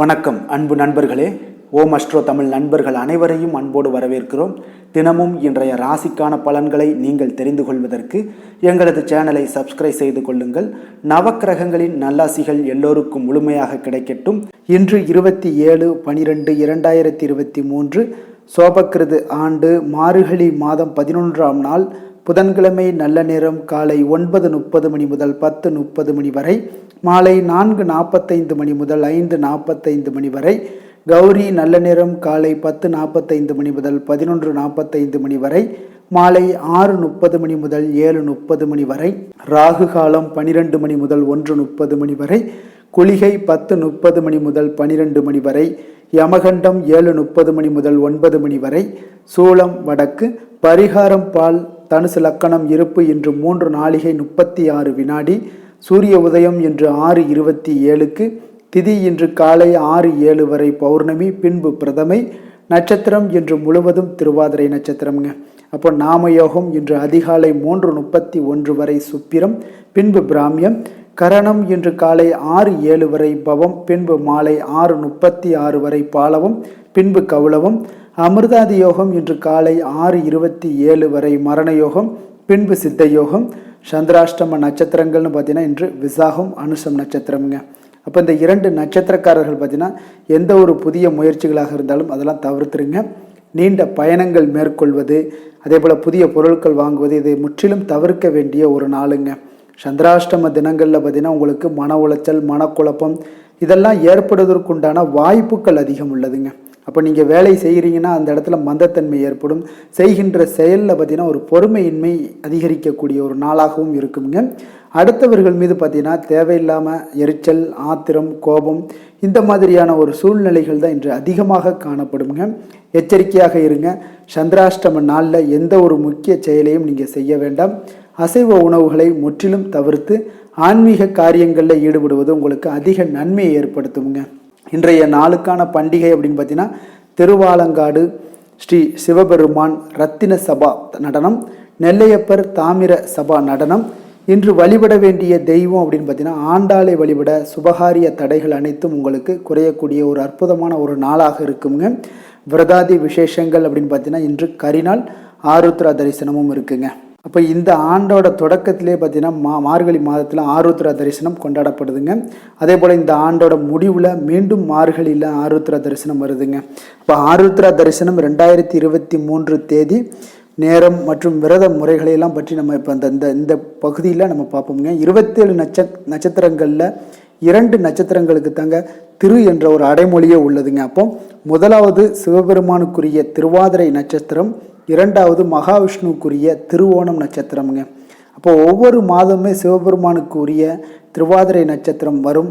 வணக்கம் அன்பு நண்பர்களே. ஓம் அஸ்ட்ரோ தமிழ் நண்பர்கள் அனைவரையும் அன்போடு வரவேற்கிறோம். தினமும் இன்றைய ராசிக்கான பலன்களை நீங்கள் தெரிந்து கொள்வதற்கு எங்களது சேனலை சப்ஸ்கிரைப் செய்து கொள்ளுங்கள். நவக்கிரகங்களின் நல்லாசிகள் எல்லோருக்கும் முழுமையாக கிடைக்கட்டும். இன்று 27/12/2023 சோபக்கிருது ஆண்டு மார்கழி மாதம் 11ஆம் நாள் புதன்கிழமை. நல்ல நேரம் காலை 9:30 மணி முதல் 10:30 மணி வரை, மாலை 4:45 மணி முதல் 5:45 மணி வரை. கௌரி நல்ல நேரம் காலை 10:45 மணி முதல் 11:45 மணி வரை, மாலை 6:30 மணி முதல் 7:30 மணி வரை. ராகு காலம் 12 மணி முதல் 1:30 மணி வரை. குளிகை 10:30 மணி முதல் 12 மணி வரை. யமகண்டம் 7:30 மணி முதல் 9 மணி வரை. சூளம் வடக்கு. பரிகாரம் பால். தனுசு லக்கணம். இருப்பு இன்று 3 நாழிகை 36 வினாடி. சூரிய உதயம் இன்று 6:27க்கு. திதி இன்று காலை 6:07 வரை பௌர்ணமி, பின்பு பிரதமை. நட்சத்திரம் இன்று முழுவதும் திருவாதிரை நட்சத்திரம்ங்க. அப்போ நாமயோகம் இன்று அதிகாலை 3:31 வரை சுப்பிரம், பின்பு பிராமியம். கரணம் இன்று காலை 6:07 வரை பவம், பின்பு மாலை 6:36 வரை பாலவம், பின்பு கௌளவம். அமிர்தாதி யோகம் இன்று காலை 6:27 வரை மரண யோகம், பின்பு சித்த யோகம். சந்திராஷ்டம நட்சத்திரங்கள்னு பார்த்தீங்கன்னா இன்று விசாகம், அனுஷம் நட்சத்திரம்ங்க. அப்போ இந்த 2 நட்சத்திரக்காரர்கள் பார்த்தீங்கன்னா எந்த ஒரு புதிய முயற்சிகளாக இருந்தாலும் அதெல்லாம் தவிர்த்துருங்க. நீண்ட பயணங்கள் மேற்கொள்வது, அதே போல் புதிய பொருட்கள் வாங்குவது, இதை முற்றிலும் தவிர்க்க வேண்டிய ஒரு நாளுங்க. சந்திராஷ்டம தினங்களில் பார்த்தீங்கன்னா உங்களுக்கு மன உளைச்சல், மனக்குழப்பம் இதெல்லாம் ஏற்படுவதற்குண்டான வாய்ப்புகள் அதிகம் உள்ளதுங்க. அப்போ நீங்கள் வேலை செய்கிறீங்கன்னா அந்த இடத்துல மந்தத்தன்மை ஏற்படும். செய்கின்ற செயலில் பார்த்தீங்கன்னா ஒரு பொறுமையின்மை அதிகரிக்கக்கூடிய ஒரு நாளாகவும் இருக்குங்க. அடுத்தவர்கள் மீது பார்த்தீங்கன்னா தேவையில்லாமல் எரிச்சல், ஆத்திரம், கோபம் இந்த மாதிரியான ஒரு சூழ்நிலைகள் தான் இன்று அதிகமாக காணப்படுங்க. எச்சரிக்கையாக இருங்க. சந்திராஷ்டம நாளில் எந்த ஒரு முக்கிய செயலையும் நீங்கள் செய்ய வேண்டாம். அசைவ உணவுகளை முற்றிலும் தவிர்த்து ஆன்மீக காரியங்களில் ஈடுபடுவது உங்களுக்கு அதிக நன்மையை ஏற்படுத்துங்க. இன்றைய நாளுக்கான பண்டிகை அப்படின்னு பார்த்தீங்கன்னா திருவாலங்காடு ஸ்ரீ சிவபெருமான் ரத்தின சபா நடனம், நெல்லையப்பர் தாமிர சபா நடனம். இன்று வழிபட வேண்டிய தெய்வம் அப்படின்னு பார்த்தீங்கன்னா ஆண்டாளை வழிபட சுபகாரிய தடைகள் அனைத்தும் உங்களுக்கு குறையக்கூடிய ஒரு அற்புதமான ஒரு நாளாக இருக்குங்க. விரதாதி விசேஷங்கள் அப்படின்னு பார்த்தீங்கன்னா இன்று கரிநாள், ஆருத்ரா தரிசனமும் இருக்குங்க. அப்போ இந்த ஆண்டோட தொடக்கத்திலே பார்த்தீங்கன்னா மார்கழி மாதத்தில் ஆருத்ரா தரிசனம் கொண்டாடப்படுதுங்க. அதே போல் இந்த ஆண்டோட முடிவில் மீண்டும் மார்கழியில் ஆருத்ரா தரிசனம் வருதுங்க. இப்போ ஆருத்ரா தரிசனம் 2023 தேதி, நேரம் மற்றும் விரத முறைகளையெல்லாம் பற்றி நம்ம இப்போ இந்த பகுதியில் நம்ம பார்ப்போம்ங்க. 27 நட்சத்திரங்களில் 2 நட்சத்திரங்களுக்கு தாங்க திரு என்ற ஒரு அடைமொழியே உள்ளதுங்க. அப்போ முதலாவது சிவபெருமானுக்குரிய திருவாதிரை நட்சத்திரம், 2வது மகாவிஷ்ணுக்குரிய திருவோணம் நட்சத்திரம்ங்க. அப்போ ஒவ்வொரு மாதமுமே சிவபெருமானுக்கு உரிய திருவாதிரை நட்சத்திரம் வரும்.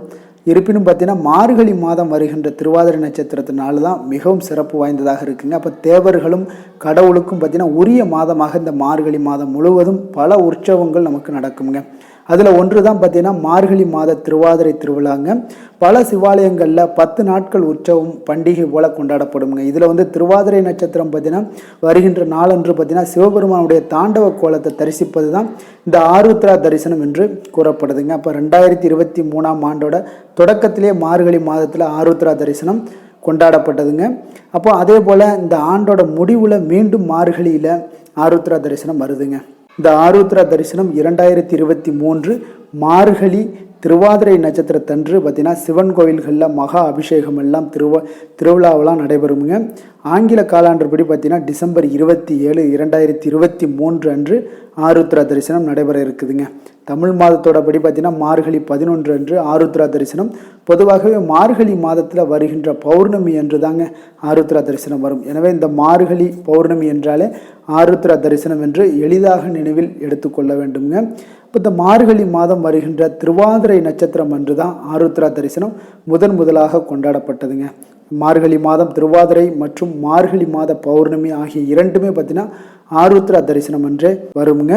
இருப்பினும் பார்த்தீங்கன்னா மார்கழி மாதம் வருகின்ற திருவாதிரை நட்சத்திரத்தினால தான் மிகவும் சிறப்பு வாய்ந்ததாக இருக்குங்க. அப்போ தேவர்களும் கடவுளுக்கும் பார்த்தீங்கன்னா உரிய மாதமாக இந்த மார்கழி மாதம் முழுவதும் பல உற்சவங்கள் நமக்கு நடக்குங்க. அதில் ஒன்று தான் பார்த்தீங்கன்னா மார்கழி மாத திருவாதிரை திருவிழாங்க. பல சிவாலயங்களில் 10 நாட்கள் உற்சவம் பண்டிகை போல கொண்டாடப்படுங்க. இதில் திருவாதிரை நட்சத்திரம் பார்த்தீங்கன்னா வருகின்ற நாளன்று பார்த்தீங்கன்னா சிவபெருமானுடைய தாண்டவ கோலத்தை தரிசிப்பது தான் இந்த ஆருத்ரா தரிசனம் என்று கூறப்படுதுங்க. அப்போ 2023ஆம் ஆண்டோட தொடக்கத்திலே மார்கழி மாதத்தில் ஆருத்ரா தரிசனம் கொண்டாடப்பட்டதுங்க. அப்போ அதே போல் இந்த ஆண்டோட முடிவில் மீண்டும் மார்கழியில் ஆருத்ரா தரிசனம் வருதுங்க. இந்த ஆருத்ரா தரிசனம் 2023 மார்கழி திருவாதிரை நட்சத்திரத்தன்று பார்த்தீங்கன்னா சிவன் கோயில்களில் மகா அபிஷேகம் எல்லாம் திருவிழாவெல்லாம் நடைபெறுங்க. ஆங்கில காலாண்டர்படி பார்த்தீங்கன்னா டிசம்பர் 27, 2023 அன்று ஆருத்ரா தரிசனம் நடைபெற இருக்குதுங்க. தமிழ் மாதத்தோட படி பார்த்தீங்கன்னா மார்கழி 11 அன்று ஆருத்ரா தரிசனம். பொதுவாகவே மார்கழி மாதத்தில் வருகின்ற பௌர்ணமி அன்று தாங்க ஆருத்ரா தரிசனம் வரும். எனவே இந்த மார்கழி பௌர்ணமி என்றாலே ஆருத்ரா தரிசனம் என்று எளிதாக நினைவில் எடுத்துக்கொள்ள வேண்டுங்க. இப்போ இந்த மார்கழி மாதம் வருகின்ற திருவாதிரை நட்சத்திரம் அன்று தான் ஆருத்ரா தரிசனம் முதலாக கொண்டாடப்பட்டதுங்க. மார்கழி மாதம் திருவாதிரை மற்றும் மார்கழி மாத பௌர்ணமி ஆகிய 2மே பார்த்தீங்கன்னா ஆருத்ரா தரிசனம் அன்றே வருங்க.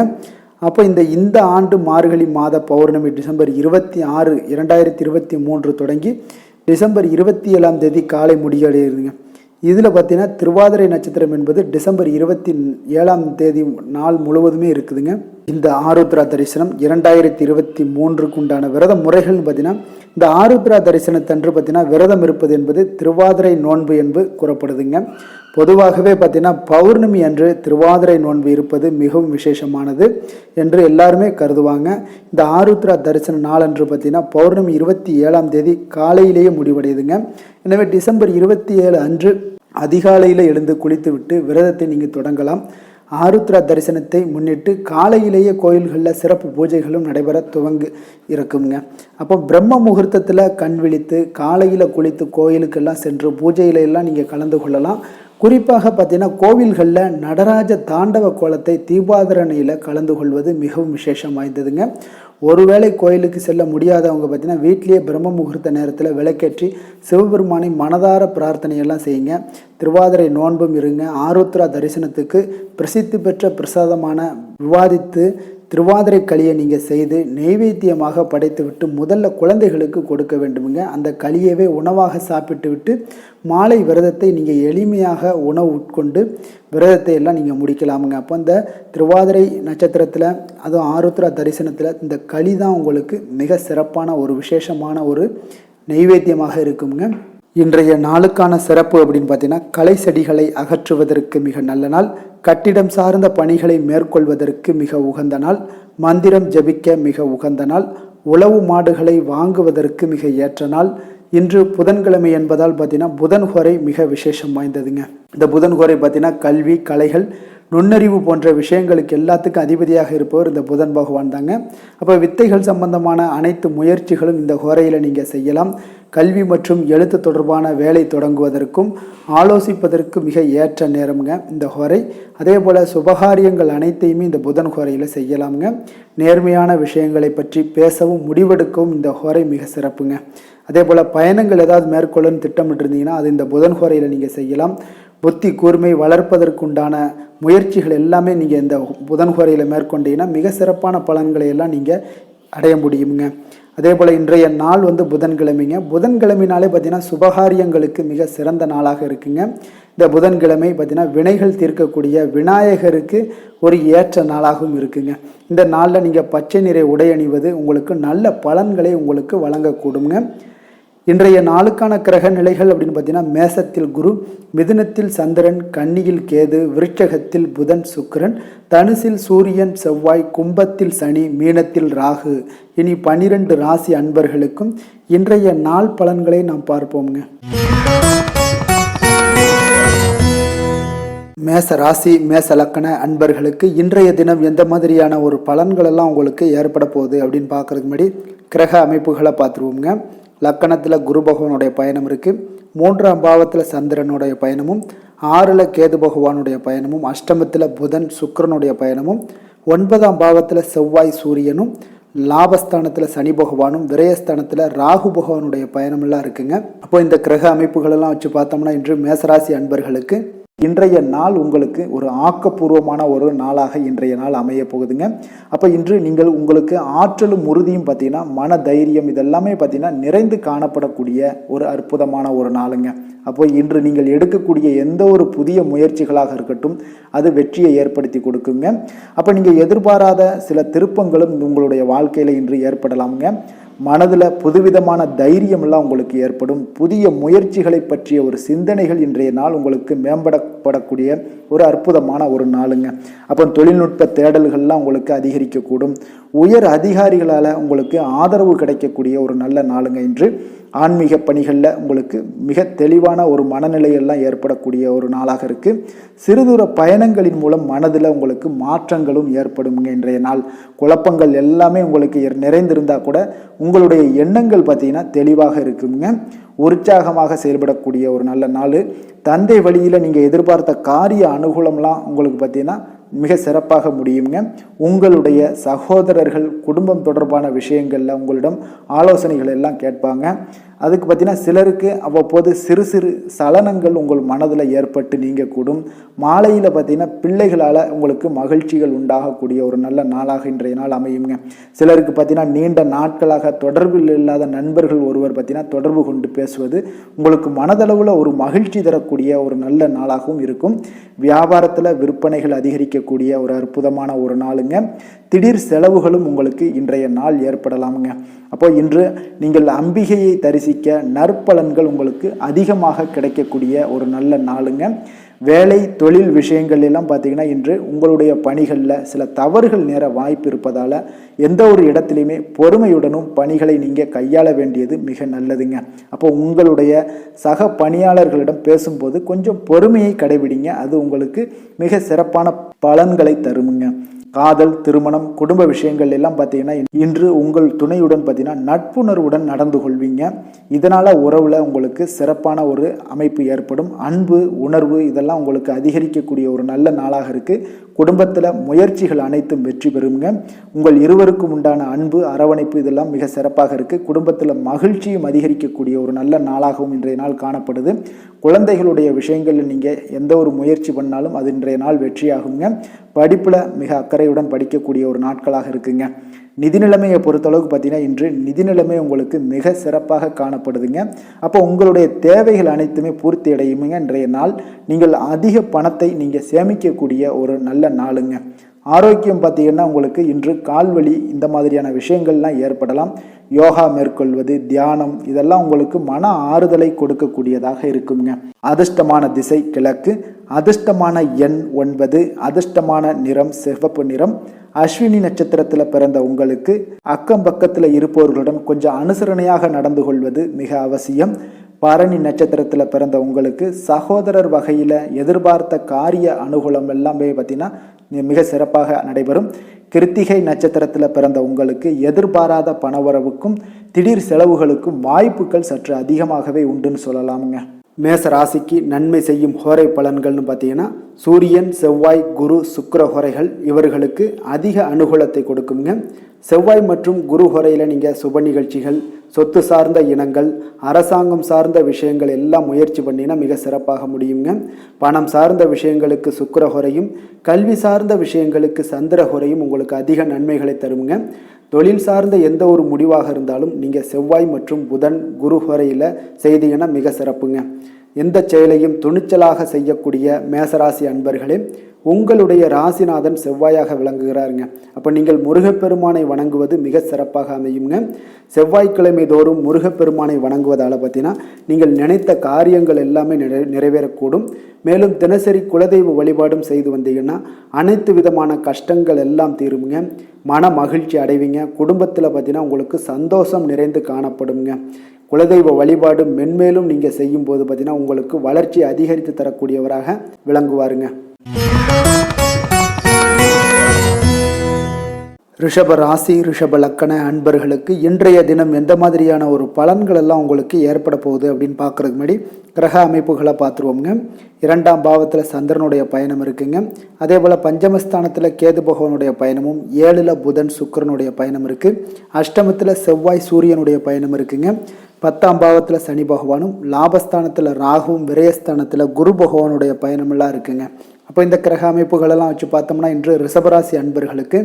அப்போ இந்த ஆண்டு மார்கழி மாத பௌர்ணமி டிசம்பர் 26, 2023 தொடங்கி டிசம்பர் 27ஆம் தேதி காலை முடிவடையுதுங்க. இதில் பார்த்தீங்கன்னா திருவாதிரை நட்சத்திரம் என்பது டிசம்பர் 27ஆம் தேதி நாள் முழுவதுமே இருக்குதுங்க. இந்த ஆருத்ரா தரிசனம் 2023க்கு உண்டான விரத முறைகள்னு பார்த்தீங்கன்னா இந்த ஆருத்ரா தரிசனத்தன்று பார்த்தீங்கன்னா விரதம் இருப்பது என்பது திருவாதிரை நோன்பு என்று கூறப்படுதுங்க. பொதுவாகவே பார்த்தீங்கன்னா பௌர்ணமி அன்று திருவாதிரை நோன்பு இருப்பது மிகவும் விசேஷமானது என்று எல்லாருமே கருதுவாங்க. இந்த ஆருத்ரா தரிசன நாளன்று பார்த்தீங்கன்னா பௌர்ணமி 27ஆம் தேதி காலையிலேயே முடிவடையுதுங்க. எனவே டிசம்பர் 27 அன்று அதிகாலையில் எழுந்து குளித்து விட்டு விரதத்தை நீங்கள் தொடங்கலாம். ஆருத்ரா தரிசனத்தை முன்னிட்டு காலையிலேயே கோயில்களில் சிறப்பு பூஜைகளும் நடைபெற இருக்குங்க. அப்போ பிரம்ம முகூர்த்தத்தில் கண் விழித்து காலையில் குளித்து கோயிலுக்கெல்லாம் சென்று பூஜையில எல்லாம் நீங்கள் கலந்து கொள்ளலாம். குறிப்பாக பார்த்தீங்கன்னா கோவில்களில் நடராஜ தாண்டவ கோலத்தை தீபாராதனையில் கலந்து கொள்வது மிகவும் விசேஷம் வாய்ந்ததுங்க. ஒருவேளை கோயிலுக்கு செல்ல முடியாதவங்க பார்த்தீங்கன்னா வீட்டிலேயே பிரம்ம முகூர்த்த நேரத்தில் விளக்கேற்றி சிவபெருமானை மனதார பிரார்த்தனையெல்லாம் செய்யுங்க. திருவாதிரை நோன்பும் இருங்க. ஆருத்ரா தரிசனத்துக்கு பிரசித்தி பெற்ற பிரசாதமான விவாதித்து திருவாதிரை களியை நீங்கள் செய்து நெய்வேத்தியமாக படைத்து விட்டு முதல்ல குழந்தைகளுக்கு கொடுக்க வேண்டுமுங்க. அந்த களியவே உணவாக சாப்பிட்டு விட்டு மாலை விரதத்தை நீங்கள் எளிமையாக உணவு உட்கொண்டு விரதத்தை எல்லாம் நீங்கள் முடிக்கலாமுங்க. அப்போ இந்த திருவாதிரை நட்சத்திரத்தில் அதுவும் ஆருத்ரா தரிசனத்தில் இந்த களி தான் உங்களுக்கு மிக சிறப்பான ஒரு விசேஷமான ஒரு நெய்வேத்தியமாக இருக்குங்க. இன்றைய நாளுக்கான சிறப்பு அப்படின்னு பார்த்தீங்கன்னா களை செடிகளை அகற்றுவதற்கு மிக நல்ல நாள், கட்டிடம் சார்ந்த பணிகளை மேற்கொள்வதற்கு மிக உகந்த நாள், மந்திரம் ஜபிக்க மிக உகந்த நாள், உழவு மாடுகளை வாங்குவதற்கு மிக ஏற்ற நாள். இன்று புதன்கிழமை என்பதால் பார்த்தீங்கன்னா புதன்கோரை மிக விசேஷம் வாய்ந்ததுங்க. இந்த புதன்கோரை பார்த்தீங்கன்னா கல்வி, கலைகள், நுண்ணறிவு போன்ற விஷயங்களுக்கு எல்லாத்துக்கும் அதிபதியாக இருப்பவர் இந்த புதன் பகவான் தாங்க. அப்போ வித்தைகள் சம்பந்தமான அனைத்து முயற்சிகளும் இந்த ஹோரையில் நீங்கள் செய்யலாம். கல்வி மற்றும் எழுத்து தொடர்பான வேலை தொடங்குவதற்கும் ஆலோசிப்பதற்கு மிக ஏற்ற நேரம்ங்க இந்த ஹோரை. அதே போல் சுபகாரியங்கள் அனைத்தையுமே இந்த புதன் ஹோரையில் செய்யலாம்ங்க. நேர்மையான விஷயங்களை பற்றி பேசவும் முடிவெடுக்கவும் இந்த ஹோரை மிக சிறப்புங்க. அதே போல் பயணங்கள் ஏதாவது மேற்கொள்ளன்னு திட்டமிட்டிருந்தீங்கன்னா அது இந்த புதன் ஹோரையில் நீங்கள் செய்யலாம். புத்தி கூர்மை வளர்ப்பதற்குண்டான முயற்சிகள் எல்லாமே நீங்கள் இந்த புதன் ஹோரையில் மேற்கொண்டீங்கன்னா மிக சிறப்பான பலன்களை எல்லாம் நீங்கள் அடைய முடியுங்க. அதே போல் இன்றைய நாள் புதன்கிழமைங்க. புதன்கிழமைனாலே பார்த்தீங்கன்னா சுபகாரியங்களுக்கு மிக சிறந்த நாளாக இருக்குங்க. இந்த புதன்கிழமை பார்த்தீங்கன்னா வினைகள் தீர்க்கக்கூடிய விநாயகருக்கு ஒரு ஏற்ற நாளாகவும் இருக்குங்க. இந்த நாளில் நீங்கள் பச்சை நிற உடை அணிவது உங்களுக்கு நல்ல பலன்களை உங்களுக்கு வழங்கக்கூடுங்க. இன்றைய நாளுக்கான கிரக நிலைகள் அப்படின்னு பார்த்தீங்கன்னா மேசத்தில் குரு, மிதுனத்தில் சந்திரன், கன்னியில் கேது, விருட்சகத்தில் புதன் சுக்கிரன், தனுசில் சூரியன் செவ்வாய், கும்பத்தில் சனி, மீனத்தில் ராகு. இனி 12 ராசி அன்பர்களுக்கும் இன்றைய நாள் பலன்களை நாம் பார்ப்போம்ங்க. மேச ராசி மேச லக்கண அன்பர்களுக்கு இன்றைய தினம் எந்த மாதிரியான ஒரு பலன்கள் எல்லாம் உங்களுக்கு ஏற்பட போகுது அப்படின்னு பார்க்கறதுக்கு முன்னாடி கிரக அமைப்புகளை பார்த்துருவோங்க. லக்கணத்தில் குரு பகவானுடைய பயணம் இருக்குது. 3ஆம் பாவத்தில் சந்திரனுடைய பயணமும், 6ல் கேது பகவானுடைய பயணமும், அஷ்டமத்தில் புதன் சுக்கிரனுடைய பயணமும், 9ஆம் பாவத்தில் செவ்வாய் சூரியனும், லாபஸ்தானத்தில் சனி பகவானும், விரயஸ்தானத்தில் ராகு பகவானுடைய பயணமெல்லாம் இருக்குங்க. அப்போ இந்த கிரக அமைப்புகளெல்லாம் வச்சு பார்த்தோம்னா இன்று மேசராசி அன்பர்களுக்கு இன்றைய நாள் உங்களுக்கு ஒரு ஆக்கப்பூர்வமான ஒரு நாளாக இன்றைய நாள் அமைய போகுதுங்க. அப்போ இன்று நீங்கள் உங்களுக்கு ஆற்றலும் உறுதியும் பார்த்தீங்கன்னா மன தைரியம் இதெல்லாமே பார்த்தீங்கன்னா நிறைந்து காணப்படக்கூடிய ஒரு அற்புதமான ஒரு நாளுங்க. அப்போ இன்று நீங்கள் எடுக்கக்கூடிய எந்த ஒரு புதிய முயற்சிகளாக இருக்கட்டும் அது வெற்றியை ஏற்படுத்தி கொடுக்குங்க. அப்போ நீங்கள் எதிர்பாராத சில திருப்பங்களும் உங்களுடைய வாழ்க்கையில் இன்று ஏற்படலாமுங்க. மனதில் புதுவிதமான தைரியம் எல்லாம் உங்களுக்கு ஏற்படும். புதிய முயற்சிகளை பற்றிய ஒரு சிந்தனைகள் இன்றைய நாள் உங்களுக்கு மேம்படப்படக்கூடிய ஒரு அற்புதமான ஒரு நாளுங்க. அப்போ தொழில்நுட்ப தேடல்கள்லாம் உங்களுக்கு அதிகரிக்கக்கூடும். உயர் அதிகாரிகளால் உங்களுக்கு ஆதரவு கிடைக்கக்கூடிய ஒரு நல்ல நாளுங்க இன்று. ஆன்மீக பணிகளில் உங்களுக்கு மிக தெளிவான ஒரு மனநிலையெல்லாம் ஏற்படக்கூடிய ஒரு நாளாக இருக்குது. சிறுதூர பயணங்களின் மூலம் மனதில் உங்களுக்கு மாற்றங்களும் ஏற்படுங்க. இன்றைய நாள் குழப்பங்கள் எல்லாமே உங்களுக்கு நிறைந்திருந்தால் கூட உங்களுடைய எண்ணங்கள் பார்த்தீங்கன்னா தெளிவாக இருக்குங்க. உற்சாகமாக செயல்படக்கூடிய ஒரு நல்ல நாள். தந்தை வழியில் நீங்கள் எதிர்பார்த்த காரிய அனுகூலம்லாம் உங்களுக்கு பார்த்தீங்கன்னா மிக சிறப்பாக முடியுங்க. உங்களுடைய சகோதரர்கள் குடும்பம் தொடர்பான விஷயங்களில் உங்களிடம் ஆலோசனைகள் எல்லாம் கேட்பாங்க. அதுக்கு பார்த்தீங்கன்னா சிலருக்கு அவ்வப்போது சிறு சிறு சலனங்கள் உங்கள் மனதில் ஏற்பட்டு நீங்கக்கூடும். மாலையில் பார்த்தீங்கன்னா பிள்ளைகளால் உங்களுக்கு மகிழ்ச்சிகள் உண்டாகக்கூடிய ஒரு நல்ல நாளாக இன்றைய நாள் அமையுங்க. சிலருக்கு பார்த்தீங்கன்னா நீண்ட நாட்களாக தொடர்பில் இல்லாத நண்பர்கள் ஒருவர் பார்த்தீங்கன்னா தொடர்பு கொண்டு பேசுவது உங்களுக்கு மனதளவில் ஒரு மகிழ்ச்சி தரக்கூடிய ஒரு நல்ல நாளாகவும் இருக்கும். வியாபாரத்தில் விற்பனைகள் அதிகரிக்கக்கூடிய ஒரு அற்புதமான ஒரு நாளுங்க. திடீர் செலவுகளும் உங்களுக்கு இன்றைய நாள் ஏற்படலாமுங்க. அப்போ இன்று நீங்கள் அம்பிகையை தரிசிக்க நற்பலன்கள் உங்களுக்கு அதிகமாக கிடைக்கக்கூடிய ஒரு நல்ல நாளுங்க. வேலை தொழில் விஷயங்கள் எல்லாம் பார்த்தீங்கன்னா இன்று உங்களுடைய பணிகளில் சில தவறுகள் நேர வாய்ப்பு இருப்பதால் எந்த ஒரு இடத்துலையுமே பொறுமையுடனும் பணிகளை நீங்கள் கையாள வேண்டியது மிக நல்லதுங்க. அப்போ உங்களுடைய சக பணியாளர்களிடம் பேசும்போது கொஞ்சம் பொறுமையை கடைபிடிங்க. அது உங்களுக்கு மிக சிறப்பான பலன்களை தருமுங்க. காதல், திருமணம், குடும்ப விஷயங்கள் எல்லாம் பார்த்தீங்கன்னா இன்று உங்கள் துணையுடன் பார்த்தீங்கன்னா நட்புணர்வுடன் நடந்து கொள்வீங்க. இதனால் உறவில் உங்களுக்கு சிறப்பான ஒரு அமைப்பு ஏற்படும். அன்பு, உணர்வு இதெல்லாம் உங்களுக்கு அதிகரிக்கக்கூடிய ஒரு நல்ல நாளாக இருக்குது. குடும்பத்தில் முயற்சிகள் அனைத்தும் வெற்றி பெறுங்க. உங்கள் இருவருக்கும் உண்டான அன்பு, அரவணைப்பு இதெல்லாம் மிக சிறப்பாக இருக்குது. குடும்பத்தில் மகிழ்ச்சியும் அதிகரிக்கக்கூடிய ஒரு நல்ல நாளாகவும் இன்றைய நாள் காணப்படுது. குழந்தைகளுடைய விஷயங்களில் நீங்கள் எந்த ஒரு முயற்சி பண்ணாலும் அது இன்றைய நாள் வெற்றியாகுங்க. படிப்பில் மிக அக்கறையுடன் படிக்கக்கூடிய ஒரு நாட்களாக இருக்குங்க. நிதி நிலைமையை பொறுத்தளவுக்கு பார்த்தீங்கன்னா இன்று நிதி நிலைமை உங்களுக்கு மிக சிறப்பாக காணப்படுதுங்க. அப்போ உங்களுடைய தேவைகள் அனைத்துமே பூர்த்தி அடையுங்க. இன்றைய நாள் நீங்கள் அதிக பணத்தை நீங்கள் சேமிக்கக்கூடிய ஒரு நல்ல நாளுங்க. ஆரோக்கியம் பார்த்தீங்கன்னா உங்களுக்கு இன்று கால்வலி இந்த மாதிரியான விஷயங்கள்லாம் ஏற்படலாம். யோகா மேற்கொள்வது, தியானம் இதெல்லாம் உங்களுக்கு மன ஆறுதலை கொடுக்கக்கூடியதாக இருக்குங்க. அதிர்ஷ்டமான திசை கிழக்கு, அதிர்ஷ்டமான எண் 9, அதிர்ஷ்டமான நிறம் சிவப்பு நிறம். அஸ்வினி நட்சத்திரத்தில் பிறந்த உங்களுக்கு அக்கம் பக்கத்தில் இருப்பவர்களுடன் கொஞ்சம் அனுசரணையாக நடந்து கொள்வது மிக அவசியம். பரணி நட்சத்திரத்தில் பிறந்த உங்களுக்கு சகோதரர் வகையில் எதிர்பார்த்த காரிய அனுகூலம் எல்லாமே பார்த்தீங்கன்னா மிக சிறப்பாக நடைபெறும். கிருத்திகை நட்சத்திரத்தில் பிறந்த உங்களுக்கு எதிர்பாராத பணவரவுக்கும் திடீர் செலவுகளுக்கும் வாய்ப்புகள் சற்று அதிகமாகவே உண்டுன்னு சொல்லலாமுங்க. மேச ராசிக்கு நன்மை செய்யும் ஹோரை பலன்கள்னு பார்த்தீங்கன்னா சூரியன், செவ்வாய், குரு, சுக்கிர ஹோரைகள் இவர்களுக்கு அதிக அனுகூலத்தை கொடுக்குங்க. செவ்வாய் மற்றும் குரு ஹோரையில் நீங்கள் சுப நிகழ்ச்சிகள், சொத்து சார்ந்த இனங்கள், அரசாங்கம் சார்ந்த விஷயங்கள் எல்லாம் முயற்சி பண்ணினா மிக சிறப்பாக முடியுங்க. பணம் சார்ந்த விஷயங்களுக்கு சுக்கிர ஹோரையும், கல்வி சார்ந்த விஷயங்களுக்கு சந்திர ஹோரையும் உங்களுக்கு அதிக நன்மைகளை தருங்க. தொழில் சார்ந்த எந்த ஒரு முடிவாக இருந்தாலும் நீங்கள் செவ்வாய் மற்றும் புதன், குரு ஹோரையில் செய்தீங்கன்னா மிக சிறப்புங்க. எந்த செயலையும் துணிச்சலாக செய்யக்கூடிய மேசராசி அன்பர்களே, உங்களுடைய ராசிநாதன் செவ்வாயாக விளங்குகிறாருங்க. அப்போ நீங்கள் முருகப்பெருமானை வணங்குவது மிக சிறப்பாக அமையுங்க. செவ்வாய்க்கிழமை தோறும் முருகப்பெருமானை வணங்குவதால் பார்த்தீங்கன்னா நீங்கள் நினைத்த காரியங்கள் எல்லாமே நிறைவேறக்கூடும். மேலும் தினசரி குலதெய்வ வழிபாடும் செய்து வந்தீங்கன்னா அனைத்து விதமான கஷ்டங்கள் எல்லாம் தீருங்க. மன மகிழ்ச்சி அடைவீங்க. குடும்பத்தில் பார்த்தீங்கன்னா உங்களுக்கு சந்தோஷம் நிறைந்து காணப்படுங்க. குலதெய்வ வழிபாடு மென்மேலும் நீங்கள் செய்யும் போது பார்த்தீங்கன்னா உங்களுக்கு வளர்ச்சி அதிகரித்து தரக்கூடியவராக விளங்குவாருங்க. ரிஷப ராசி, ரிஷப லக்கண அன்பர்களுக்கு இன்றைய தினம் எந்த மாதிரியான ஒரு பலன்கள் எல்லாம் உங்களுக்கு ஏற்பட போகுது அப்படின்னு பார்க்குறதுக்கு முன்னாடி கிரக அமைப்புகளை பார்த்துருவோங்க. 2ஆம் பாவத்தில் சந்திரனுடைய பயணம் இருக்குங்க. அதே போல் பஞ்சமஸ்தானத்தில் கேது பகவானுடைய பயணமும், 7ல் புதன் சுக்கிரனுடைய பயணம் இருக்குது. அஷ்டமத்தில் செவ்வாய் சூரியனுடைய பயணம் இருக்குங்க. 10ஆம் பாவத்தில் சனி பகவானும், லாபஸ்தானத்தில் ராகுவும், விரயஸ்தானத்தில் குரு பகவானுடைய பயணமெல்லாம் இருக்குங்க. அப்போ இந்த கிரக அமைப்புகளெல்லாம் வச்சு பார்த்தோம்னா இன்று ரிஷபராசி அன்பர்களுக்கு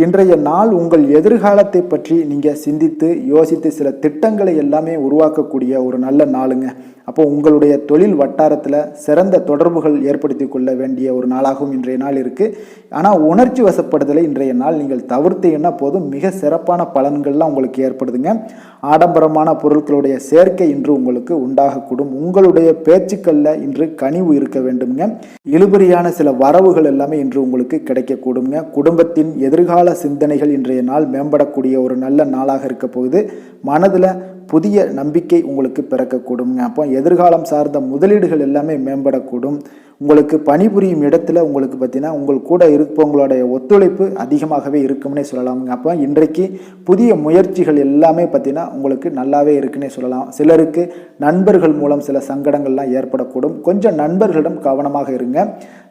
இன்றைய நாள் உங்கள் எதிர்காலத்தை பற்றி நீங்கள் சிந்தித்து யோசித்து சில திட்டங்களை எல்லாமே உருவாக்கக்கூடிய ஒரு நல்ல நாளுங்க. அப்போ உங்களுடைய தொழில் வட்டாரத்தில் சிறந்த தொடர்புகள் ஏற்படுத்தி கொள்ள வேண்டிய ஒரு நாளாகவும் இன்றைய நாள் இருக்குது. ஆனால் உணர்ச்சி வசப்படுதலை இன்றைய நாள் நீங்கள் தவிர்த்தீங்கன்னா போதும், மிக சிறப்பான பலன்கள்லாம் உங்களுக்கு ஏற்படுதுங்க. ஆடம்பரமான பொருட்களுடைய சேர்க்கை இன்று உங்களுக்கு உண்டாகக்கூடும். உங்களுடைய பேச்சுக்களில் இன்று கனிவு இருக்க வேண்டுங்க. இழுபறியான சில வரவுகள் எல்லாமே இன்று உங்களுக்கு கிடைக்கக்கூடுங்க. குடும்பத்தின் எதிர்கால சிந்தனைகள் இன்றைய நாள் மேம்படக்கூடிய ஒரு நல்ல நாளாக இருக்க போகுது. மனதில் புதிய நம்பிக்கை உங்களுக்கு பிறக்கக்கூடுங்க. அப்போ எதிர்காலம் சார்ந்த முதலீடுகள் எல்லாமே மேம்படக்கூடும். உங்களுக்கு பணிபுரியும் இடத்துல உங்களுக்கு பார்த்தீங்கன்னா உங்கள் கூட இருப்பவங்களுடைய ஒத்துழைப்பு அதிகமாகவே இருக்கும்னே சொல்லலாமுங்க. அப்போ இன்றைக்கு புதிய முயற்சிகள் எல்லாமே பார்த்தீங்கன்னா உங்களுக்கு நல்லாவே இருக்குன்னே சொல்லலாம். சிலருக்கு நண்பர்கள் மூலம் சில சங்கடங்கள்லாம் ஏற்படக்கூடும். கொஞ்சம் நண்பர்களிடம் கவனமாக இருங்க.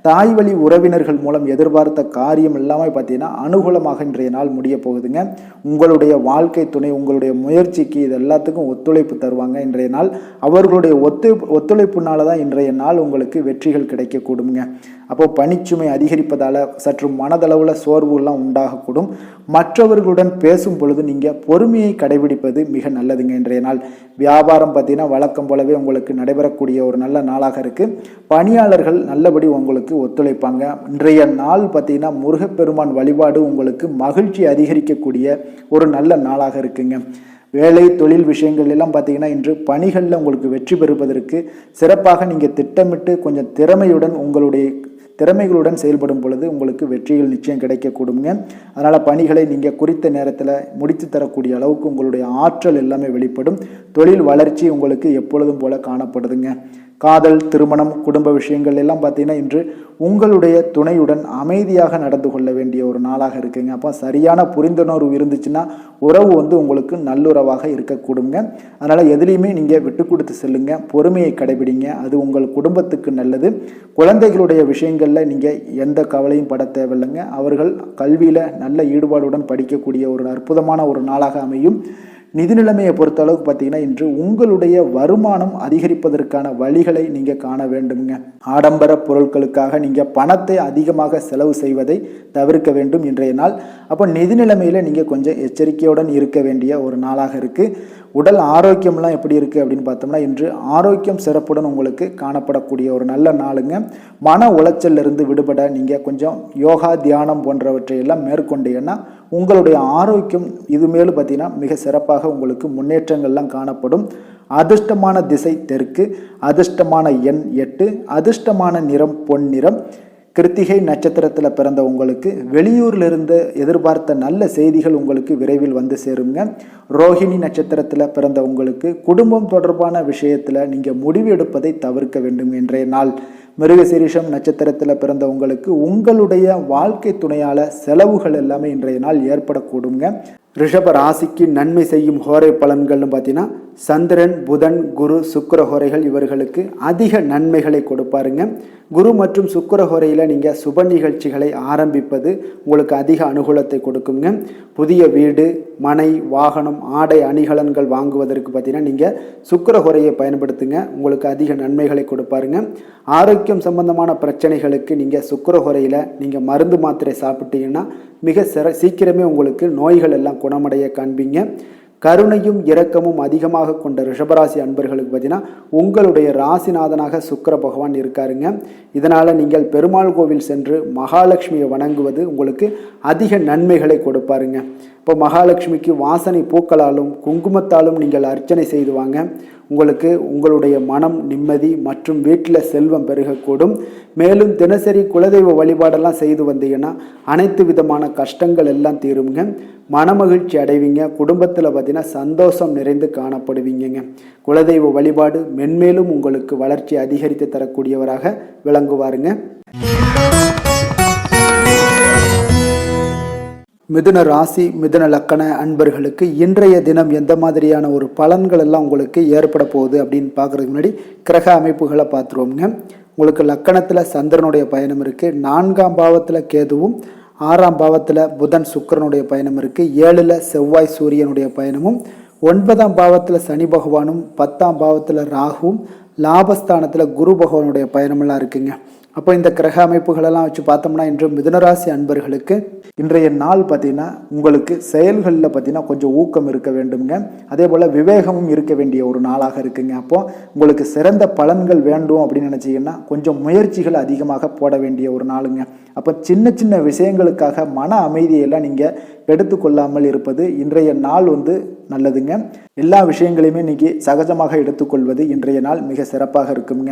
தாய் வழி உறவினர்கள் மூலம் எதிர்பார்த்த காரியம் எல்லாமே பார்த்தீங்கன்னா அனுகூலமாக இன்றைய நாள் முடிய போகுதுங்க. உங்களுடைய வாழ்க்கை துணை உங்களுடைய முயற்சிக்கு இது எல்லாத்துக்கும் ஒத்துழைப்பு தருவாங்க இன்றைய நாள். அவர்களுடைய ஒத்துழைப்புனால தான் இன்றைய நாள் உங்களுக்கு வெற்றிகள் கிடைக்கக்கூடுங்க. அப்போ பணிச்சுமை அதிகரிப்பதால் சற்று மனதளவில் சோர்வுலாம் உண்டாகக்கூடும். மற்றவர்களுடன் பேசும் பொழுது நீங்கள் பொறுமையை கடைபிடிப்பது மிக நல்லதுங்க. இன்றைய நாள் வியாபாரம் பார்த்தீங்கன்னா வழக்கம் போலவே உங்களுக்கு நடைபெறக்கூடிய ஒரு நல்ல நாளாக இருக்குது. பணியாளர்கள் நல்லபடி உங்களுக்கு ஒத்துழைப்பாங்க. இன்றைய நாள் பார்த்தீங்கன்னா முருகப்பெருமான் வழிபாடு உங்களுக்கு மகிழ்ச்சி அதிகரிக்கக்கூடிய ஒரு நல்ல நாளாக இருக்குங்க. வேலை தொழில் விஷயங்கள் எல்லாம் பார்த்தீங்கன்னா இன்று பணிகளில் உங்களுக்கு வெற்றி பெறுவதற்கு சிறப்பாக நீங்கள் திட்டமிட்டு கொஞ்சம் உங்களுடைய திறமைகளுடன் செயல்படும் பொழுது உங்களுக்கு வெற்றிகள் நிச்சயம் கிடைக்கக்கூடுங்க. அதனால் பணிகளை நீங்கள் குறித்த நேரத்தில் முடித்து தரக்கூடிய அளவுக்கு உங்களுடைய ஆற்றல் எல்லாமே வெளிப்படும். தொழில் வளர்ச்சி உங்களுக்கு எப்பொழுதும் போல காணப்படுதுங்க. காதல், திருமணம், குடும்ப விஷயங்கள் எல்லாம் பார்த்தீங்கன்னா இன்று உங்களுடைய துணையுடன் அமைதியாக நடந்து கொள்ள வேண்டிய ஒரு நாளாக இருக்குங்க. அப்போ சரியான புரிந்துணர்வு இருந்துச்சுன்னா உறவு உங்களுக்கு நல்லுறவாக இருக்கக்கூடுங்க. அதனால் எதுலேயுமே நீங்கள் விட்டு கொடுத்து செல்லுங்க, பொறுமையை கடைபிடிங்க. அது உங்கள் குடும்பத்துக்கு நல்லது. குழந்தைகளுடைய விஷயங்களில் நீங்கள் எந்த கவலையும் பட தேவையில்லைங்க. அவர்கள் கல்வியில் நல்ல ஈடுபாடுடன் படிக்கக்கூடிய ஒரு அற்புதமான ஒரு நாளாக அமையும். நிதி நிலைமையை பொறுத்த அளவுக்கு பார்த்தீங்கன்னா இன்று உங்களுடைய வருமானம் அதிகரிப்பதற்கான வழிகளை நீங்கள் காண வேண்டுங்க. ஆடம்பர பொருட்களுக்காக நீங்கள் பணத்தை அதிகமாக செலவு செய்வதை தவிர்க்க வேண்டும் இன்றைய நாள். அப்போ நிதி நிலைமையில் நீங்கள் கொஞ்சம் எச்சரிக்கையுடன் இருக்க வேண்டிய ஒரு நாளாக இருக்குது. உடல் ஆரோக்கியம்லாம் எப்படி இருக்குது அப்படின்னு பார்த்தோம்னா இன்று ஆரோக்கியம் சிறப்புடன் உங்களுக்கு காணப்படக்கூடிய ஒரு நல்ல நாளுங்க. மன உளைச்சலிருந்து விடுபட நீங்கள் கொஞ்சம் யோகா, தியானம் போன்றவற்றை எல்லாம் மேற்கொண்டீங்கன்னா உங்களுடைய ஆரோக்கியம் இது மேலும் பார்த்தீங்கன்னா மிக சிறப்பாக உங்களுக்கு முன்னேற்றங்கள்லாம் காணப்படும். அதிர்ஷ்டமான திசை தெற்கு, அதிர்ஷ்டமான எண் 8, அதிர்ஷ்டமான நிறம் பொன்னிறம். கிருத்திகை நட்சத்திரத்தில் பிறந்த உங்களுக்கு வெளியூரிலிருந்து எதிர்பார்த்த நல்ல செய்திகள் உங்களுக்கு விரைவில் வந்து சேருங்க. ரோஹிணி நட்சத்திரத்தில் பிறந்த உங்களுக்கு குடும்பம் தொடர்பான விஷயத்தில் நீங்கள் முடிவு எடுப்பதை தவிர்க்க வேண்டும் இன்றைய நாள். மிருகசீரிஷம் நட்சத்திரத்தில் பிறந்த உங்களுக்கு உங்களுடைய வாழ்க்கை துணையால் செலவுகள் எல்லாமே இன்றைய நாள் ஏற்படக்கூடுங்க. ரிஷப ராசிக்கு நன்மை செய்யும் ஹோரை பலன்கள்னு பார்த்தீங்கன்னா சந்திரன், புதன், குரு, சுக்கிர ஹோரைகள் இவர்களுக்கு அதிக நன்மைகளை கொடுப்பாருங்க. குரு மற்றும் சுக்கிர ஹோரையில் நீங்கள் சுப நிகழ்ச்சிகளை ஆரம்பிப்பது உங்களுக்கு அதிக அனுகூலத்தை கொடுக்குங்க. புதிய வீடு, மனை, வாகனம், ஆடை அணிகலன்கள் வாங்குவதற்கு பார்த்தீங்கன்னா நீங்கள் சுக்கிர ஹோரையை பயன்படுத்துங்க, உங்களுக்கு அதிக நன்மைகளை கொடுப்பாருங்க. ஆரோக்கியம் சம்பந்தமான பிரச்சனைகளுக்கு நீங்கள் சுக்கிர ஹோரையில் நீங்கள் மருந்து மாத்திரை சாப்பிட்டீங்கன்னா மிக சீக்கிரமே உங்களுக்கு நோய்கள் எல்லாம் குணமடைய காண்பீங்க. கருணையும் இரக்கமும் அதிகமாக கொண்ட ரிஷபராசி அன்பர்களுக்கு பார்த்தீங்கன்னா உங்களுடைய ராசிநாதனாக சுக்கிர பகவான் இருக்காருங்க. இதனால் நீங்கள் பெருமாள் கோவில் சென்று மகாலட்சுமியை வணங்குவது உங்களுக்கு அதிக நன்மைகளை கொடுப்பாருங்க. இப்போ மகாலட்சுமிக்கு வாசனை பூக்களாலும் குங்குமத்தாலும் நீங்கள் அர்ச்சனை செய்து வாங்க. உங்களுக்கு உங்களுடைய மனம் நிம்மதி மற்றும் வீட்டில் செல்வம் பெருகக்கூடும். மேலும் தினசரி குலதெய்வ வழிபாடெல்லாம் செய்து வந்தீங்கன்னா அனைத்து விதமான கஷ்டங்கள் எல்லாம் தீருங்க. மனமகிழ்ச்சி அடைவீங்க. குடும்பத்தில் பார்த்தீங்கன்னா சந்தோஷம் நிறைந்து காணப்படுவீங்க. குலதெய்வ வழிபாடு மென்மேலும் உங்களுக்கு வளர்ச்சி அதிகரித்து தரக்கூடியவராக விளங்குவாருங்க. மிதுன ராசி, மிதுன லக்கண அன்பர்களுக்கு இன்றைய தினம் எந்த மாதிரியான ஒரு பலன்கள் எல்லாம் உங்களுக்கு ஏற்பட போகுது அப்படின்னு பார்க்குறதுக்கு முன்னாடி கிரக அமைப்புகளை பார்த்துருவோங்க. உங்களுக்கு லக்கணத்தில் சந்திரனுடைய பயணம் இருக்குது, 4ஆம் பாவத்தில் கேதுவும், 6ஆம் பாவத்தில் புதன் சுக்கிரனுடைய பயணம் இருக்குது, 7ல் செவ்வாய் சூரியனுடைய பயணமும், 9ஆம் பாவத்தில் சனி பகவானும், 10ஆம் பாவத்தில் ராகுவும், லாபஸ்தானத்தில் குரு பகவானுடைய பயணமெல்லாம் இருக்குங்க. அப்போ இந்த கிரக அமைப்புகளெல்லாம் வச்சு பார்த்தோம்னா இன்று மிதுனராசி அன்பர்களுக்கு இன்றைய நாள் பார்த்தீங்கன்னா உங்களுக்கு செயல்களில் பார்த்தீங்கன்னா கொஞ்சம் ஊக்கம் இருக்க வேண்டுங்க. அதே போல் விவேகமும் இருக்க வேண்டிய ஒரு நாளாக இருக்குங்க. அப்போது உங்களுக்கு சிறந்த பலன்கள் வேண்டும் அப்படின்னு நினச்சிங்கன்னா கொஞ்சம் முயற்சிகள் அதிகமாக போட வேண்டிய ஒரு நாளுங்க. அப்போ சின்ன சின்ன விஷயங்களுக்காக மன அமைதியெல்லாம் நீங்கள் எடுத்துக்கொள்ளாமல் இருப்பது இன்றைய நாள் நல்லதுங்க. எல்லா விஷயங்களையுமே இன்னைக்கு சகஜமாக எடுத்துக்கொள்வது இன்றைய நாள் மிக சிறப்பாக இருக்குங்க.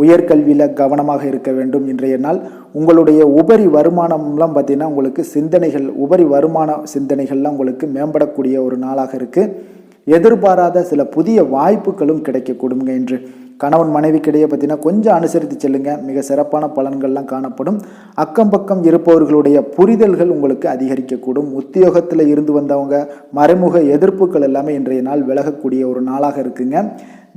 உயர்கல்வியில் கவனமாக இருக்க வேண்டும் இன்றைய நாள். உங்களுடைய உபரி வருமானம்லாம் பார்த்தீங்கன்னா உங்களுக்கு சிந்தனைகள், உபரி வருமான சிந்தனைகள்லாம் உங்களுக்கு மேம்படக்கூடிய ஒரு நாளாக இருக்குது. எதிர்பாராத சில புதிய வாய்ப்புகளும் கிடைக்கக்கூடுங்க. இன்று கணவன் மனைவிக்கிடையே பார்த்தீங்கன்னா கொஞ்சம் அனுசரித்து செல்லுங்க, மிக சிறப்பான பலன்கள்லாம் காணப்படும். அக்கம் பக்கம் இருப்பவர்களுடைய புரிதல்கள் உங்களுக்கு அதிகரிக்கக்கூடும். உத்தியோகத்தில் இருந்து வந்தவங்க மறைமுக எதிர்ப்புகள் எல்லாமே இன்றைய நாள் விலகக்கூடிய ஒரு நாளாக இருக்குங்க.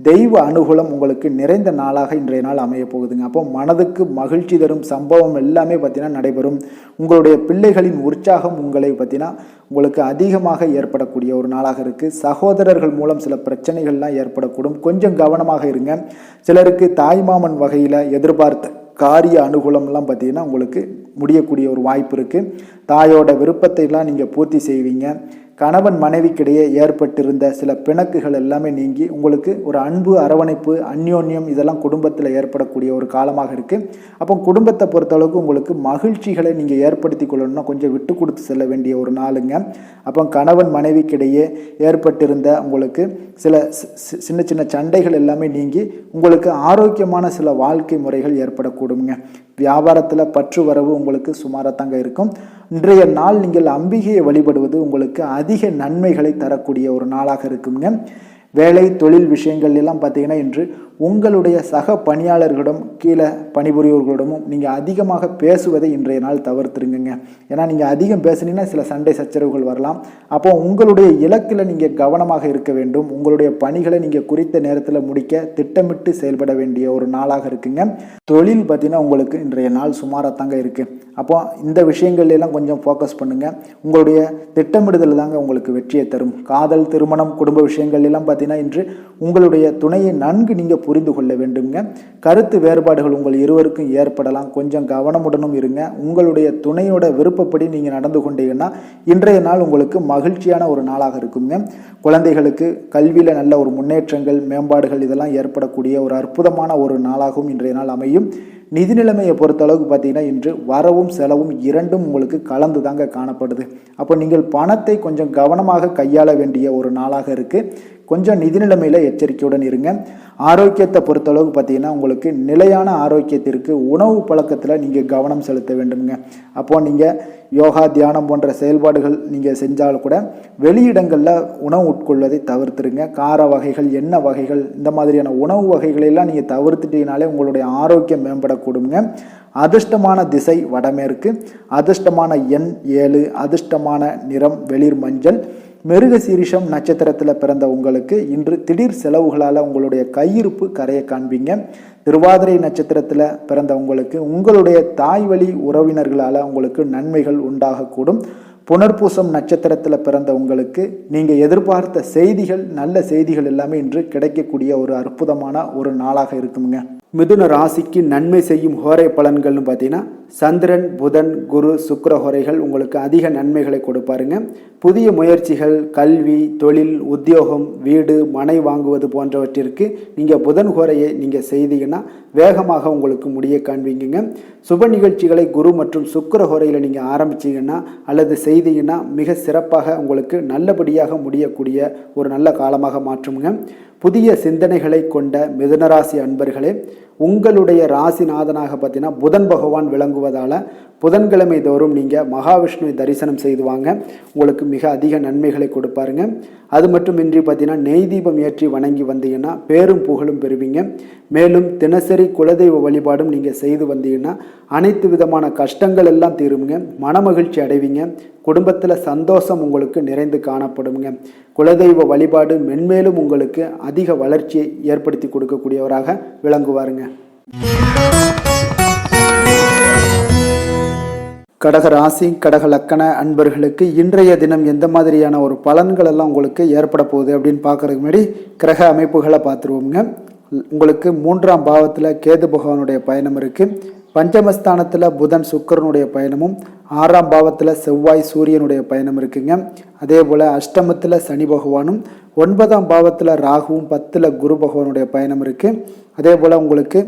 தெய்வ அனுகூலம் உங்களுக்கு நிறைந்த நாளாக இன்றைய நாள் அமைய போகுதுங்க. அப்போ மனதுக்கு மகிழ்ச்சி தரும் சம்பவம் எல்லாமே பார்த்தீங்கன்னா நடைபெறும். உங்களுடைய பிள்ளைகளின் உற்சாகம் உங்களை பார்த்தீங்கன்னா உங்களுக்கு அதிகமாக ஏற்படக்கூடிய ஒரு நாளாக இருக்குது. சகோதரர்கள் மூலம் சில பிரச்சனைகள்லாம் ஏற்படக்கூடும், கொஞ்சம் கவனமாக இருங்க. சிலருக்கு தாய்மாமன் வகையில் எதிர்பார்த்த காரிய அனுகூலம்லாம் பார்த்தீங்கன்னா உங்களுக்கு முடியக்கூடிய ஒரு வாய்ப்பு இருக்குது. தாயோட விருப்பத்தைலாம் நீங்கள் பூர்த்தி செய்வீங்க. கணவன் மனைவிக்கிடையே ஏற்பட்டிருந்த சில பிணக்குகள் எல்லாமே நீங்கி உங்களுக்கு ஒரு அன்பு, அரவணைப்பு, அந்யோன்யம் இதெல்லாம் குடும்பத்தில் ஏற்படக்கூடிய ஒரு காலமாக இருக்குது. அப்போ குடும்பத்தை பொறுத்தளவுக்கு உங்களுக்கு மகிழ்ச்சிகளை நீங்கள் ஏற்படுத்தி கொள்ளணும்னா கொஞ்சம் விட்டு கொடுத்து செல்ல வேண்டிய ஒரு நாளுங்க. அப்போ கணவன் மனைவிக்கிடையே ஏற்பட்டிருந்த உங்களுக்கு சில சின்ன சின்ன சண்டைகள் எல்லாமே நீங்கி உங்களுக்கு ஆரோக்கியமான சில வாழ்க்கை முறைகள் ஏற்படக்கூடுங்க. வியாபாரத்தில் பற்று வரவு உங்களுக்கு சுமாராக இருக்கும். இன்றைய நாள் நீங்கள் அம்பிகையை வழிபடுவது உங்களுக்கு அதிக நன்மைகளை தரக்கூடிய ஒரு நாளாக இருக்குங்க. வேலை தொழில் விஷயங்கள் எல்லாம் பார்த்தீங்கன்னா இன்று உங்களுடைய சக பணியாளர்களிடம் கீழே பணிபுரியவர்களிடமும் நீங்கள் அதிகமாக பேசுவதை இன்றைய நாள் தவிர்த்துருங்க. ஏன்னா நீங்கள் அதிகம் பேசுனீங்கன்னா சில சண்டை சச்சரவுகள் வரலாம். அப்போ உங்களுடைய இலக்கில் நீங்கள் கவனமாக இருக்க வேண்டும். உங்களுடைய பணிகளை நீங்கள் குறித்த நேரத்தில் முடிக்க திட்டமிட்டு செயல்பட வேண்டிய ஒரு நாளாக இருக்குங்க. தொழில் பார்த்தீங்கன்னா உங்களுக்கு இன்றைய நாள் சுமாராக தாங்க இருக்குது. அப்போ இந்த விஷயங்கள் எல்லாம் கொஞ்சம் ஃபோக்கஸ் பண்ணுங்கள். உங்களுடைய திட்டமிடுதல் தாங்க உங்களுக்கு வெற்றியை தரும். காதல், திருமணம், குடும்ப விஷயங்கள் எல்லாம் பார்த்தீங்கன்னா இன்று உங்களுடைய துணையை நன்கு நீங்கள் புரிந்து கொள்ள வேண்டுங்க. கருத்து வேறுபாடுகள் உங்கள் இருவருக்கும் ஏற்படலாம். கொஞ்சம் கவனமுடனும் இருங்க. உங்களுடைய துணையோட விருப்பப்படி நீங்கள் நடந்து கொண்டீங்கன்னா இன்றைய நாள் உங்களுக்கு மகிழ்ச்சியான ஒரு நாளாக இருக்குங்க. குழந்தைகளுக்கு கல்வியில் நல்ல ஒரு முன்னேற்றங்கள், மேம்பாடுகள் இதெல்லாம் ஏற்படக்கூடிய ஒரு அற்புதமான ஒரு நாளாகவும் இன்றைய நாள் அமையும். நிதி நிலைமையை பொறுத்தளவுக்கு பார்த்தீங்கன்னா இன்று வரவும் செலவும் இரண்டும் உங்களுக்கு கலந்து தாங்க காணப்படுது. அப்போ நீங்கள் பணத்தை கொஞ்சம் கவனமாக கையாள வேண்டிய ஒரு நாளாக இருக்குது. கொஞ்சம் நிதி நிலைமையில் எச்சரிக்கையுடன் இருங்க. ஆரோக்கியத்தை பொறுத்தளவுக்கு பார்த்தீங்கன்னா உங்களுக்கு நிலையான ஆரோக்கியத்திற்கு உணவு பழக்கத்தில் நீங்கள் கவனம் செலுத்த வேண்டுங்க. அப்போ நீங்கள் யோகா, தியானம் போன்ற செயல்பாடுகள் நீங்கள் செஞ்சாலும் கூட வெளியிடங்களில் உணவு உட்கொள்வதை தவிர்த்துருங்க. கார வகைகள், எண்ணெய் வகைகள் இந்த மாதிரியான உணவு வகைகளெல்லாம் நீங்கள் தவிர்த்துட்டீங்கனாலே உங்களுடைய ஆரோக்கியம் மேம்படக்கூடுங்க. அதிர்ஷ்டமான திசை வடமேற்கு, அதிர்ஷ்டமான எண் 7, அதிர்ஷ்டமான நிறம் வெளிர் மஞ்சள். மிருக சீரிஷம் நட்சத்திரத்தில் பிறந்த உங்களுக்கு இன்று திடீர் செலவுகளால் உங்களுடைய கையிருப்பு கரையை காண்பீங்க. திருவாதிரை நட்சத்திரத்தில் பிறந்த உங்களுக்கு உங்களுடைய தாய் வழி உறவினர்களால் உங்களுக்கு நன்மைகள் உண்டாகக்கூடும். புனர்பூசம் நட்சத்திரத்தில் பிறந்த உங்களுக்கு நீங்கள் எதிர்பார்த்த செய்திகள், நல்ல செய்திகள் எல்லாமே இன்று கிடைக்கக்கூடிய ஒரு அற்புதமான ஒரு நாளாக இருக்குங்க. மிதுன ராசிக்கு நன்மை செய்யும் ஹோரை பலன்கள்னு பார்த்தீங்கன்னா சந்திரன், புதன், குரு, சுக்கிர ஹோரைகள் உங்களுக்கு அதிக நன்மைகளை கொடுப்பாருங்க. புதிய முயற்சிகள், கல்வி, தொழில், உத்தியோகம், வீடு, மனை வாங்குவது போன்றவற்றிற்கு நீங்கள் புதன் ஹோரையை நீங்கள் செய்தீங்கன்னா வேகமாக உங்களுக்கு முடிய காண்பீங்க. சுப நிகழ்ச்சிகளை குரு மற்றும் சுக்கிர ஹோரையில் நீங்கள் ஆரம்பிச்சிங்கன்னா அல்லது செய்தீங்கன்னா மிக சிறப்பாக உங்களுக்கு நல்லபடியாக முடியக்கூடிய ஒரு நல்ல காலமாக மாற்றுங்க. புதிய சிந்தனைகளை கொண்ட மிதுனராசி அன்பர்களே, உங்களுடைய ராசிநாதனாக பார்த்தீங்கன்னா புதன் பகவான் விளங்குவதால் புதன்கிழமை தோறும் நீங்கள் மகாவிஷ்ணுவை தரிசனம் செய்து வாங்க. உங்களுக்கு மிக அதிக நன்மைகளை கொடுப்பாருங்க. அது மட்டுமின்றி பார்த்தீங்கன்னா நெய் தீபம் ஏற்றி வணங்கி வந்தீங்கன்னா பேரும் புகழும் பெறுவீங்க. மேலும் தினசரி குலதெய்வ வழிபாடும் நீங்கள் செய்து வந்தீங்கன்னா அனைத்து விதமான கஷ்டங்கள் எல்லாம் தீருங்க. மனமகிழ்ச்சி அடைவீங்க. குடும்பத்தில் சந்தோஷம் உங்களுக்கு நிறைந்து காணப்படுங்க. குலதெய்வ வழிபாடு மென்மேலும் உங்களுக்கு அதிக வளர்ச்சியை ஏற்படுத்தி கொடுக்கக்கூடியவராக விளங்குவாருங்க. கடக ராசி, கடக லக்கண அன்பர்களுக்கு இன்றைய தினம் எந்த மாதிரியான ஒரு பலன்கள் எல்லாம் உங்களுக்கு ஏற்பட போகுது அப்படின்னு பார்க்கறதுக்கு முன்னாடி கிரக அமைப்புகளை பார்த்துருவோங்க. உங்களுக்கு 3ஆம் பாவத்தில் கேது பகவானுடைய பயணம் இருக்குது. பஞ்சமஸ்தானத்தில் புதன் சுக்கிரனுடைய பயணமும், 6ஆம் பாவத்தில் செவ்வாய் சூரியனுடைய பயணம் இருக்குங்க. அதே போல் அஷ்டமத்தில் சனி பகவானும், 9ஆம் பாவத்தில் ராகுவும், 10ல் குரு பகவானுடைய பயணம் இருக்குது. அதே போல் உங்களுக்கு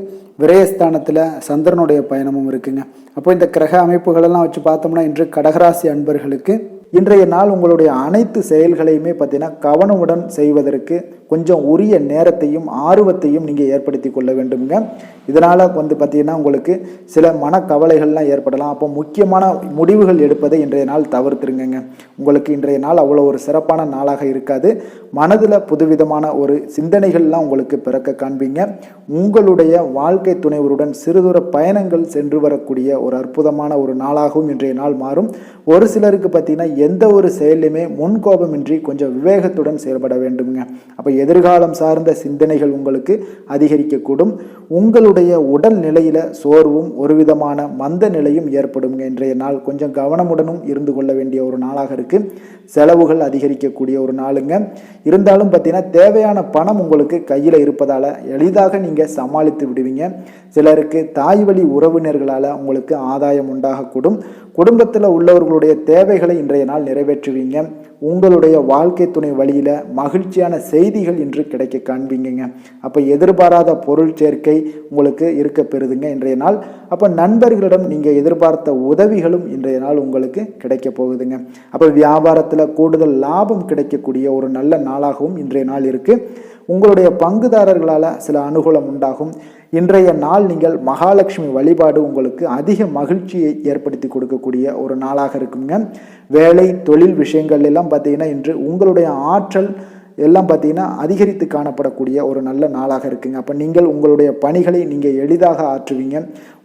விரயஸ்தானத்தில் சந்திரனுடைய பயணமும் இருக்குங்க. அப்போ இந்த கிரக அமைப்புகளெல்லாம் வச்சு பார்த்தோம்னா இன்று கடகராசி அன்பர்களுக்கு இன்றைய நாள் உங்களுடைய அனைத்து செயல்களையுமே பார்த்தீங்கன்னா கவனமுடன் செய்வதற்கு கொஞ்சம் உரிய நேரத்தையும் ஆர்வத்தையும் நீங்கள் ஏற்படுத்தி கொள்ள வேண்டுங்க. இதனால் பார்த்தீங்கன்னா உங்களுக்கு சில மனக்கவலைகள்லாம் ஏற்படலாம். அப்போ முக்கியமான முடிவுகள் எடுப்பதை இன்றைய நாள் தவிர்த்துருங்க. உங்களுக்கு இன்றைய நாள் அவ்வளோ ஒரு சிறப்பான நாளாக இருக்காது. மனதில் புதுவிதமான ஒரு சிந்தனைகள்லாம் உங்களுக்கு பிறக்க காண்பீங்க. உங்களுடைய வாழ்க்கை துணைவருடன் சிறுதூர பயணங்கள் சென்று வரக்கூடிய ஒரு அற்புதமான ஒரு நாளாகவும் இன்றைய நாள் மாறும். ஒரு சிலருக்கு பார்த்தீங்கன்னா எந்த ஒரு செயலையுமே முன்கோபமின்றி கொஞ்சம் விவேகத்துடன் செயல்பட வேண்டுங்க. அப்போ எதிர்காலம் சார்ந்த சிந்தனைகள் உங்களுக்கு அதிகரிக்கக்கூடும். உங்களுடைய உடல் நிலையில் சோர்வும் ஒரு விதமான மந்த நிலையும் ஏற்படுங்க. இன்றைய நாள் கொஞ்சம் கவனமுடனும் இருந்து கொள்ள வேண்டிய ஒரு நாளாக இருக்குது. செலவுகள் அதிகரிக்கக்கூடிய ஒரு நாளுங்க. இருந்தாலும் பார்த்தீங்கன்னா தேவையான பணம் உங்களுக்கு கையில் இருப்பதால் எளிதாக நீங்கள் சமாளித்து விடுவீங்க. சிலருக்கு தாய் வழி உறவினர்களால் உங்களுக்கு ஆதாயம் உண்டாகக்கூடும். குடும்பத்தில் உள்ளவர்களுடைய தேவைகளை இன்றைய நாள் நிறைவேற்றுவீங்க. உங்களுடைய வாழ்க்கை துணை வழியில் மகிழ்ச்சியான செய்திகள் இன்று கிடைக்க காண்பீங்க. அப்போ எதிர்பாராத பொருள் சேர்க்கை உங்களுக்கு இருக்க பெறுதுங்க இன்றைய நாள். அப்போ நண்பர்களிடம் நீங்கள் எதிர்பார்த்த உதவிகளும் இன்றைய நாள் உங்களுக்கு கிடைக்க போகுதுங்க. அப்போ வியாபாரத்தில் கூடுதல் லாபம் கிடைக்கக்கூடிய ஒரு நல்ல நாளாகவும் இன்றைய நாள் இருக்குது. உங்களுடைய பங்குதாரர்களால் சில அனுகூலம் உண்டாகும். இன்றைய நாள் நீங்கள் மகாலட்சுமி வழிபாடு உங்களுக்கு அதிக மகிழ்ச்சியை ஏற்படுத்தி கொடுக்கக்கூடிய ஒரு நாளாக இருக்குங்க. வேலை தொழில் விஷயங்கள் எல்லாம் பார்த்தீங்கன்னா இன்று உங்களுடைய ஆற்றல் எல்லாம் பார்த்தீங்கன்னா அதிகரித்து காணப்படக்கூடிய ஒரு நல்ல நாளாக இருக்குங்க. அப்போ நீங்கள் உங்களுடைய பணிகளை நீங்கள் எளிதாக ஆற்றுவீங்க.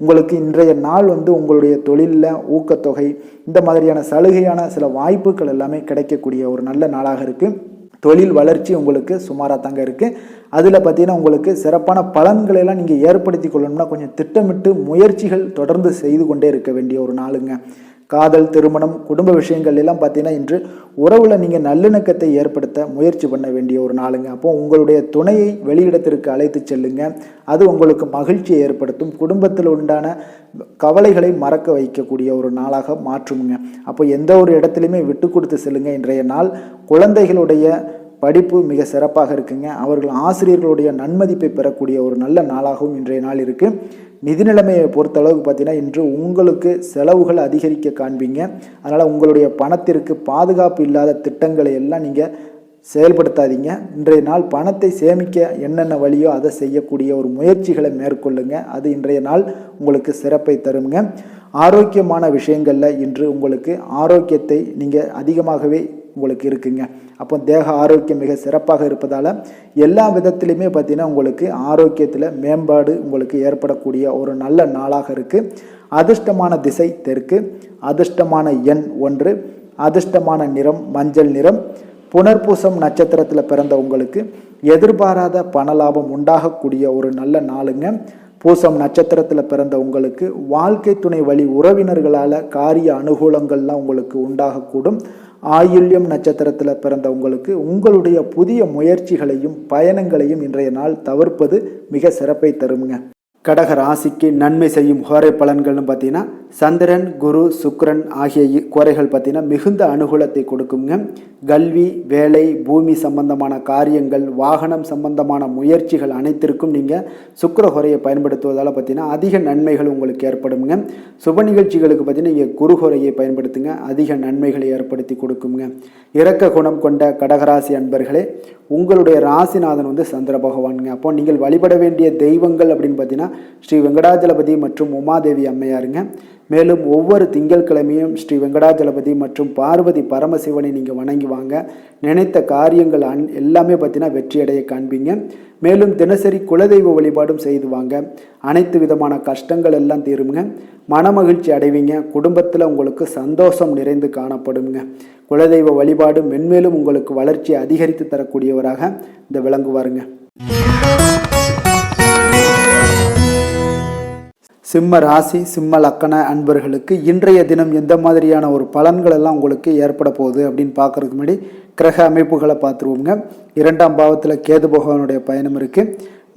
உங்களுக்கு இன்றைய நாள் உங்களுடைய தொழிலில் ஊக்கத்தொகை இந்த மாதிரியான சலுகையான சில வாய்ப்புகள் எல்லாமே கிடைக்கக்கூடிய ஒரு நல்ல நாளாக இருக்குது. தொழில் வளர்ச்சி உங்களுக்கு சுமாராக தாங்க இருக்குது. அதில் பார்த்தீங்கன்னா உங்களுக்கு சிறப்பான பலன்களெல்லாம் நீங்கள் ஏற்படுத்தி கொள்ளணும்னா கொஞ்சம் திட்டமிட்டு முயற்சிகள் தொடர்ந்து செய்து கொண்டே இருக்க வேண்டிய ஒரு நாளுங்க. காதல், திருமணம், குடும்ப விஷயங்கள் எல்லாம் பார்த்தீங்கன்னா இன்று உறவில் நீங்கள் நல்லிணக்கத்தை ஏற்படுத்த முயற்சி பண்ண வேண்டிய ஒரு நாளுங்க. அப்போது உங்களுடைய துணையை வெளியிடத்திற்கு அழைத்து செல்லுங்க. அது உங்களுக்கு மகிழ்ச்சியை ஏற்படுத்தும். குடும்பத்தில் உண்டான கவலைகளை மறக்க வைக்கக்கூடிய ஒரு நாளாக மாற்றுமுங்க. அப்போ எந்த ஒரு இடத்துலையுமே விட்டு கொடுத்து செல்லுங்க. இன்றைய நாள் குழந்தைகளுடைய படிப்பு மிக சிறப்பாக இருக்குங்க. அவர்கள் ஆசிரியர்களுடைய நன்மதிப்பை பெறக்கூடிய ஒரு நல்ல நாளாகவும் இன்றைய நாள் இருக்குது. நிதி நிலைமையை பொறுத்தளவுக்கு பார்த்தீங்கன்னா இன்று உங்களுக்கு செலவுகள் அதிகரிக்க காண்பீங்க. அதனால் உங்களுடைய பணத்திற்கு பாதுகாப்பு இல்லாத திட்டங்களை எல்லாம் நீங்கள் செயல்படுத்தாதீங்க. இன்றைய நாள் பணத்தை சேமிக்க என்னென்ன வழியோ அதை செய்யக்கூடிய ஒரு முயற்சிகளை மேற்கொள்ளுங்க. அது இன்றைய நாள் உங்களுக்கு சிறப்பை தருங்க. ஆரோக்கியமான விஷயங்களில் இன்று உங்களுக்கு ஆரோக்கியத்தை நீங்கள் அதிகமாகவே உங்களுக்கு இருக்குங்க. அப்போ தேக ஆரோக்கியம் மிக சிறப்பாக இருப்பதால் எல்லா விதத்திலையுமே பார்த்தீங்கன்னா உங்களுக்கு ஆரோக்கியத்தில் மேம்பாடு உங்களுக்கு ஏற்படக்கூடிய ஒரு நல்ல நாளாக இருக்குது. அதிர்ஷ்டமான திசை தெற்கு, அதிர்ஷ்டமான எண் 1, அதிர்ஷ்டமான நிறம் மஞ்சள் நிறம். புனர்பூசம் நட்சத்திரத்தில் பிறந்த உங்களுக்கு எதிர்பாராத பணலாபம் உண்டாகக்கூடிய ஒரு நல்ல நாளுங்க. பூசம் நட்சத்திரத்தில் பிறந்த உங்களுக்கு வாழ்க்கை துணை வழி உறவினர்களால் காரிய அனுகூலங்கள்லாம் உங்களுக்கு உண்டாகக்கூடும். ஆயுள்யம் நட்சத்திரத்தில் பிறந்த உங்களுக்கு உங்களுடைய புதிய முயற்சிகளையும் பயணங்களையும் இன்றைய நாள் தவிர்ப்பது மிக சிறப்பை தருங்க. கடக ராசிக்கு நன்மை செய்யும் ஹோரை பலன்கள்னு பார்த்தீங்கன்னா சந்திரன், குரு, சுக்கிரன் ஆகிய கோரைகள் பார்த்தீங்கன்னா மிகுந்த அனுகூலத்தை கொடுக்குங்க. கல்வி, வேலை, பூமி சம்பந்தமான காரியங்கள், வாகனம் சம்பந்தமான முயற்சிகள் அனைத்திற்கும் நீங்கள் சுக்கிர ஹோரையை பயன்படுத்துவதால் பார்த்தீங்கன்னா அதிக நன்மைகள் உங்களுக்கு ஏற்படுங்க. சுப நிகழ்ச்சிகளுக்கு பார்த்தீங்கன்னா நீங்கள் குரு ஹோரையை பயன்படுத்துங்க, அதிக நன்மைகளை ஏற்படுத்தி கொடுக்குங்க. இரக்க குணம் கொண்ட கடகராசி அன்பர்களே, உங்களுடைய ராசிநாதன் சந்திர பகவானுங்க. அப்போ நீங்கள் வழிபட வேண்டிய தெய்வங்கள் அப்படின்னு பார்த்தீங்கன்னா ஸ்ரீ வெங்கடாஜலபதி மற்றும் உமாதேவி அம்மையாருங்க. மேலும் ஒவ்வொரு திங்கட்கிழமையும் ஸ்ரீ வெங்கடாஜலபதி மற்றும் பார்வதி பரமசிவனை நீங்கள் வணங்கி வாங்க. நினைத்த காரியங்கள் எல்லாமே பார்த்தீங்கன்னா வெற்றியடைய காண்பீங்க. மேலும் தினசரி குலதெய்வ வழிபாடும் செய்து வாங்க. அனைத்து விதமான கஷ்டங்கள் எல்லாம் தீருங்க. மனமகிழ்ச்சி அடைவீங்க. குடும்பத்தில் உங்களுக்கு சந்தோஷம் நிறைந்து காணப்படுங்க. குலதெய்வ வழிபாடு மென்மேலும் உங்களுக்கு வளர்ச்சி அதிகரித்து தரக்கூடியவராக இந்த விளங்குவாருங்க. சிம்ம ராசி, சிம்ம லக்கண அன்பர்களுக்கு இன்றைய தினம் எந்த மாதிரியான ஒரு பலன்கள் எல்லாம் உங்களுக்கு ஏற்பட போகுது அப்படின்னு பார்க்கறதுக்கு முன்னாடி கிரக அமைப்புகளை பார்த்துருவோங்க. 2ஆம் பாவத்தில் கேது பகவானுடைய பயணம் இருக்குது.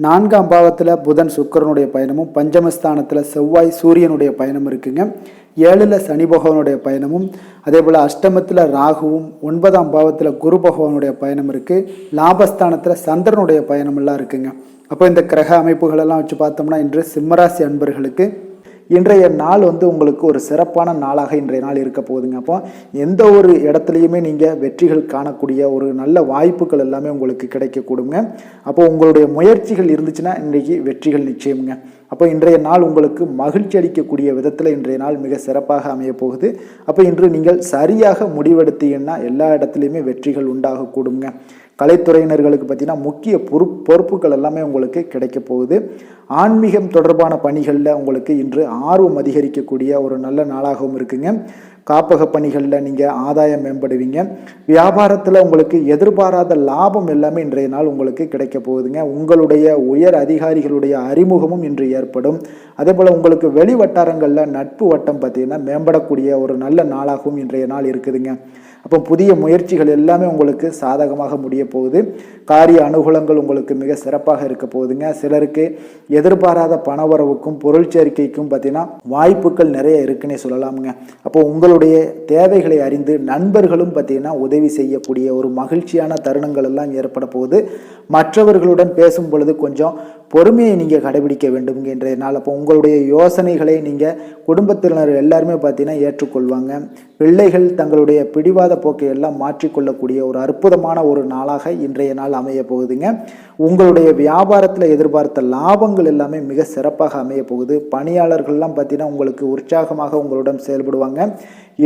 4ஆம் பாவத்தில் புதன் சுக்கிரனுடைய பயணமும், பஞ்சமஸ்தானத்தில் செவ்வாய் சூரியனுடைய பயணம் இருக்குங்க. 7ல் சனி பகவானுடைய பயணமும், அதே போல் அஷ்டமத்தில் ராகுவும், 9ஆம் பாவத்தில் குரு பகவானுடைய பயணம் இருக்குது. லாபஸ்தானத்தில் சந்திரனுடைய பயணமெல்லாம் இருக்குங்க. அப்போ இந்த கிரக அமைப்புகளெல்லாம் வச்சு பார்த்தோம்னா இன்று சிம்மராசி அன்பர்களுக்கு இன்றைய நாள் உங்களுக்கு ஒரு சிறப்பான நாளாக இன்றைய நாள் இருக்க போகுதுங்க. அப்போ எந்த ஒரு இடத்துலையுமே நீங்கள் வெற்றிகள் காணக்கூடிய ஒரு நல்ல வாய்ப்புகள் எல்லாமே உங்களுக்கு கிடைக்கக்கூடுங்க. அப்போ உங்களுடைய முயற்சிகள் இருந்துச்சுன்னா இன்றைக்கு வெற்றிகள் நிச்சயமுங்க. அப்போ இன்றைய நாள் உங்களுக்கு மகிழ்ச்சி அளிக்கக்கூடிய விதத்தில் இன்றைய நாள் மிக சிறப்பாக அமைய போகுது. அப்போ இன்று நீங்கள் சரியாக முடிவெடுத்தீங்கன்னா எல்லா இடத்துலையுமே வெற்றிகள் உண்டாகக்கூடுங்க. கலைத்துறையினர்களுக்கு பார்த்தீங்கன்னா முக்கிய பொறுப்புகள் எல்லாமே உங்களுக்கு கிடைக்க போகுது. ஆன்மீகம் தொடர்பான பணிகளில் உங்களுக்கு இன்று ஆர்வம் அதிகரிக்கக்கூடிய ஒரு நல்ல நாளாகவும் இருக்குங்க. காப்பக பணிகளில் நீங்கள் ஆதாயம் மேம்படுவீங்க. வியாபாரத்தில் உங்களுக்கு எதிர்பாராத லாபம் எல்லாமே இன்றைய நாள் உங்களுக்கு கிடைக்க போகுதுங்க. உங்களுடைய உயர் அதிகாரிகளுடைய அறிமுகமும் இன்று ஏற்படும். அதே போல் உங்களுக்கு வெளி வட்டாரங்களில் நட்பு வட்டம் பார்த்தீங்கன்னா மேம்படக்கூடிய ஒரு நல்ல நாளாகவும் இன்றைய நாள் இருக்குதுங்க. அப்போ புதிய முயற்சிகள் எல்லாமே உங்களுக்கு சாதகமாக முடிய போகுது. காரிய அனுகூலங்கள் உங்களுக்கு மிக சிறப்பாக இருக்க போகுதுங்க. சிலருக்கு எதிர்பாராத பணவரவுக்கும் பொருள் சேர்க்கைக்கும் பார்த்தீங்கன்னா வாய்ப்புகள் நிறைய இருக்குன்னே சொல்லலாமுங்க. அப்போ உங்களுடைய தேவைகளை அறிந்து நண்பர்களும் பார்த்தீங்கன்னா உதவி செய்யக்கூடிய ஒரு மகிழ்ச்சியான தருணங்கள் எல்லாம் ஏற்பட போகுது. மற்றவர்களுடன் பேசும் பொழுது கொஞ்சம் பொறுமையை நீங்கள் கடைபிடிக்க வேண்டும்ங்க இன்றைய நாள். அப்போ உங்களுடைய யோசனைகளை நீங்கள் குடும்பத்தினர் எல்லாருமே பார்த்தீங்கன்னா ஏற்றுக்கொள்வாங்க. பிள்ளைகள் தங்களுடைய பிடிவாத போக்கை எல்லாம் மாற்றிக்கொள்ளக்கூடிய ஒரு அற்புதமான ஒரு நாளாக இன்றைய நாள் அமைய போகுதுங்க. உங்களுடைய வியாபாரத்தில் எதிர்பார்த்த லாபங்கள் எல்லாமே மிக சிறப்பாக அமைய போகுது. பணியாளர்கள்லாம் பார்த்தீங்கன்னா உங்களுக்கு உற்சாகமாக உங்களுடன் செயல்படுவாங்க.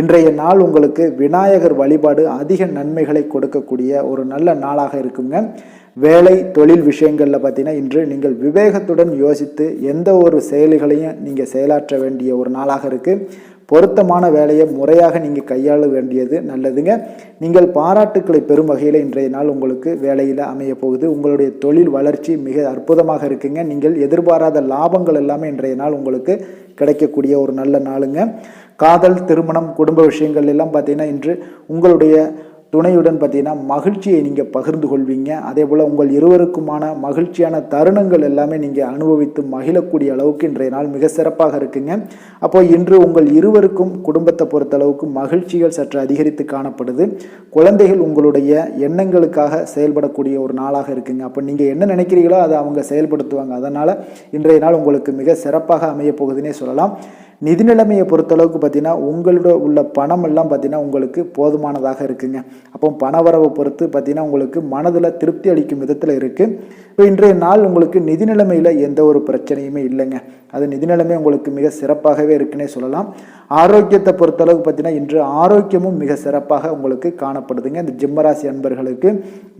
இன்றைய நாள் உங்களுக்கு விநாயகர் வழிபாடு அதிக நன்மைகளை கொடுக்கக்கூடிய ஒரு நல்ல நாளாக இருக்குங்க. வேலை தொழில் விஷயங்களில் பார்த்தீங்கன்னா இன்று நீங்கள் விவேகத்துடன் யோசித்து எந்த ஒரு செயல்களையும் நீங்கள் செயலாற்ற வேண்டிய ஒரு நாளாக இருக்குது. பொருத்தமான வேலையை முறையாக நீங்கள் கையாள வேண்டியது நல்லதுங்க. நீங்கள் பாராட்டுக்களை பெறும் வகையில் இன்றைய நாள் உங்களுக்கு வேலையில் அமைய போகுது. உங்களுடைய தொழில் வளர்ச்சி மிக அற்புதமாக இருக்குங்க. நீங்கள் எதிர்பாராத லாபங்கள் எல்லாமே இன்றைய நாள் உங்களுக்கு கிடைக்கக்கூடிய ஒரு நல்ல நாளுங்க. காதல், திருமணம், குடும்ப விஷயங்கள் எல்லாம் பார்த்தீங்கன்னா இன்று உங்களுடைய துணையுடன் பார்த்தீங்கன்னா மகிழ்ச்சியை நீங்கள் பகிர்ந்து கொள்வீங்க. அதே போல் உங்கள் இருவருக்குமான மகிழ்ச்சியான தருணங்கள் எல்லாமே நீங்கள் அனுபவித்து மகிழக்கூடிய அளவுக்கு இன்றைய நாள் மிக சிறப்பாக இருக்குங்க. அப்போ இன்று உங்கள் இருவருக்கும் குடும்பத்தை பொறுத்தளவுக்கு மகிழ்ச்சிகள் சற்று அதிகரித்து காணப்படுது. குழந்தைகள் உங்களுடைய எண்ணங்களுக்காக செயல்படக்கூடிய ஒரு நாளாக இருக்குங்க. அப்போ நீங்கள் என்ன நினைக்கிறீங்களோ அதை அவங்க செயல்படுத்துவாங்க. அதனால் இன்றைய நாள் உங்களுக்கு மிக சிறப்பாக அமைய போகுதுன்னே சொல்லலாம். நிதி நிலைமையை பொறுத்தளவுக்கு பார்த்தீங்கன்னா உங்களோட உள்ள பணம் எல்லாம் பார்த்தீங்கன்னா உங்களுக்கு போதுமானதாக இருக்குங்க. அப்போ பணவரவை பொறுத்து பார்த்தீங்கன்னா உங்களுக்கு மனதில் திருப்தி அளிக்கும் விதத்தில் இருக்குது. இப்போ இன்றைய நாள் உங்களுக்கு நிதி நிலைமையில் எந்த ஒரு பிரச்சனையுமே இல்லைங்க. அது நிதி நிலைமை உங்களுக்கு மிக சிறப்பாகவே இருக்குன்னே சொல்லலாம். ஆரோக்கியத்தை பொறுத்தளவுக்கு பார்த்தீங்கன்னா இன்று ஆரோக்கியமும் மிக சிறப்பாக உங்களுக்கு காணப்படுதுங்க. இந்த ஜிம்மராசி அன்பர்களுக்கு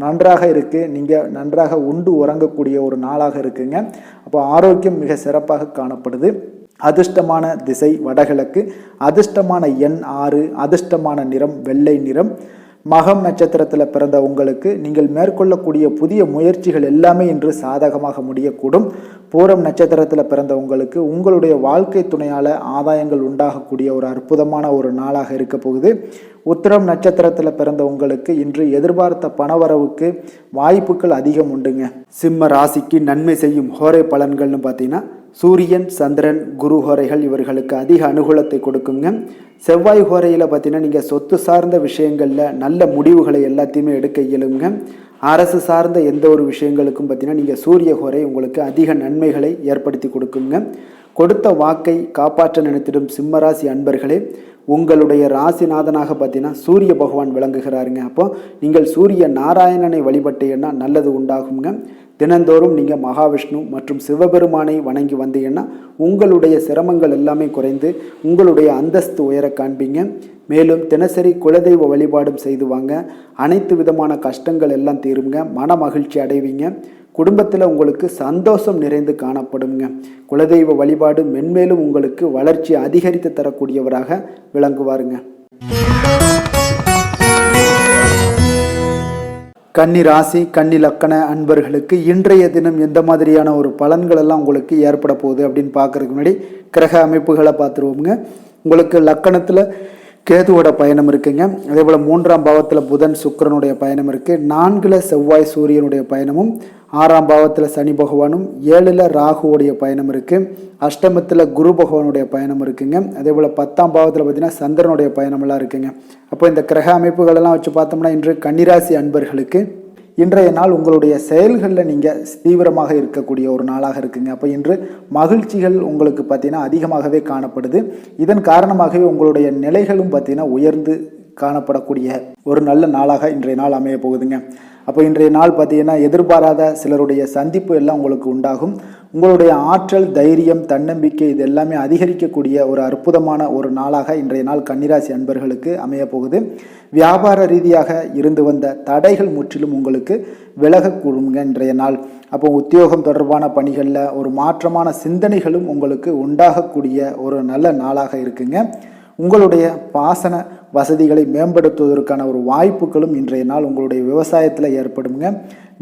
நன்றாக இருக்குது. நீங்கள் நன்றாக உண்டு உறங்கக்கூடிய ஒரு நாளாக இருக்குங்க. அப்போ ஆரோக்கியம் மிக சிறப்பாக காணப்படுது. அதிர்ஷ்டமான திசை வடகிழக்கு, அதிர்ஷ்டமான எண் 6, அதிர்ஷ்டமான நிறம் வெள்ளை நிறம். மகம் நட்சத்திரத்தில் பிறந்த உங்களுக்கு நீங்கள் மேற்கொள்ளக்கூடிய புதிய முயற்சிகள் எல்லாமே இன்று சாதகமாக முடியக்கூடும். பூரம் நட்சத்திரத்தில் பிறந்த உங்களுக்கு உங்களுடைய வாழ்க்கை துணையால் ஆதாயங்கள் உண்டாகக்கூடிய ஒரு அற்புதமான ஒரு நாளாக இருக்க போகுது. உத்திரம் நட்சத்திரத்தில் பிறந்த உங்களுக்கு இன்று எதிர்பார்த்த பணவரவுக்கு வாய்ப்புகள் அதிகம் உண்டுங்க. சிம்ம ராசிக்கு நன்மை செய்யும் ஹோரை பலன்கள்னு பார்த்தீங்கன்னா சூரியன், சந்திரன், குரு ஹோரைகள் இவர்களுக்கு அதிக அனுகூலத்தை கொடுக்குங்க. செவ்வாய் ஹோரையில் பார்த்தீங்கன்னா நீங்கள் சொத்து சார்ந்த விஷயங்களில் நல்ல முடிவுகளை எல்லாத்தையுமே எடுக்க இயலுங்க. அரசு சார்ந்த எந்த ஒரு விஷயங்களுக்கும் பார்த்தீங்கன்னா நீங்கள் சூரிய ஹோரை உங்களுக்கு அதிக நன்மைகளை ஏற்படுத்தி கொடுக்குங்க. கொடுத்த வாக்கை காப்பாற்ற நினைத்திடும் சிம்மராசி அன்பர்களே, உங்களுடைய ராசிநாதனாக பார்த்தீங்கன்னா சூரிய பகவான் விளங்குகிறாருங்க. அப்போ நீங்கள் சூரிய நாராயணனை வழிபட்டீங்கன்னா நல்லது உண்டாகுங்க. தினந்தோறும் நீங்கள் மகாவிஷ்ணு மற்றும் சிவபெருமானை வணங்கி வந்தீங்கன்னா உங்களுடைய சிரமங்கள் எல்லாமே குறைந்து உங்களுடைய அந்தஸ்து உயர காண்பீங்க. மேலும் தினசரி குலதெய்வ வழிபாடும் செய்து வாங்க. அனைத்து விதமான கஷ்டங்கள் எல்லாம் தீருங்க. மன மகிழ்ச்சி அடைவீங்க. குடும்பத்தில் உங்களுக்கு சந்தோஷம் நிறைந்து காணப்படுங்க. குலதெய்வ வழிபாடு மென்மேலும் உங்களுக்கு வளர்ச்சி அதிகரித்து தரக்கூடியவராக விளங்குவாருங்க. கன்னி ராசி, கன்னி லக்கண அன்பர்களுக்கு இன்றைய தினம் எந்த மாதிரியான ஒரு பலன்கள் எல்லாம் உங்களுக்கு ஏற்பட போகுது அப்படின்னு பார்க்கறதுக்கு முன்னாடி கிரக அமைப்புகளை பார்த்துருவோங்க. உங்களுக்கு லக்கணத்தில் கேதுவோட பயணம் இருக்குங்க. அதே போல் 3ஆம் பாவத்தில் புதன் சுக்கிரனுடைய பயணம் இருக்குது. 4ல் செவ்வாய் சூரியனுடைய பயணமும், 6ஆம் பாவத்தில் சனி பகவானும், 7ல் ராகுவோடைய பயணம் இருக்குது. அஷ்டமத்தில் குரு பகவானுடைய பயணம் இருக்குங்க. அதே போல் 10ஆம் பாவத்தில் பார்த்திங்கன்னா சந்திரனுடைய பயணமெல்லாம் இருக்குங்க. அப்போ இந்த கிரக அமைப்புகளெல்லாம் வச்சு பார்த்தோம்னா இன்று கன்னிராசி அன்பர்களுக்கு இன்றைய நாள் உங்களுடைய செயல்களில் நீங்கள் தீவிரமாக இருக்கக்கூடிய ஒரு நாளாக இருக்குங்க. அப்போ இன்று மகிழ்ச்சிகள் உங்களுக்கு பார்த்தீங்கன்னா அதிகமாகவே காணப்படுது. இதன் காரணமாகவே உங்களுடைய நிலைகளும் பார்த்தீங்கன்னா உயர்ந்து காணப்படக்கூடிய ஒரு நல்ல நாளாக இன்றைய நாள் அமைய போகுதுங்க. அப்போ இன்றைய நாள் பார்த்தீங்கன்னா எதிர்பாராத சிலருடைய சந்திப்பு எல்லாம் உங்களுக்கு உண்டாகும். உங்களுடைய ஆற்றல், தைரியம், தன்னம்பிக்கை இது எல்லாமே அதிகரிக்கக்கூடிய ஒரு அற்புதமான ஒரு நாளாக இன்றைய நாள் கன்னிராசி அன்பர்களுக்கு அமைய போகுது. வியாபார ரீதியாக இருந்து வந்த தடைகள் முற்றிலும் உங்களுக்கு விலகக்கூடுங்க இன்றைய நாள். அப்போ உத்தியோகம் தொடர்பான பணிகளில் ஒரு மாற்றமான சிந்தனைகளும் உங்களுக்கு உண்டாகக்கூடிய ஒரு நல்ல நாளாக இருக்குங்க. உங்களுடைய பாசன வசதிகளை மேம்படுத்துவதற்கான ஒரு வாய்ப்புகளும் இன்றைய நாள் உங்களுடைய விவசாயத்தில் ஏற்படுங்க.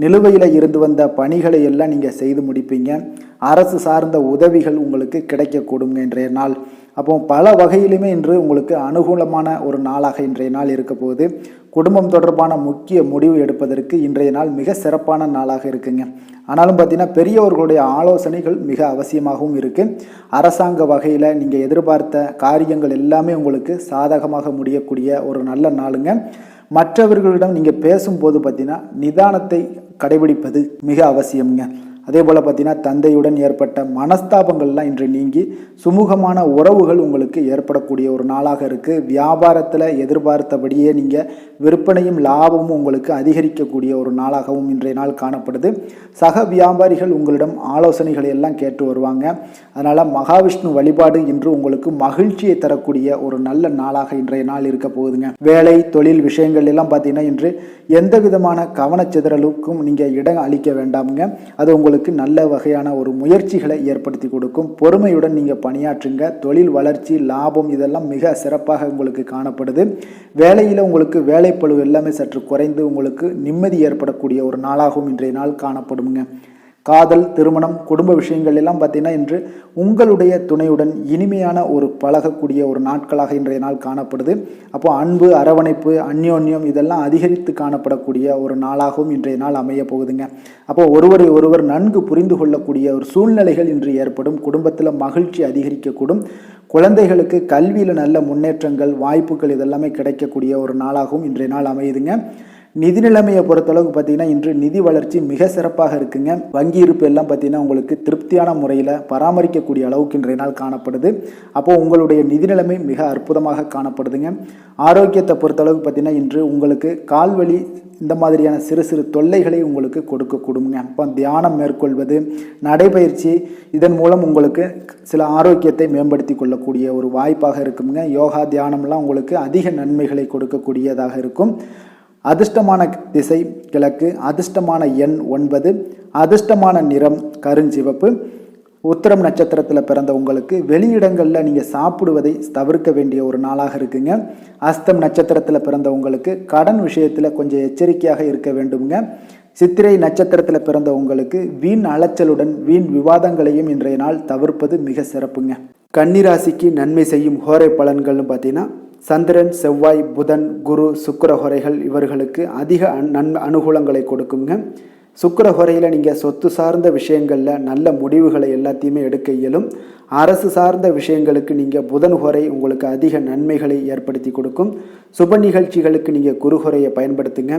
நிலுவையில் இருந்து வந்த பணிகளை எல்லாம் நீங்கள் செய்து முடிப்பீங்க. அரசு சார்ந்த உதவிகள் உங்களுக்கு கிடைக்கக்கூடுங்க இன்றைய நாள். அப்போ பல வகையிலுமே இன்று உங்களுக்கு அனுகூலமான ஒரு நாளாக இன்றைய நாள் இருக்க போகுது. குடும்பம் தொடர்பான முக்கிய முடிவு எடுப்பதற்கு இன்றைய நாள் மிக சிறப்பான நாளாக இருக்குங்க. ஆனாலும் பார்த்தீங்கன்னா பெரியவர்களுடைய ஆலோசனைகள் மிக அவசியமாகவும் இருக்குது. அரசாங்க வகையில் நீங்கள் எதிர்பார்த்த காரியங்கள் எல்லாமே உங்களுக்கு சாதகமாக முடியக்கூடிய ஒரு நல்ல நாளுங்க. மற்றவர்களிடம் நீங்கள் பேசும்போது பார்த்தீங்கன்னா நிதானத்தை கடைபிடிப்பது மிக அவசியம்ங்க. அதே போல் பார்த்தீங்கன்னா தந்தையுடன் ஏற்பட்ட மனஸ்தாபங்கள்லாம் இன்று நீங்கி சுமூகமான உறவுகள் உங்களுக்கு ஏற்படக்கூடிய ஒரு நாளாக இருக்குது. வியாபாரத்தில் எதிர்பார்த்தபடியே நீங்கள் விற்பனையும் லாபமும் உங்களுக்கு அதிகரிக்கக்கூடிய ஒரு நாளாகவும் இன்றைய நாள் காணப்படுது. சக வியாபாரிகள் உங்களிடம் ஆலோசனைகளை எல்லாம் கேட்டு வருவாங்க. அதனால் மகாவிஷ்ணு வழிபாடு இன்று உங்களுக்கு மகிழ்ச்சியை தரக்கூடிய ஒரு நல்ல நாளாக இன்றைய நாள் இருக்க போகுதுங்க. வேலை, தொழில் விஷயங்கள் எல்லாம் பார்த்தீங்கன்னா இன்று எந்த விதமான கவனச்சிதறலுக்கும் நீங்கள் இடம் அளிக்க வேண்டாமுங்க. அது உங்களுக்கு நல்ல வகையான ஒரு முயற்சிகளை ஏற்படுத்தி கொடுக்கும். பொறுமையுடன் நீங்கள் பணியாற்றுங்க. தொழில் வளர்ச்சி, லாபம் இதெல்லாம் மிக சிறப்பாக உங்களுக்கு காணப்படுது. வேலையில் உங்களுக்கு வேலைப்பளு எல்லாமே சற்று குறைந்து உங்களுக்கு நிம்மதி ஏற்படக்கூடிய ஒரு நாளாகவும் இன்றைய நாள் காணப்படுங்க. காதல், திருமணம், குடும்ப விஷயங்கள் எல்லாம் பார்த்தீங்கன்னா இன்று உங்களுடைய துணையுடன் இனிமையான ஒரு பழகக்கூடிய ஒரு நாட்களாக இன்றைய நாள் காணப்படுது. அப்போ அன்பு, அரவணைப்பு, அந்யோன்யம் இதெல்லாம் அதிகரித்து காணப்படக்கூடிய ஒரு நாளாகவும் இன்றைய நாள் அமைய போகுதுங்க. அப்போ ஒருவரை ஒருவர் நன்கு புரிந்து கொள்ளக்கூடிய ஒரு சூழ்நிலைகள் இன்று ஏற்படும். குடும்பத்தில் மகிழ்ச்சி அதிகரிக்கக்கூடும். குழந்தைகளுக்கு கல்வியில் நல்ல முன்னேற்றங்கள், வாய்ப்புகள் இதெல்லாமே கிடைக்கக்கூடிய ஒரு நாளாகவும் இன்றைய நாள் அமையுதுங்க. நிதி நிலைமையை பொறுத்தளவுக்கு பார்த்தீங்கன்னா இன்று நிதி வளர்ச்சி மிக சிறப்பாக இருக்குங்க. வங்கி இருப்பு எல்லாம் பார்த்தீங்கன்னா உங்களுக்கு திருப்தியான முறையில் பராமரிக்கக்கூடிய அளவுக்கு இன்றைய நாள் காணப்படுது. அப்போது உங்களுடைய நிதி நிலைமை மிக அற்புதமாக காணப்படுதுங்க. ஆரோக்கியத்தை பொறுத்தளவுக்கு பார்த்தீங்கன்னா இன்று உங்களுக்கு கால்வலி இந்த மாதிரியான சிறு சிறு தொல்லைகளை உங்களுக்கு கொடுக்கக்கூடுங்க. அப்போ தியானம் மேற்கொள்வது, நடைபயிற்சி இதன் மூலம் உங்களுக்கு சில ஆரோக்கியத்தை மேம்படுத்தி கொள்ளக்கூடிய ஒரு வாய்ப்பாக இருக்குங்க. யோகா, தியானம்லாம் உங்களுக்கு அதிக நன்மைகளை கொடுக்கக்கூடியதாக இருக்கும். அதிர்ஷ்டமான திசை கிழக்கு, அதிர்ஷ்டமான எண் 9, அதிர்ஷ்டமான நிறம் கருஞ்சிவப்பு. உத்திரம் நட்சத்திரத்தில் பிறந்த உங்களுக்கு வெளியிடங்களில் நீங்கள் சாப்பிடுவதை தவிர்க்க வேண்டிய ஒரு நாளாக இருக்குங்க. அஸ்தம் நட்சத்திரத்தில் பிறந்த உங்களுக்கு கடன் விஷயத்தில் கொஞ்சம் எச்சரிக்கையாக இருக்க வேண்டுங்க. சித்திரை நட்சத்திரத்தில் பிறந்த உங்களுக்கு வீண் அலைச்சலுடன் வீண் விவாதங்களையும் இன்றைய நாள் தவிர்ப்பது மிக சிறப்புங்க. கன்னிராசிக்கு நன்மை செய்யும் ஹோரை பலன்கள்னு பார்த்தீங்கன்னா சந்திரன், செவ்வாய், புதன், குரு, சுக்கிர ஹோரைகள் இவர்களுக்கு அதிக அனுகூலங்களை கொடுக்குங்க. சுக்கிர ஹோரையில் நீங்கள் சொத்து சார்ந்த விஷயங்களில் நல்ல முடிவுகளை எல்லாத்தையுமே எடுக்க இயலும். அரசு சார்ந்த விஷயங்களுக்கு நீங்கள் புதன் ஹோரை உங்களுக்கு அதிக நன்மைகளை ஏற்படுத்தி கொடுக்கும். சுப நிகழ்ச்சிகளுக்கு நீங்கள் குரு ஹோரையை பயன்படுத்துங்க.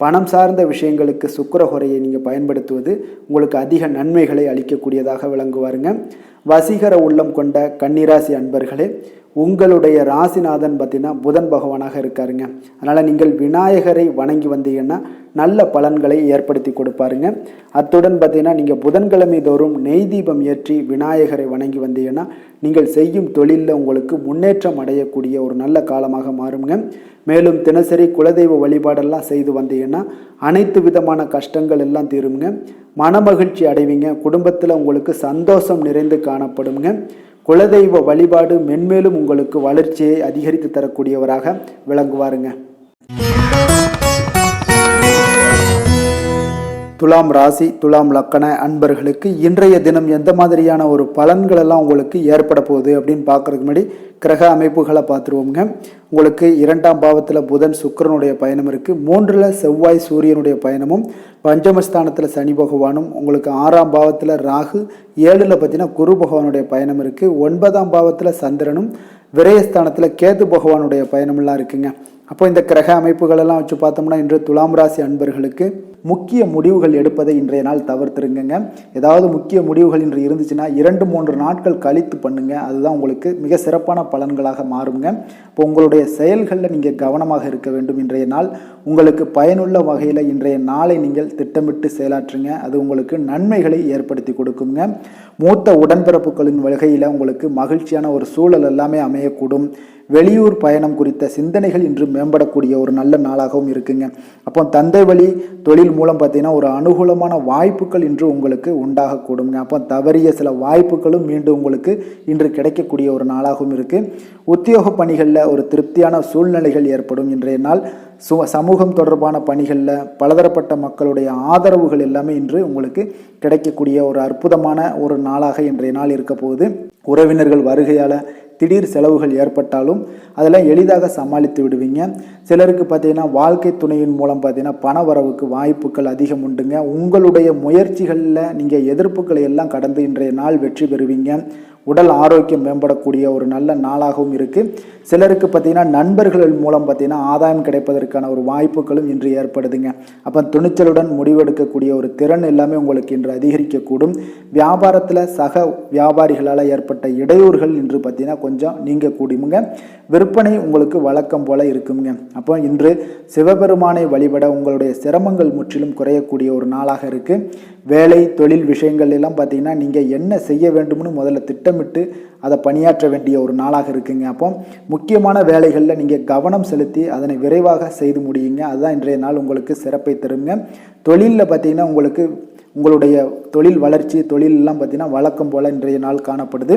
பணம் சார்ந்த விஷயங்களுக்கு சுக்கிர ஹோரையை நீங்கள் பயன்படுத்துவது உங்களுக்கு அதிக நன்மைகளை அளிக்கக்கூடியதாக விளங்குவாருங்க. வசீகர உள்ளம் கொண்ட கன்னிராசி அன்பர்களே, உங்களுடைய ராசிநாதன் பார்த்தீங்கன்னா புதன் பகவானாக இருக்காருங்க. அதனால் நீங்கள் விநாயகரை வணங்கி வந்தீங்கன்னா நல்ல பலன்களை ஏற்படுத்தி கொடுப்பாருங்க. அத்துடன் பார்த்தீங்கன்னா நீங்கள் புதன்கிழமை தோறும் நெய் தீபம் ஏற்றி விநாயகரை வணங்கி வந்தீங்கன்னா நீங்கள் செய்யும் தொழிலில் உங்களுக்கு முன்னேற்றம் அடையக்கூடிய ஒரு நல்ல காலமாக மாறுங்க. மேலும் தினசரி குலதெய்வ வழிபாடெல்லாம் செய்து வந்தீங்கன்னா அனைத்து விதமான கஷ்டங்கள் எல்லாம் தீருங்க. மனமகிழ்ச்சி அடைவீங்க. குடும்பத்தில் உங்களுக்கு சந்தோஷம் நிறைந்து காணப்படுங்க. குலதெய்வ வழிபாடு மென்மேலும் உங்களுக்கு வளர்ச்சியை அதிகரித்து தரக்கூடியவராக விளங்குவாருங்க. துலாம் ராசி, துலாம் லக்கண அன்பர்களுக்கு இன்றைய தினம் எந்த மாதிரியான ஒரு பலன்கள் எல்லாம் உங்களுக்கு ஏற்பட போகுது அப்படின்னு பார்க்கறதுக்கு முன்னாடி கிரக அமைப்புகளை பார்த்துருவோங்க. உங்களுக்கு 2ஆம் பாவத்தில் புதன் சுக்கிரனுடைய பயணம் இருக்குது. 3ல் செவ்வாய் சூரியனுடைய பயணமும், பஞ்சமஸ்தானத்தில் சனி பகவானும், உங்களுக்கு 6ஆம் பாவத்தில் ராகு, 7ல் பார்த்தீங்கன்னா குரு பகவானுடைய பயணம் இருக்குது. 9ஆம் பாவத்தில் சந்திரனும், விரயஸ்தானத்தில் கேது பகவானுடைய பயணமெல்லாம் இருக்குங்க. அப்போ இந்த கிரக அமைப்புகளெல்லாம் வச்சு பார்த்தோம்னா இன்று துலாம் ராசி அன்பர்களுக்கு முக்கிய முடிவுகள் எடுப்பதை இன்றைய நாள் தவிர்த்துருங்க. ஏதாவது முக்கிய முடிவுகள் இன்று இருந்துச்சுன்னா 2-3 நாட்கள் கழித்து பண்ணுங்க. அதுதான் உங்களுக்கு மிக சிறப்பான பலன்களாக மாறுங்க. இப்போ உங்களுடைய செயல்களில் நீங்கள் கவனமாக இருக்க வேண்டும். இன்றைய நாள் உங்களுக்கு பயனுள்ள வகையில் இன்றைய நாளை நீங்கள் திட்டமிட்டு செயலாற்றுங்க. அது உங்களுக்கு நன்மைகளை ஏற்படுத்தி கொடுக்குங்க. மூத்த உடன்பிறப்புகளின் வகையில் உங்களுக்கு மகிழ்ச்சியான ஒரு சூழல் எல்லாமே அமையக்கூடும். வெளியூர் பயணம் குறித்த சிந்தனைகள் இன்று மேம்படக்கூடிய ஒரு நல்ல நாளாகவும் இருக்குங்க. அப்போ தந்தை வழி தொழில் மூலம் பார்த்தீங்கன்னா ஒரு அனுகூலமான வாய்ப்புகள் இன்று உங்களுக்கு உண்டாகக்கூடுங்க. அப்போ தவறிய சில வாய்ப்புகளும் மீண்டும் உங்களுக்கு இன்று கிடைக்கக்கூடிய ஒரு நாளாகவும் இருக்குது. உத்தியோக பணிகளில் ஒரு திருப்தியான சூழ்நிலைகள் ஏற்படும். இன்றைய நாள் சமூகம் தொடர்பான பணிகளில் பலதரப்பட்ட மக்களுடைய ஆதரவுகள் எல்லாமே இன்று உங்களுக்கு கிடைக்கக்கூடிய ஒரு அற்புதமான ஒரு நாளாக இன்றைய நாள் இருக்க போகுது. உறவினர்கள் வருகையால் திடீர் செலவுகள் ஏற்பட்டாலும் அதெல்லாம் எளிதாக சமாளித்து விடுவீங்க. சிலருக்கு பார்த்தீங்கன்னா வாழ்க்கை துணையின் மூலம் பார்த்தீங்கன்னா பண வரவுக்கு வாய்ப்புகள் அதிகம் உண்டுங்க. உங்களுடைய முயற்சிகளில் நீங்கள் எதிர்ப்புகளை எல்லாம் கடந்து இன்றைய நாள் வெற்றி பெறுவீங்க. உடல் ஆரோக்கியம் மேம்படக்கூடிய ஒரு நல்ல நாளாகவும் இருக்குது. சிலருக்கு பார்த்தீங்கன்னா நண்பர்கள் மூலம் பார்த்தீங்கன்னா ஆதாயம் கிடைப்பதற்கான ஒரு வாய்ப்புகளும் இன்று ஏற்படுதுங்க. அப்போ துணிச்சலுடன் முடிவெடுக்கக்கூடிய ஒரு திறன் எல்லாமே உங்களுக்கு இன்று அதிகரிக்கக்கூடும். வியாபாரத்தில் சக வியாபாரிகளால் ஏற்பட்ட இடையூறுகள் இன்று பார்த்தீங்கன்னா கொஞ்சம் நீங்க கூடுங்க. விற்பனை உங்களுக்கு வழக்கம் போல இருக்குங்க. அப்போ இன்று சிவபெருமானை வழிபட உங்களுடைய சிரமங்கள் முற்றிலும் குறையக்கூடிய ஒரு நாளாக இருக்குது. வேலை தொழில் விஷயங்கள் எல்லாம் பார்த்தீங்கன்னா நீங்கள் என்ன செய்ய வேண்டும்னு முதல்ல திட்டமிட்டு அதை பணியாற்ற வேண்டிய ஒரு நாளாக இருக்குங்க. அப்போ முக்கியமான வேலைகளில் நீங்கள் கவனம் செலுத்தி அதனை விரைவாக செய்து முடியுங்க. அதுதான் இன்றைய நாள் உங்களுக்கு சிறப்பை தருங்க. தொழிலில் பார்த்தீங்கன்னா உங்களுக்கு உங்களுடைய தொழில் வளர்ச்சி தொழிலெல்லாம் பார்த்தீங்கன்னா வழக்கம் போல் இன்றைய நாள் காணப்படுது.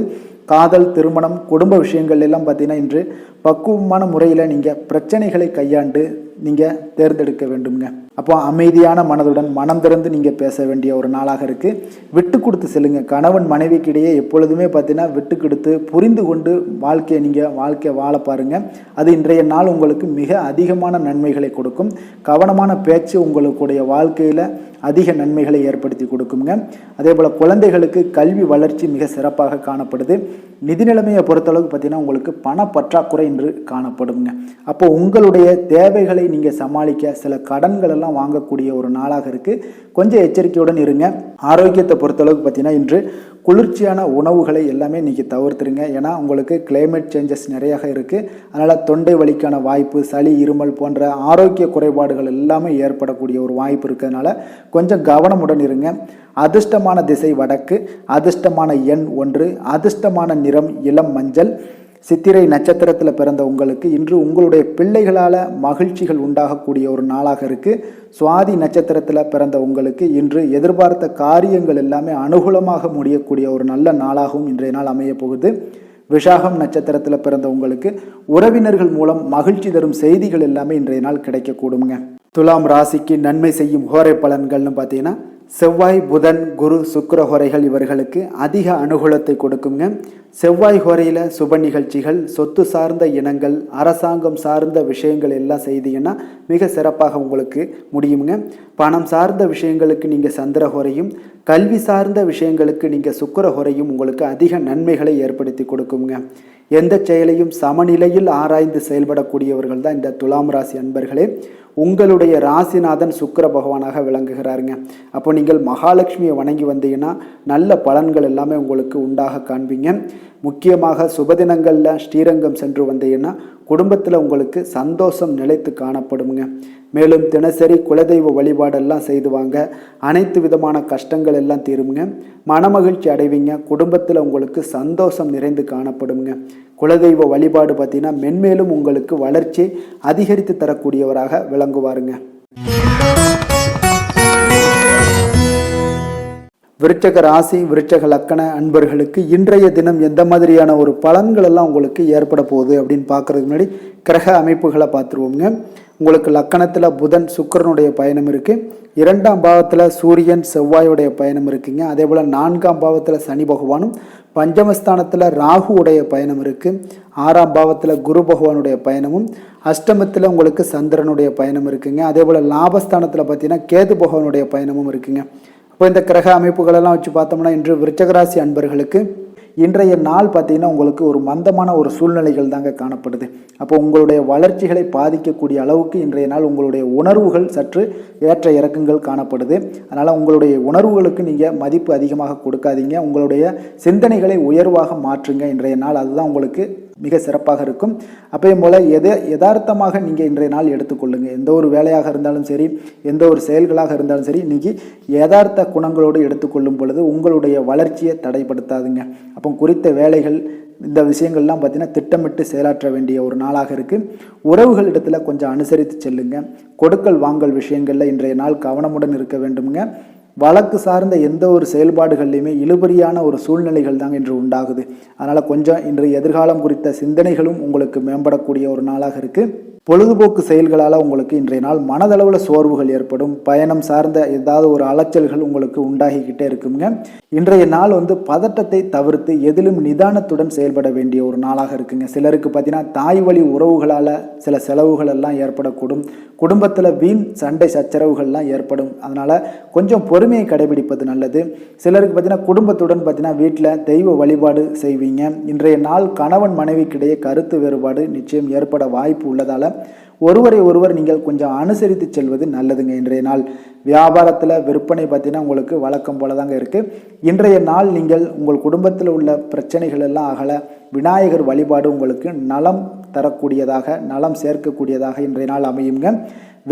காதல் திருமணம் குடும்ப விஷயங்கள் எல்லாம் பார்த்தீங்கன்னா இன்று பக்குவமான முறையில் நீங்கள் பிரச்சனைகளை கையாண்டு நீங்கள் தேர்ந்தெடுக்க வேண்டுங்க. அப்போ அமைதியான மனதுடன் மனம் திறந்து நீங்கள் பேச வேண்டிய ஒரு நாளாக இருக்குது. விட்டு கொடுத்து செல்லுங்க. கணவன் மனைவிக்கிடையே எப்பொழுதுமே பார்த்தீங்கன்னா விட்டு கொடுத்து புரிந்து கொண்டு வாழ்க்கையை வாழ பாருங்க. அது இன்றைய நாள் உங்களுக்கு மிக அதிகமான நன்மைகளை கொடுக்கும். கவனமான பேச்சு உங்களுடைய வாழ்க்கையில் அதிக நன்மைகளை ஏற்படுத்தி கொடுக்குங்க. அதே போல் குழந்தைகளுக்கு கல்வி வளர்ச்சி மிக சிறப்பாக காணப்படுது. நிதி நிலைமையை பொறுத்தளவுக்கு பார்த்தீங்கன்னா உங்களுக்கு பண பற்றாக்குறை இன்று காணப்படுங்க. அப்போ உங்களுடைய தேவைகளை நீங்கள் சமாளிக்க சில கடன்கள் எல்லாம் வாங்கக்கூடிய ஒரு நாளாக இருக்குது. கொஞ்சம் எச்சரிக்கையுடன் இருங்க. ஆரோக்கியத்தை பொறுத்தளவுக்கு பார்த்தீங்கன்னா இன்று குளிர்ச்சியான உணவுகளை எல்லாமே நீங்கள் தவிர்த்துருங்க. ஏன்னா உங்களுக்கு கிளைமேட் சேஞ்சஸ் நிறையாக இருக்குது. அதனால் தொண்டை வலிக்கான வாய்ப்பு, சளி இருமல் போன்ற ஆரோக்கிய குறைபாடுகள் எல்லாமே ஏற்படக்கூடிய ஒரு வாய்ப்பு இருக்கிறதுனால கொஞ்சம் கவனமுடன் இருங்க. அதிர்ஷ்டமான திசை வடக்கு, அதிர்ஷ்டமான எண் 1, அதிர்ஷ்டமான நிறம் இளம் மஞ்சள். சித்திரை நட்சத்திரத்தில் பிறந்த உங்களுக்கு இன்று உங்களுடைய பிள்ளைகளால் மகிழ்ச்சிகள் உண்டாகக்கூடிய ஒரு நாளாக இருக்குது. சுவாதி நட்சத்திரத்தில் பிறந்த உங்களுக்கு இன்று எதிர்பார்த்த காரியங்கள் எல்லாமே அனுகூலமாக முடியக்கூடிய ஒரு நல்ல நாளாகவும் இன்றைய நாள் அமைய போகுது. விஷாகம் நட்சத்திரத்தில் பிறந்த உங்களுக்கு உறவினர்கள் மூலம் மகிழ்ச்சி தரும் செய்திகள் எல்லாமே இன்றைய நாள் கிடைக்கக்கூடுங்க. துலாம் ராசிக்கு நன்மை செய்யும் ஹோரை பலன்கள்னு பார்த்தீங்கன்னா செவ்வாய் புதன் குரு சுக்கிர ஹோரைகள் இவர்களுக்கு அதிக அனுகூலத்தை கொடுக்குங்க. செவ்வாய் ஹோரையில் சுப நிகழ்ச்சிகள், சொத்து சார்ந்த இனங்கள், அரசாங்கம் சார்ந்த விஷயங்கள் எல்லாம் செய்தீங்கன்னா மிக சிறப்பாக உங்களுக்கு முடியுங்க. பணம் சார்ந்த விஷயங்களுக்கு நீங்கள் சந்திர ஹோரையும், கல்வி சார்ந்த விஷயங்களுக்கு நீங்கள் சுக்கிர ஹோரையும் உங்களுக்கு அதிக நன்மைகளை ஏற்படுத்தி கொடுக்குங்க. எந்த செயலையும் சமநிலையில் ஆராய்ந்து செயல்படக்கூடியவர்கள் தான் இந்த துலாம் ராசி அன்பர்களே. உங்களுடைய ராசிநாதன் சுக்கிர பகவானாக விளங்குகிறாருங்க. அப்போ நீங்கள் மகாலட்சுமியை வணங்கி வந்தீங்கன்னா நல்ல பலன்கள் எல்லாமே உங்களுக்கு உண்டாக காண்பீங்க. முக்கியமாக சுபதினங்களில் ஸ்ரீரங்கம் சென்று வந்தீங்கன்னா குடும்பத்தில் உங்களுக்கு சந்தோஷம் நிலைத்து காணப்படுங்க. மேலும் தினசரி குலதெய்வ வழிபாடெல்லாம் செய்து வாங்க. அனைத்து விதமான கஷ்டங்கள் எல்லாம் தீருங்க. மனமகிழ்ச்சி அடைவீங்க. குடும்பத்தில் உங்களுக்கு சந்தோஷம் நிறைந்து காணப்படுங்க. குலதெய்வ வழிபாடு பார்த்தீங்கன்னா மென்மேலும் உங்களுக்கு வளர்ச்சியை அதிகரித்து தரக்கூடியவராக விளங்குவாருங்க. விருச்சக ராசி விருச்சக லக்கண அன்பர்களுக்கு இன்றைய தினம் எந்த மாதிரியான ஒரு பலன்கள் எல்லாம் உங்களுக்கு ஏற்பட போகுது அப்படின்னு பார்க்கறதுக்கு முன்னாடி கிரக அமைப்புகளை பார்த்துருவோங்க. உங்களுக்கு லக்கணத்தில் புதன் சுக்கிரனுடைய பயணம் இருக்குது. 2ஆம் பாவத்தில் சூரியன் செவ்வாயுடைய பயணம் இருக்குங்க. அதே போல் 4ஆம் பாவத்தில் சனி பகவானும், பஞ்சமஸ்தானத்தில் ராகுவுடைய பயணம் இருக்குது. 6ஆம் பாவத்தில் குரு பகவானுடைய பயணமும், அஷ்டமத்தில் உங்களுக்கு சந்திரனுடைய பயணம் இருக்குங்க. அதே போல் லாபஸ்தானத்தில் பார்த்தீங்கன்னா கேது பகவானுடைய பயணமும் இருக்குங்க. இப்போ இந்த கிரக அமைப்புகளெல்லாம் வச்சு பார்த்தோம்னா இன்று விருச்சகராசி அன்பர்களுக்கு இன்றைய நாள் பார்த்தீங்கன்னா உங்களுக்கு ஒரு மந்தமான ஒரு சூழ்நிலைகள் தாங்க காணப்படுது. அப்போ உங்களுடைய வளர்ச்சிகளை பாதிக்கக்கூடிய அளவுக்கு இன்றைய நாள் உங்களுடைய உணர்வுகள் சற்று ஏற்ற இறக்கங்கள் காணப்படுது. அதனால் உங்களுடைய உணர்வுகளுக்கு நீங்கள் மதிப்பு அதிகமாக கொடுக்காதீங்க. உங்களுடைய சிந்தனைகளை உயர்வாக மாற்றுங்க இன்றைய நாள். அதுதான் உங்களுக்கு மிக சிறப்பாக இருக்கும். அப்பயும் போல் யதார்த்தமாக நீங்கள் இன்றைய நாள் எடுத்துக்கொள்ளுங்க. எந்த ஒரு வேலையாக இருந்தாலும் சரி, எந்த ஒரு செயல்களாக இருந்தாலும் சரி, இன்னைக்கு யதார்த்த குணங்களோடு எடுத்துக்கொள்ளும் பொழுது உங்களுடைய வளர்ச்சியை தடைப்படுத்தாதுங்க. அப்போ குறித்த வேலைகள் இந்த விஷயங்கள்லாம் பார்த்தீங்கன்னா திட்டமிட்டு செயலாற்ற வேண்டிய ஒரு நாளாக இருக்குது. உறவுகளிடத்தில் கொஞ்சம் அனுசரித்து செல்லுங்க. கொடுக்கல் வாங்கல் விஷயங்களில் இன்றைய நாள் கவனமுடன் இருக்க வேண்டுங்க. வழக்கு சார்ந்த எந்த ஒரு செயல்பாடுகள்லையுமே இழுபறியான ஒரு சூழ்நிலைகள் தாங்க இன்று உண்டாகுது. அதனால் கொஞ்சம் இன்று எதிர்காலம் குறித்த சிந்தனைகளும் உங்களுக்கு மேம்படக்கூடிய ஒரு நாளாக இருக்குது. பொழுதுபோக்கு செயல்களால் உங்களுக்கு இன்றைய நாள் மனதளவில் சோர்வுகள் ஏற்படும். பயணம் சார்ந்த ஏதாவது ஒரு அலைச்சல்கள் உங்களுக்கு உண்டாகிக்கிட்டே இருக்குங்க. இன்றைய நாள் பதட்டத்தை தவிர்த்து எதிலும் நிதானத்துடன் செயல்பட வேண்டிய ஒரு நாளாக இருக்குங்க. சிலருக்கு பார்த்தீங்கன்னா தாய் வழி உறவுகளால் சில செலவுகள் எல்லாம் ஏற்படக்கூடும். குடும்பத்தில் வீண் சண்டை சச்சரவுகள்லாம் ஏற்படும். அதனால் கொஞ்சம் பொறுமையை கடைபிடிப்பது நல்லது. சிலருக்கு பார்த்தீங்கன்னா குடும்பத்துடன் பார்த்தீங்கன்னா வீட்டில் தெய்வ வழிபாடு செய்வீங்க. இன்றைய நாள் கணவன் மனைவிக்கிடையே கருத்து வேறுபாடு நிச்சயம் ஏற்பட வாய்ப்பு உள்ளதால் ஒருவரை ஒருவர் நீங்கள் கொஞ்சம் அனுசரித்து செல்வது நல்லதுங்க. இன்றைய நாள் வியாபாரத்தில் விற்பனை பார்த்தீங்கன்னா உங்களுக்கு வழக்கம் போல தாங்க இருக்குது. இன்றைய நாள் நீங்கள் உங்கள் குடும்பத்தில் உள்ள பிரச்சனைகள் எல்லாம் அகல விநாயகர் வழிபாடு உங்களுக்கு நலம் தரக்கூடியதாக, நலம் சேர்க்கக்கூடியதாக இன்றைய நாள் அமையுங்க.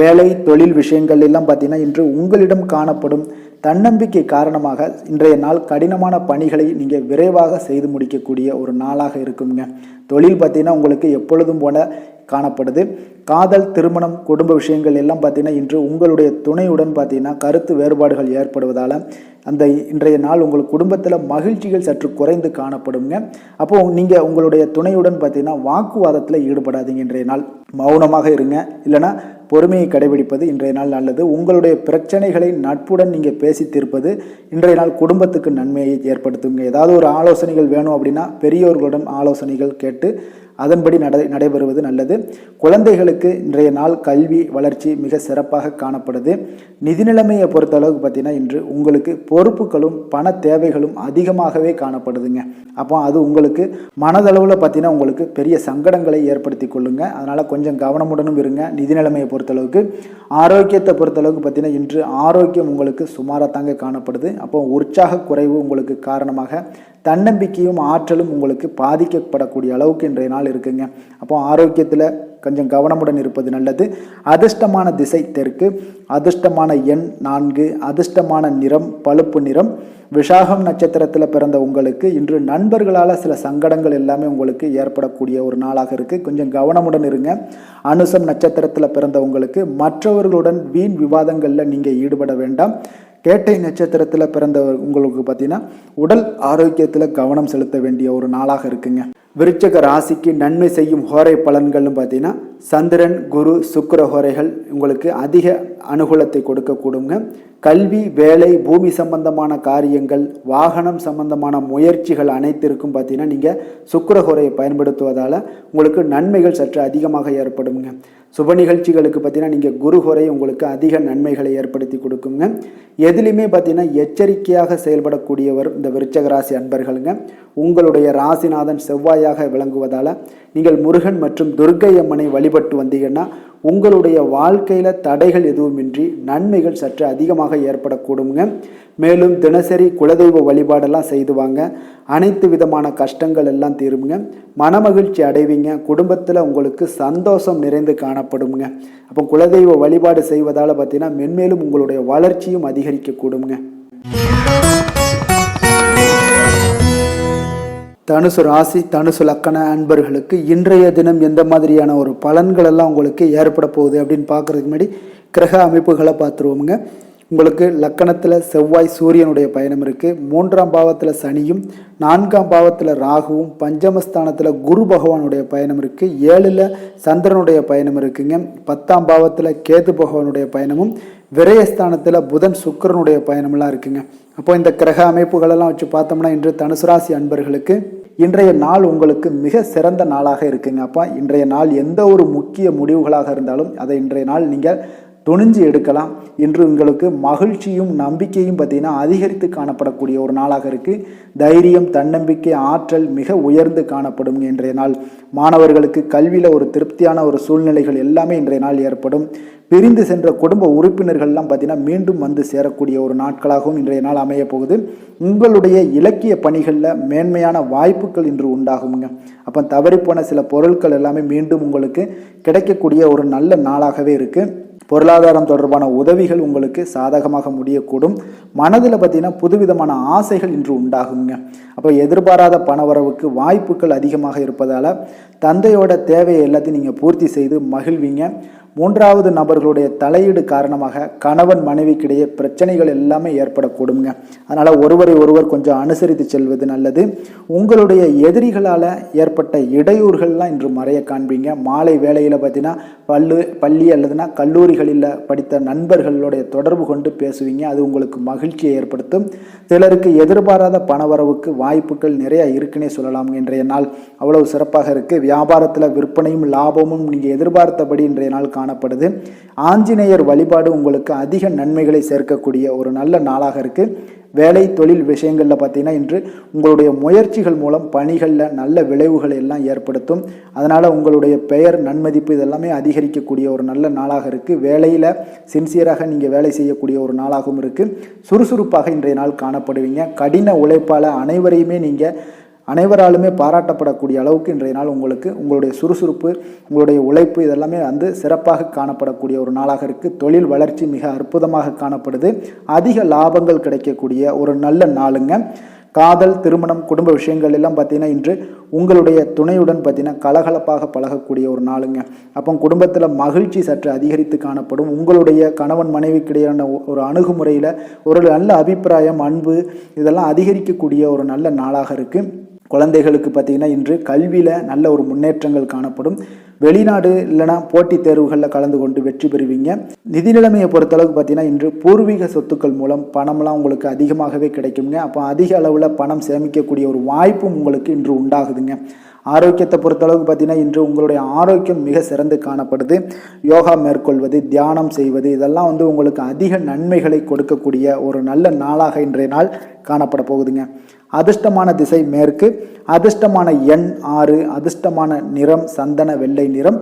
வேலை தொழில் விஷயங்கள் எல்லாம் பார்த்தீங்கன்னா இன்று உங்களிடம் காணப்படும் தன்னம்பிக்கை காரணமாக இன்றைய நாள் கடினமான பணிகளை நீங்கள் விரைவாக செய்து முடிக்கக்கூடிய ஒரு நாளாக இருக்குங்க. தொழில் பார்த்தீங்கன்னா உங்களுக்கு எப்பொழுதும் போல காணப்படுது. காதல், திருமணம், குடும்ப விஷயங்கள் எல்லாம் பார்த்தீங்கன்னா இன்று உங்களுடைய துணையுடன் பார்த்தீங்கன்னா கருத்து வேறுபாடுகள் ஏற்படுவதால் அந்த இன்றைய நாள் உங்கள் குடும்பத்தில் மகிழ்ச்சிகள் சற்று குறைந்து காணப்படுங்க. அப்போது நீங்கள் உங்களுடைய துணையுடன் பார்த்தீங்கன்னா வாக்குவாதத்தில் ஈடுபடாதீங்க. இன்றைய நாள் மௌனமாக இருங்க. இல்லைனா பொறுமையை கடைபிடிப்பது இன்றைய நாள் நல்லது. உங்களுடைய பிரச்சனைகளை நட்புடன் நீங்கள் பேசி தீர்ப்பது இன்றைய நாள் குடும்பத்துக்கு நன்மையை ஏற்படுத்துங்க. ஏதாவது ஒரு ஆலோசனைகள் வேணும் அப்படின்னா பெரியோர்களுடன் ஆலோசனைகள் கேட்டு அதன்படி நடைபெறுவது நல்லது. குழந்தைகளுக்கு இன்றைய நாள் கல்வி வளர்ச்சி மிக சிறப்பாக காணப்படுது. நிதி நிலைமையை பொறுத்த அளவுக்கு பார்த்தீங்கன்னா இன்று உங்களுக்கு பொறுப்புகளும் பண தேவைகளும் அதிகமாகவே காணப்படுதுங்க. அப்போ அது உங்களுக்கு மனதளவில் பார்த்தீங்கன்னா உங்களுக்கு பெரிய சங்கடங்களை ஏற்படுத்தி கொள்ளுங்க. அதனால் கொஞ்சம் கவனமுடனும் இருங்க. நிதி நிலைமையை பொறுத்தளவுக்கு ஆரோக்கியத்தை பொறுத்தளவுக்கு பார்த்தீங்கன்னா இன்று ஆரோக்கியம் உங்களுக்கு சுமாராக தாங்க காணப்படுது. அப்போ உற்சாக குறைவு உங்களுக்கு காரணமாக தன்னம்பிக்கையும் ஆற்றலும் உங்களுக்கு பாதிக்கப்படக்கூடிய அளவுக்கு இன்றைய நாள் இருக்குங்க. அப்போ ஆரோக்கியத்தில் கொஞ்சம் கவனமுடன் இருப்பது நல்லது. அதிர்ஷ்டமான திசை தெற்கு, அதிர்ஷ்டமான எண் 4, அதிர்ஷ்டமான நிறம் பழுப்பு நிறம். விஷாகம் நட்சத்திரத்தில் பிறந்த உங்களுக்கு இன்று நண்பர்களால் சில சங்கடங்கள் எல்லாமே உங்களுக்கு ஏற்படக்கூடிய ஒரு நாளாக இருக்குது. கொஞ்சம் கவனமுடன் இருங்க. அனுசம் நட்சத்திரத்தில் பிறந்த உங்களுக்கு மற்றவர்களுடன் வீண் விவாதங்களில் நீங்கள் ஈடுபட வேண்டாம். கேட்டை நட்சத்திரத்தில் பிறந்த உங்களுக்கு பார்த்தீங்கன்னா உடல் ஆரோக்கியத்தில் கவனம் செலுத்த வேண்டிய ஒரு நாளாக இருக்குங்க. விருச்சிக ராசிக்கு நன்மை செய்யும் ஹோரை பலன்கள்னு பார்த்தீங்கன்னா சந்திரன், குரு, சுக்கிர ஹோரைகள் உங்களுக்கு அதிக அனுகூலத்தை கொடுக்கக்கூடுங்க. கல்வி, வேலை, பூமி சம்பந்தமான காரியங்கள், வாகனம் சம்பந்தமான முயற்சிகள் அனைத்திற்கும் பார்த்தீங்கன்னா நீங்கள் சுக்கிர ஹோரையை பயன்படுத்துவதால் உங்களுக்கு நன்மைகள் சற்று அதிகமாக ஏற்படுங்க. சுப நிகழ்ச்சிகளுக்கு பார்த்தீங்கன்னா நீங்கள் குரு ஹோரை உங்களுக்கு அதிக நன்மைகளை ஏற்படுத்தி கொடுக்குங்க. எதுலையுமே பார்த்தீங்கன்னா எச்சரிக்கையாக செயல்படக்கூடியவர் இந்த விருச்சிக ராசி அன்பர்களுங்க. உங்களுடைய ராசிநாதன் செவ்வாயாக விளங்குவதால் நீங்கள் முருகன் மற்றும் துர்க்கை அம்மனை வழிபட்டு வந்தீங்கன்னா உங்களுடைய வாழ்க்கையில் தடைகள் எதுவுமின்றி நன்மைகள் சற்று அதிகமாக ஏற்படக்கூடுங்க. மேலும் தினசரி குலதெய்வ வழிபாடெல்லாம் செய்து வாங்க. அனைத்து விதமான கஷ்டங்கள் எல்லாம் தீருங்க. மனமகிழ்ச்சி அடைவீங்க. குடும்பத்தில் உங்களுக்கு சந்தோஷம் நிறைந்து காணப்படுங்க. அப்போ குலதெய்வ வழிபாடு செய்வதால் பார்த்தீங்கன்னா மென்மேலும் உங்களுடைய வளர்ச்சியும் அதிகரிக்கக்கூடுங்க. தனுசு ராசி, தனுசு லக்கண அன்பர்களுக்கு இன்றைய தினம் எந்த மாதிரியான ஒரு பலன்கள் எல்லாம் உங்களுக்கு ஏற்பட போகுது அப்படின்னு பார்க்குறதுக்கு முன்னாடி கிரக அமைப்புகளை பார்த்துருவோமுங்க. உங்களுக்கு லக்கணத்தில் செவ்வாய் சூரியனுடைய பயணம் இருக்குது. 3ஆம் பாவத்தில் சனியும், 4ஆம் பாவத்தில் ராகுவும், பஞ்சமஸ்தானத்தில் குரு பகவானுடைய பயணம் இருக்குது. 7ல் சந்திரனுடைய பயணம் இருக்குங்க. 10ஆம் பாவத்தில் கேது பகவானுடைய பயணமும், விரயஸ்தானத்தில் புதன் சுக்கிரனுடைய பயணமெல்லாம் இருக்குங்க. அப்போ இந்த கிரக அமைப்புகளெல்லாம் வச்சு பார்த்தோம்னா இன்று தனுசு ராசி அன்பர்களுக்கு இன்றைய நாள் உங்களுக்கு மிக சிறந்த நாளாக இருக்குங்க. அப்போ இன்றைய நாள் எந்த ஒரு முக்கிய முடிவுகளாக இருந்தாலும் அதை இன்றைய நாள் நீங்கள் துணிஞ்சு எடுக்கலாம். இன்று உங்களுக்கு மகிழ்ச்சியும் நம்பிக்கையும் பார்த்திங்கன்னா அதிகரித்து காணப்படக்கூடிய ஒரு நாளாக இருக்குது. தைரியம், தன்னம்பிக்கை, ஆற்றல் மிக உயர்ந்து காணப்படும் இன்றைய நாள். மாணவர்களுக்கு கல்வியில் ஒரு திருப்தியான ஒரு சூழ்நிலைகள் எல்லாமே இன்றைய நாள் ஏற்படும். பிரிந்து சென்ற குடும்ப உறுப்பினர்கள்லாம் பார்த்திங்கன்னா மீண்டும் வந்து சேரக்கூடிய ஒரு நாட்களாகவும் இன்றைய நாள் அமைய போகுது. உங்களுடைய இலக்கிய பணிகளில் மேன்மையான வாய்ப்புகள் இன்று உண்டாகுங்க. அப்போ தவறிப்போன சில பொருட்கள் எல்லாமே மீண்டும் உங்களுக்கு கிடைக்கக்கூடிய ஒரு நல்ல நாளாகவே இருக்குது. பொருளாதாரம் தொடர்பான உதவிகள் உங்களுக்கு சாதகமாக முடியக்கூடும். மனதில் பார்த்திங்கன்னா புதுவிதமான ஆசைகள் இன்று உண்டாகுங்க. அப்போ எதிர்பாராத பணவரவுக்கு வாய்ப்புகள் அதிகமாக இருப்பதால் தந்தையோட தேவையை எல்லாத்தையும் நீங்கள் பூர்த்தி செய்து மகிழ்வீங்க. மூன்றாவது நபர்களுடைய தலையீடு காரணமாக கணவன் மனைவிக்கிடையே பிரச்சனைகள் எல்லாமே ஏற்படக்கூடுங்க. அதனால் ஒருவரை ஒருவர் கொஞ்சம் அனுசரித்து செல்வது நல்லது. உங்களுடைய எதிரிகளால் ஏற்பட்ட இடையூறுகள்லாம் இன்று மறைய காண்பீங்க. மாலை வேளையில் பார்த்தீங்கன்னா பள்ளி அல்லதுனா கல்லூரிகளில் படித்த நண்பர்களுடைய தொடர்பு கொண்டு பேசுவீங்க. அது உங்களுக்கு மகிழ்ச்சியை ஏற்படுத்தும். சிலருக்கு எதிர்பாராத பணவரவுக்கு வாய்ப்புகள் நிறைய இருக்குன்னே சொல்லலாம். இன்றைய நாள் அவ்வளவு சிறப்பாக இருக்குது. வியாபாரத்தில் விற்பனையும் லாபமும் நீங்கள் எதிர்பார்த்தபடி இன்றைய நாள் காணப்படுது. ஆஞ்சநேயர் வழிபாடு உங்களுக்கு அதிக நன்மைகளை சேர்க்கக்கூடிய ஒரு நல்ல நாளாக இருக்கு. வேலை தொழில் விஷயங்களில் பார்த்தீங்கன்னா இன்று உங்களுடைய முயற்சிகள் மூலம் பணிகளில் நல்ல விளைவுகளை எல்லாம் ஏற்படுத்தும். அதனால் உங்களுடைய பெயர், நன்மதிப்பு இதெல்லாமே அதிகரிக்கக்கூடிய ஒரு நல்ல நாளாக இருக்குது. வேலையில் சின்சியராக நீங்கள் வேலை செய்யக்கூடிய ஒரு நாளாகவும் இருக்குது. சுறுசுறுப்பாக இன்றைய நாள் காணப்படுவீங்க. கடின உழைப்பால் அனைவராலுமே பாராட்டப்படக்கூடிய அளவுக்கு இன்றைய நாள் உங்களுடைய சுறுசுறுப்பு, உங்களுடைய உழைப்பு இதெல்லாமே சிறப்பாக காணப்படக்கூடிய ஒரு நாளாக இருக்குது. தொழில் வளர்ச்சி மிக அற்புதமாக காணப்படுது. அதிக லாபங்கள் கிடைக்கக்கூடிய ஒரு நல்ல நாளுங்க. காதல், திருமணம், குடும்ப விஷயங்கள் எல்லாம் பார்த்தீங்கன்னா இன்று உங்களுடைய துணையுடன் பார்த்தீங்கன்னா கலகலப்பாக பழகக்கூடிய ஒரு நாளுங்க. அப்போ குடும்பத்தில் மகிழ்ச்சி சற்று அதிகரித்து காணப்படும். உங்களுடைய கணவன் மனைவிக்கிடையான ஒரு அணுகுமுறையில் ஒரு நல்ல அபிப்பிராயம், அன்பு இதெல்லாம் அதிகரிக்கக்கூடிய ஒரு நல்ல நாளாக இருக்குது. குழந்தைகளுக்கு பார்த்திங்கன்னா இன்று கல்வியில் நல்ல ஒரு முன்னேற்றங்கள் காணப்படும். வெளிநாடு இல்லைனா போட்டித் தேர்வுகளில் கலந்து கொண்டு வெற்றி பெறுவீங்க. நிதி நிலைமையை பொறுத்தளவுக்கு பார்த்தீங்கன்னா இன்று பூர்வீக சொத்துக்கள் மூலம் பணம்லாம் உங்களுக்கு அதிகமாகவே கிடைக்குங்க. அப்போ அதிக அளவில் பணம் சேமிக்கக்கூடிய ஒரு வாய்ப்பும் உங்களுக்கு இன்று உண்டாகுதுங்க. ஆரோக்கியத்தை பொறுத்தளவுக்கு பார்த்தீங்கன்னா இன்று உங்களுடைய ஆரோக்கியம் மிக சிறந்து காணப்படுது. யோகா மேற்கொள்வது, தியானம் செய்வது இதெல்லாம் உங்களுக்கு அதிக நன்மைகளை கொடுக்கக்கூடிய ஒரு நல்ல நாளாக இன்றைய நாள் காணப்பட போகுதுங்க. அதிர்ஷ்டமான திசை மேற்கு, அதிர்ஷ்டமான எண் 6, அதிர்ஷ்டமான நிறம் சந்தன வெள்ளை நிறம்.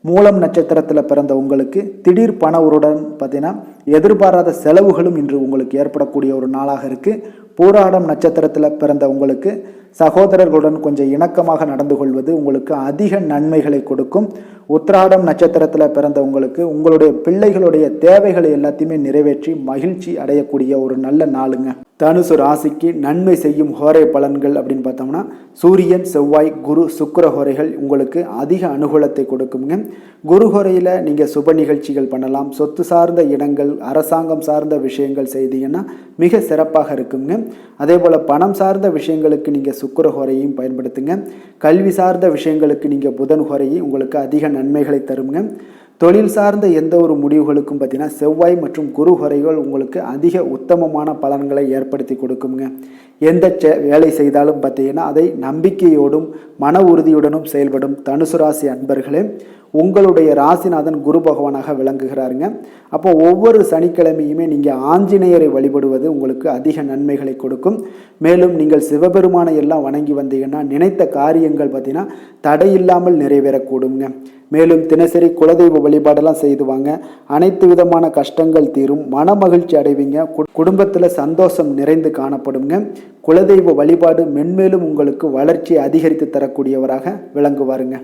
மூலம் நட்சத்திரத்தில் பிறந்த உங்களுக்கு திடீர் பண உருடன் பார்த்தீங்கன்னா எதிர்பாராத செலவுகளும் இன்று உங்களுக்கு ஏற்படக்கூடிய ஒரு நாளாக இருக்குது. பூராடம் நட்சத்திரத்தில் பிறந்த உங்களுக்கு சகோதரர்களுடன் கொஞ்சம் இணக்கமாக நடந்து கொள்வது உங்களுக்கு அதிக நன்மைகளை கொடுக்கும். உத்திராடம் நட்சத்திரத்தில் பிறந்த உங்களுக்கு உங்களுடைய பிள்ளைகளுடைய தேவைகளை எல்லாத்தையுமே நிறைவேற்றி மகிழ்ச்சி அடையக்கூடிய ஒரு நல்ல நாளுங்க. தனுசு ராசிக்கு நன்மை செய்யும் ஹோரை பலன்கள் அப்படின்னு பார்த்தோம்னா சூரியன், செவ்வாய், குரு, சுக்கிர ஹோரைகள் உங்களுக்கு அதிக அனுகூலத்தை கொடுக்குங்க. குரு ஹோரையில் நீங்கள் சுப நிகழ்ச்சிகள் பண்ணலாம். சொத்து சார்ந்த இடங்கள், அரசாங்கம் சார்ந்த விஷயங்கள் செய்தீங்கன்னா மிக சிறப்பாக இருக்குங்க. அதே போல் பணம் சார்ந்த விஷயங்களுக்கு நீங்கள் சுக்கிர ஹோரையும் பயன்படுத்துங்க. கல்வி சார்ந்த விஷயங்களுக்கு நீங்கள் புதன் ஹோரையை உங்களுக்கு அதிக நன்மைகளை தருங்க. தொழில் சார்ந்த எந்த ஒரு முடிவுகளுக்கும் பார்த்தீங்கன்னா செவ்வாய் மற்றும் குரு ஹோரைகள் உங்களுக்கு அதிக உத்தமமான பலன்களை ஏற்படுத்தி கொடுக்குங்க. எந்த வேலை செய்தாலும் பார்த்தீங்கன்னா அதை நம்பிக்கையோடும் மன உறுதியுடனும் செயல்படும் தனுசு ராசி அன்பர்களே, உங்களுடைய ராசிநாதன் குரு பகவானாக விளங்குகிறாருங்க. அப்போ ஒவ்வொரு சனிக்கிழமையுமே நீங்கள் ஆஞ்சநேயரை வழிபடுவது உங்களுக்கு அதிக நன்மைகளை கொடுக்கும். மேலும் நீங்கள் சிவபெருமானை எல்லாம் வணங்கி வந்தீங்கன்னா நினைத்த காரியங்கள் பார்த்தீங்கன்னா தடையில்லாமல் நிறைவேறக்கூடுங்க. மேலும் தினசரி குலதெய்வ வழிபாடெல்லாம் செய்துவாங்க. அனைத்து விதமான கஷ்டங்கள் தீரும், மன மகிழ்ச்சி அடைவீங்க. குடும்பத்தில் சந்தோஷம் நிறைந்து காணப்படுங்க. குலதெய்வ வழிபாடு மென்மேலும் உங்களுக்கு வளர்ச்சி அதிகரித்து தரக்கூடியவராக விளங்குவாருங்க.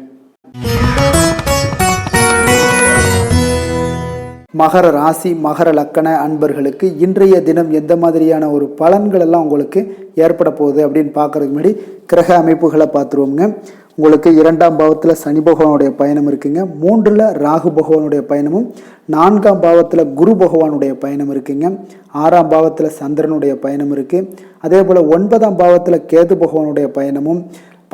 மகர ராசி, மகர லக்கண அன்பர்களுக்கு இன்றைய தினம் எந்த மாதிரியான ஒரு பலன்கள் எல்லாம் உங்களுக்கு ஏற்பட போகுது அப்படின்னு பார்க்கறதுக்கு முன்னாடி கிரக அமைப்புகளை பார்த்துருவோங்க. உங்களுக்கு 2ஆம் பாவத்தில் சனி பகவானுடைய பயணம் இருக்குங்க. 3ல் ராகு பகவானுடைய பயணமும், 4ஆம் பாவத்தில் குரு பகவானுடைய பயணம் இருக்குங்க. 6ஆம் பாவத்தில் சந்திரனுடைய பயணம் இருக்குது. அதே போல் 9ஆம் பாவத்தில் கேது பகவானுடைய பயணமும்,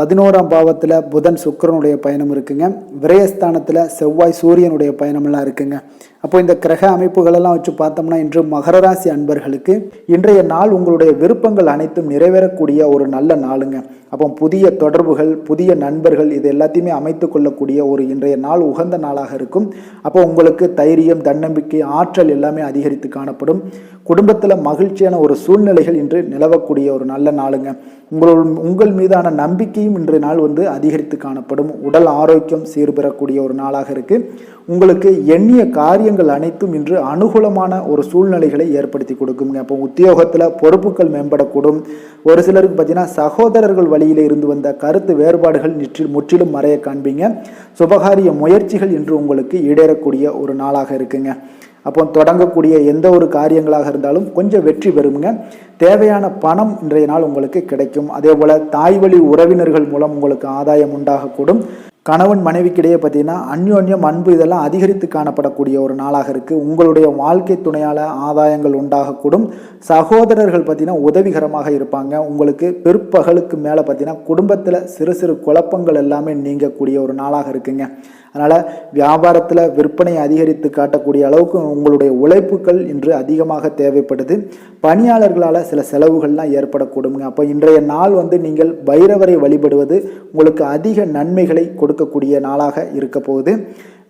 11ஆம் பாவத்தில் புதன் சுக்கிரனுடைய பயணம் இருக்குங்க. விரயஸ்தானத்தில் செவ்வாய் சூரியனுடைய பயணமெல்லாம் இருக்குங்க. அப்போ இந்த கிரக அமைப்புகளெல்லாம் வச்சு பார்த்தோம்னா இன்று மகர ராசி அன்பர்களுக்கு இன்றைய நாள் உங்களுடைய விருப்பங்கள் அனைத்தும் நிறைவேறக்கூடிய ஒரு நல்ல நாளுங்க. அப்போ புதிய தொடர்புகள், புதிய நண்பர்கள் இது எல்லாத்தையுமே அமைத்து கொள்ளக்கூடிய ஒரு இன்றைய நாள் உகந்த நாளாக இருக்கும். அப்போ உங்களுக்கு தைரியம், தன்னம்பிக்கை, ஆற்றல் எல்லாமே அதிகரித்து காணப்படும். குடும்பத்தில் மகிழ்ச்சியான ஒரு சூழ்நிலைகள் இன்று நிலவக்கூடிய ஒரு நல்ல நாளுங்க. உங்கள் மீதான நம்பிக்கையும் இன்றைய நாள் அதிகரித்து காணப்படும். உடல் ஆரோக்கியம் சீர்பெறக்கூடிய ஒரு நாளாக இருக்கு. உங்களுக்கு எண்ணிய காரியங்கள் அனைத்தும் இன்று அனுகூலமான ஒரு சூழ்நிலைகளை ஏற்படுத்தி கொடுக்குங்க. அப்போ உத்தியோகத்தில் பொறுப்புகள் மேம்படக்கூடும். ஒரு சிலருக்கு பார்த்தீங்கன்னா சகோதரர்கள் வழியில் இருந்து வந்த கருத்து வேறுபாடுகள் முற்றிலும் மறைய காண்பீங்க. சுபகாரிய முயற்சிகள் இன்று உங்களுக்கு ஈடேறக்கூடிய ஒரு நாளாக இருக்குங்க. அப்போ தொடங்கக்கூடிய எந்த ஒரு காரியங்களாக இருந்தாலும் கொஞ்சம் வெற்றி பெறுங்க. தேவையான பணம் இன்றைய நாள் உங்களுக்கு கிடைக்கும். அதே போல் தாய் வழி உறவினர்கள் மூலம் உங்களுக்கு ஆதாயம் உண்டாகக்கூடும். கணவன் மனைவிக்கிடையே பார்த்தீங்கன்னா அந்யோன்யம், அன்பு இதெல்லாம் அதிகரித்து காணப்படக்கூடிய ஒரு நாளாக இருக்குது. உங்களுடைய வாழ்க்கை துணையால் ஆதாயங்கள் உண்டாகக்கூடும். சகோதரர்கள் பார்த்தீங்கன்னா உதவிகரமாக இருப்பாங்க. உங்களுக்கு பிற்பகலுக்கு மேலே பார்த்தீங்கன்னா குடும்பத்தில் சிறு சிறு குழப்பங்கள் எல்லாமே நீங்கக்கூடிய ஒரு நாளாக இருக்குங்க. அதனால் வியாபாரத்தில் விற்பனை அதிகரித்து காட்டக்கூடிய அளவுக்கு உங்களுடைய உழைப்புகள் இன்று அதிகமாக தேவைப்படுது. பணியாளர்களால் சில செலவுகள்லாம் ஏற்படக்கூடுங்க. அப்போ இன்றைய நாள் நீங்கள் பைரவரை வழிபடுவது உங்களுக்கு அதிக நன்மைகளை கொடுக்கக்கூடிய நாளாக இருக்க போகுது.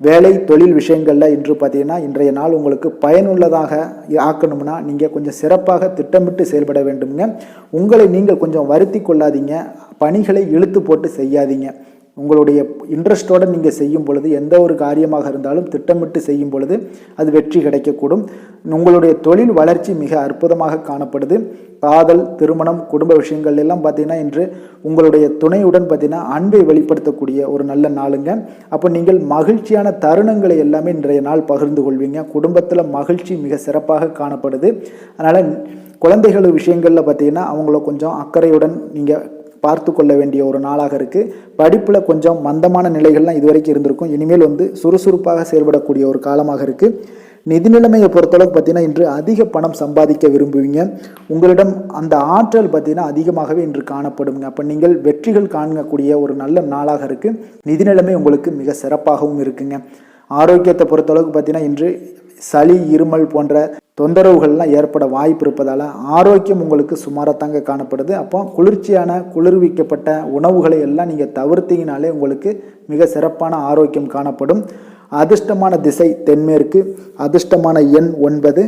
வேலை தொழில் விஷயங்களில் இன்று பார்த்தீங்கன்னா இன்றைய நாள் உங்களுக்கு பயனுள்ளதாக ஆக்கணும்னா நீங்கள் கொஞ்சம் சிறப்பாக திட்டமிட்டு செயல்பட வேண்டுங்க. உங்களை நீங்கள் கொஞ்சம் வருத்தி கொள்ளாதீங்க. பணிகளை இழுத்து போட்டு செய்யாதீங்க. உங்களுடைய இன்ட்ரெஸ்டோடு நீங்கள் செய்யும் பொழுது எந்த ஒரு காரியமாக இருந்தாலும் திட்டமிட்டு செய்யும் பொழுது அது வெற்றி கிடைக்கக்கூடும். உங்களுடைய தொழில் வளர்ச்சி மிக அற்புதமாக காணப்படுது. காதல், திருமணம், குடும்ப விஷயங்கள் எல்லாம் பார்த்தீங்கன்னா இன்று உங்களுடைய துணையுடன் பார்த்தீங்கன்னா அன்பை வெளிப்படுத்தக்கூடிய ஒரு நல்ல நாளுங்க. அப்போ நீங்கள் மகிழ்ச்சியான தருணங்களை எல்லாமே இன்றைய நாள் பகிர்ந்து கொள்வீங்க. குடும்பத்தில் மகிழ்ச்சி மிக சிறப்பாக காணப்படுது. அதனால் குழந்தைகள் விஷயங்களில் பார்த்தீங்கன்னா அவங்கள கொஞ்சம் அக்கறையுடன் நீங்கள் பார்த்து கொள்ள வேண்டிய ஒரு நாளாக இருக்குது. படிப்பில் கொஞ்சம் மந்தமான நிலைகள்லாம் இதுவரைக்கும் இருந்திருக்கும். இனிமேல் சுறுசுறுப்பாக செயல்படக்கூடிய ஒரு காலமாக இருக்குது. நிதி நிலைமையை பொறுத்தளவுக்கு பார்த்தீங்கன்னா இன்று அதிக பணம் சம்பாதிக்க விரும்புவீங்க. உங்களிடம் அந்த ஆற்றல் பார்த்தீங்கன்னா அதிகமாகவே இன்று காணப்படுங்க. அப்போ நீங்கள் வெற்றிகள் காணக்கூடிய ஒரு நல்ல நாளாக இருக்குது. நிதி நிலைமை உங்களுக்கு மிக சிறப்பாகவும் இருக்குங்க. ஆரோக்கியத்தை பொறுத்தளவுக்கு பார்த்தீங்கன்னா இன்று சளி, இருமல் போன்ற தொந்தரவுகள்லாம் ஏற்பட வாய்ப்பு இருப்பதால் ஆரோக்கியம் உங்களுக்கு சுமாரத்தாங்க காணப்படுது. அப்போ குளிர்ச்சியான குளிர்விக்கப்பட்ட உணவுகளை எல்லாம் நீங்கள் தவிர்த்தீங்கனாலே உங்களுக்கு மிக சிறப்பான ஆரோக்கியம் காணப்படும். அதிர்ஷ்டமான திசை தென்மேற்கு, அதிர்ஷ்டமான எண் 9,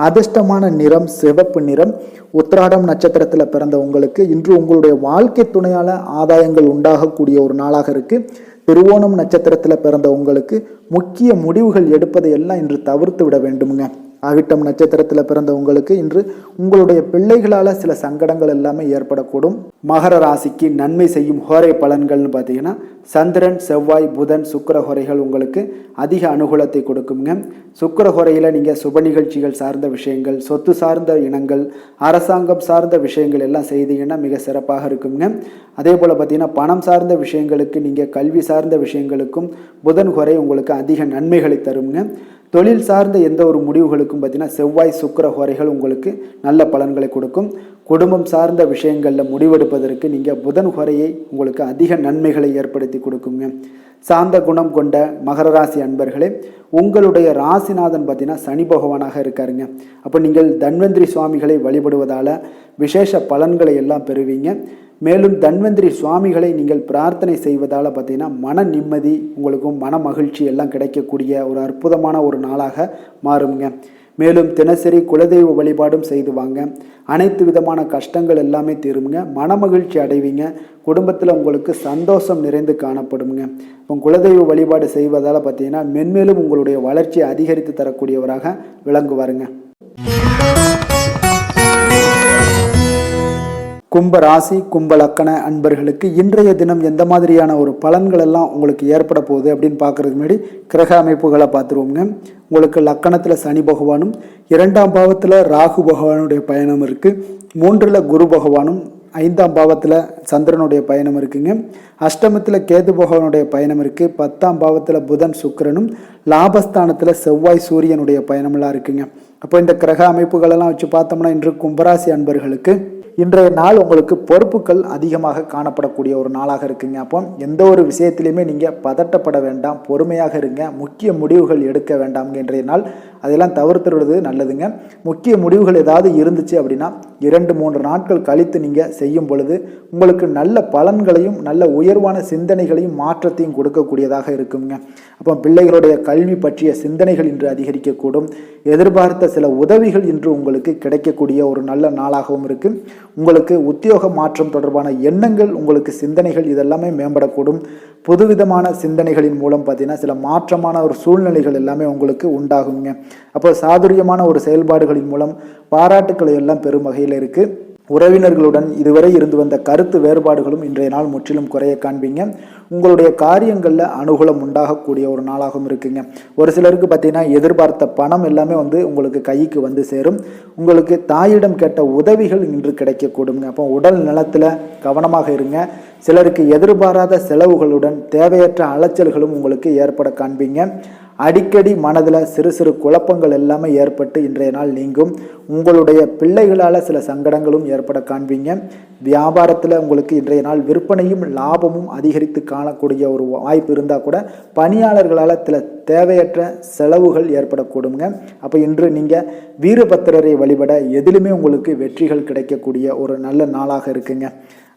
அதிர்ஷ்டமான நிறம் சிவப்பு நிறம். உத்திராடம் நட்சத்திரத்தில் பிறந்த உங்களுக்கு இன்று உங்களுடைய வாழ்க்கை துணையால் ஆதாயங்கள் உண்டாகக்கூடிய ஒரு நாளாக இருக்குது. திருவோணம் நட்சத்திரத்தில் பிறந்த உங்களுக்கு முக்கிய முடிவுகள் எடுப்பதை எல்லாம் இன்று தவிர்த்து விட வேண்டுமுங்க. அவிட்டம் நட்சத்திரத்தில் பிறந்த உங்களுக்கு இன்று உங்களுடைய பிள்ளைகளால் சில சங்கடங்கள் எல்லாமே ஏற்படக்கூடும். மகர ராசிக்கு நன்மை செய்யும் ஹோரை பலன்கள்னு பார்த்தீங்கன்னா சந்திரன், செவ்வாய், புதன், சுக்கிர ஹோரைகள் உங்களுக்கு அதிக அனுகூலத்தை கொடுக்குங்க. சுக்கிர ஹோரையில் நீங்கள் சுப நிகழ்ச்சிகள் சார்ந்த விஷயங்கள், சொத்து சார்ந்த இனங்கள், அரசாங்கம் சார்ந்த விஷயங்கள் எல்லாம் செய்தீங்கன்னா மிக சிறப்பாக இருக்குங்க. அதே போல் பார்த்தீங்கன்னா பணம் சார்ந்த விஷயங்களுக்கு, நீங்கள் கல்வி சார்ந்த விஷயங்களுக்கும் புதன் ஹோரை உங்களுக்கு அதிக நன்மைகளை தருங்க. தொழில் சார்ந்த எந்த ஒரு முடிவுகளுக்கும் பார்த்தீங்கன்னா செவ்வாய், சுக்கிர ஹோரைகள் உங்களுக்கு நல்ல பலன்களை கொடுக்கும். குடும்பம் சார்ந்த விஷயங்களில் முடிவெடுப்பதற்கு நீங்கள் புதன் ஹோரையை உங்களுக்கு அதிக நன்மைகளை ஏற்படுத்தி கொடுக்குங்க. சாந்த குணம் கொண்ட மகர ராசி அன்பர்களே, உங்களுடைய ராசிநாதன் பார்த்தீங்கன்னா சனி பகவானாக இருக்காருங்க. அப்போ நீங்கள் தன்வந்திரி சுவாமிகளை வழிபடுவதால் விசேஷ பலன்களை எல்லாம் பெறுவீங்க. மேலும் தன்வந்திரி சுவாமிகளை நீங்கள் பிரார்த்தனை செய்வதால் பார்த்தீங்கன்னா மன நிம்மதி, உங்களுக்கும் மன மகிழ்ச்சி எல்லாம் கிடைக்கக்கூடிய ஒரு அற்புதமான ஒரு நாளாக மாறுங்க. மேலும் தினசரி குலதெய்வ வழிபாடும் செய்து வாங்க. அனைத்து விதமான கஷ்டங்கள் எல்லாமே தீருங்க. மன மகிழ்ச்சி அடைவீங்க. குடும்பத்தில் உங்களுக்கு சந்தோஷம் நிறைந்து காணப்படுங்க. இப்போ குலதெய்வ வழிபாடு செய்வதால் பார்த்தீங்கன்னா மென்மேலும் உங்களுடைய வளர்ச்சியை அதிகரித்து தரக்கூடியவராக விளங்குவாருங்க. கும்ப ராசி, கும்ப லக்கண அன்பர்களுக்கு இன்றைய தினம் எந்த மாதிரியான ஒரு பலன்கள் எல்லாம் உங்களுக்கு ஏற்பட போகுது அப்படின்னு பார்க்கறதுக்கு முன்னாடி கிரக அமைப்புகளை பார்த்துருவோங்க. உங்களுக்கு லக்கணத்தில் சனி பகவானும், 2ஆம் பாவத்தில் ராகு பகவானுடைய பயணம் இருக்குது. 3ல் குரு பகவானும், 5ஆம் பாவத்தில் சந்திரனுடைய பயணம் இருக்குங்க. அஷ்டமத்தில் கேது பகவானுடைய பயணம் இருக்குது. 10ஆம் பாவத்தில் புதன் சுக்கிரனும், லாபஸ்தானத்தில் செவ்வாய் சூரியனுடைய பயணமெல்லாம் இருக்குங்க. அப்போ இந்த கிரக அமைப்புகளெல்லாம் வச்சு பார்த்தோம்னா இன்று கும்பராசி அன்பர்களுக்கு இன்றைய நாள் உங்களுக்கு பொறுப்புகள் அதிகமாக காணப்படக்கூடிய ஒரு நாளாக இருக்குங்க. அப்போ எந்த ஒரு விஷயத்திலையுமே நீங்கள் பதட்டப்பட வேண்டாம், பொறுமையாக இருங்க. முக்கிய முடிவுகள் எடுக்க வேண்டாம் இன்றைய நாள். அதெல்லாம் தவிர்த்துடுவது நல்லதுங்க. முக்கிய முடிவுகள் ஏதாவது இருந்துச்சு அப்படின்னா 2-3 நாட்கள் கழித்து நீங்கள் செய்யும் பொழுது உங்களுக்கு நல்ல பலன்களையும் நல்ல உயர்வான சிந்தனைகளையும் மாற்றத்தையும் கொடுக்கக்கூடியதாக இருக்குங்க. அப்போ பிள்ளைகளுடைய கல்வி பற்றிய சிந்தனைகள் இன்று அதிகரிக்கக்கூடும். எதிர்பார்த்த சில உதவிகள் இன்று உங்களுக்கு கிடைக்கக்கூடிய ஒரு நல்ல நாளாகவும் இருக்கு. உங்களுக்கு உத்தியோக மாற்றம் தொடர்பான எண்ணங்கள், உங்களுக்கு சிந்தனைகள் இதெல்லாமே மேம்படக்கூடும். புதுவிதமான சிந்தனைகளின் மூலம் பார்த்தீங்கன்னா சில மாற்றமான ஒரு சூழ்நிலைகள் எல்லாமே உங்களுக்கு உண்டாகுங்க. அப்போ சாதுரியமான ஒரு செயல்பாடுகளின் மூலம் பாராட்டுக்களை எல்லாம் பெரும் வகையில் இருக்கு. உறவினர்களுடன் இதுவரை இருந்து வந்த கருத்து வேறுபாடுகளும் இன்றைய நாள் முற்றிலும் குறைய காண்பீங்க. உங்களுடைய காரியங்களில் அனுகூலம் உண்டாகக்கூடிய ஒரு நாளாகவும் இருக்குங்க. ஒரு சிலருக்கு பார்த்தீங்கன்னா எதிர்பார்த்த பணம் எல்லாமே உங்களுக்கு கைக்கு வந்து சேரும். உங்களுக்கு தாயிடம் கேட்ட உதவிகள் இன்று கிடைக்கக்கூடுங்க. அப்போ உடல் நலத்தில் கவனமாக இருங்க. சிலருக்கு எதிர்பாராத செலவுகளுடன் தேவையற்ற அலைச்சல்களும் உங்களுக்கு ஏற்பட காண்பீங்க. அடிக்கடி மனதில் சிறு சிறு குழப்பங்கள் எல்லாமே ஏற்பட்டு இன்றைய நாள் நீங்கும். உங்களுடைய பிள்ளைகளால் சில சங்கடங்களும் ஏற்பட காண்பீங்க. வியாபாரத்தில் உங்களுக்கு இன்றைய நாள் விற்பனையும் லாபமும் அதிகரித்து காணக்கூடிய ஒரு வாய்ப்பு இருந்தால் கூட பணியாளர்களால் சில தேவையற்ற செலவுகள் ஏற்படக்கூடுங்க. அப்போ இன்று நீங்கள் வீரபத்திரரை வழிபட எதிலுமே உங்களுக்கு வெற்றிகள் கிடைக்கக்கூடிய ஒரு நல்ல நாளாக இருக்குங்க.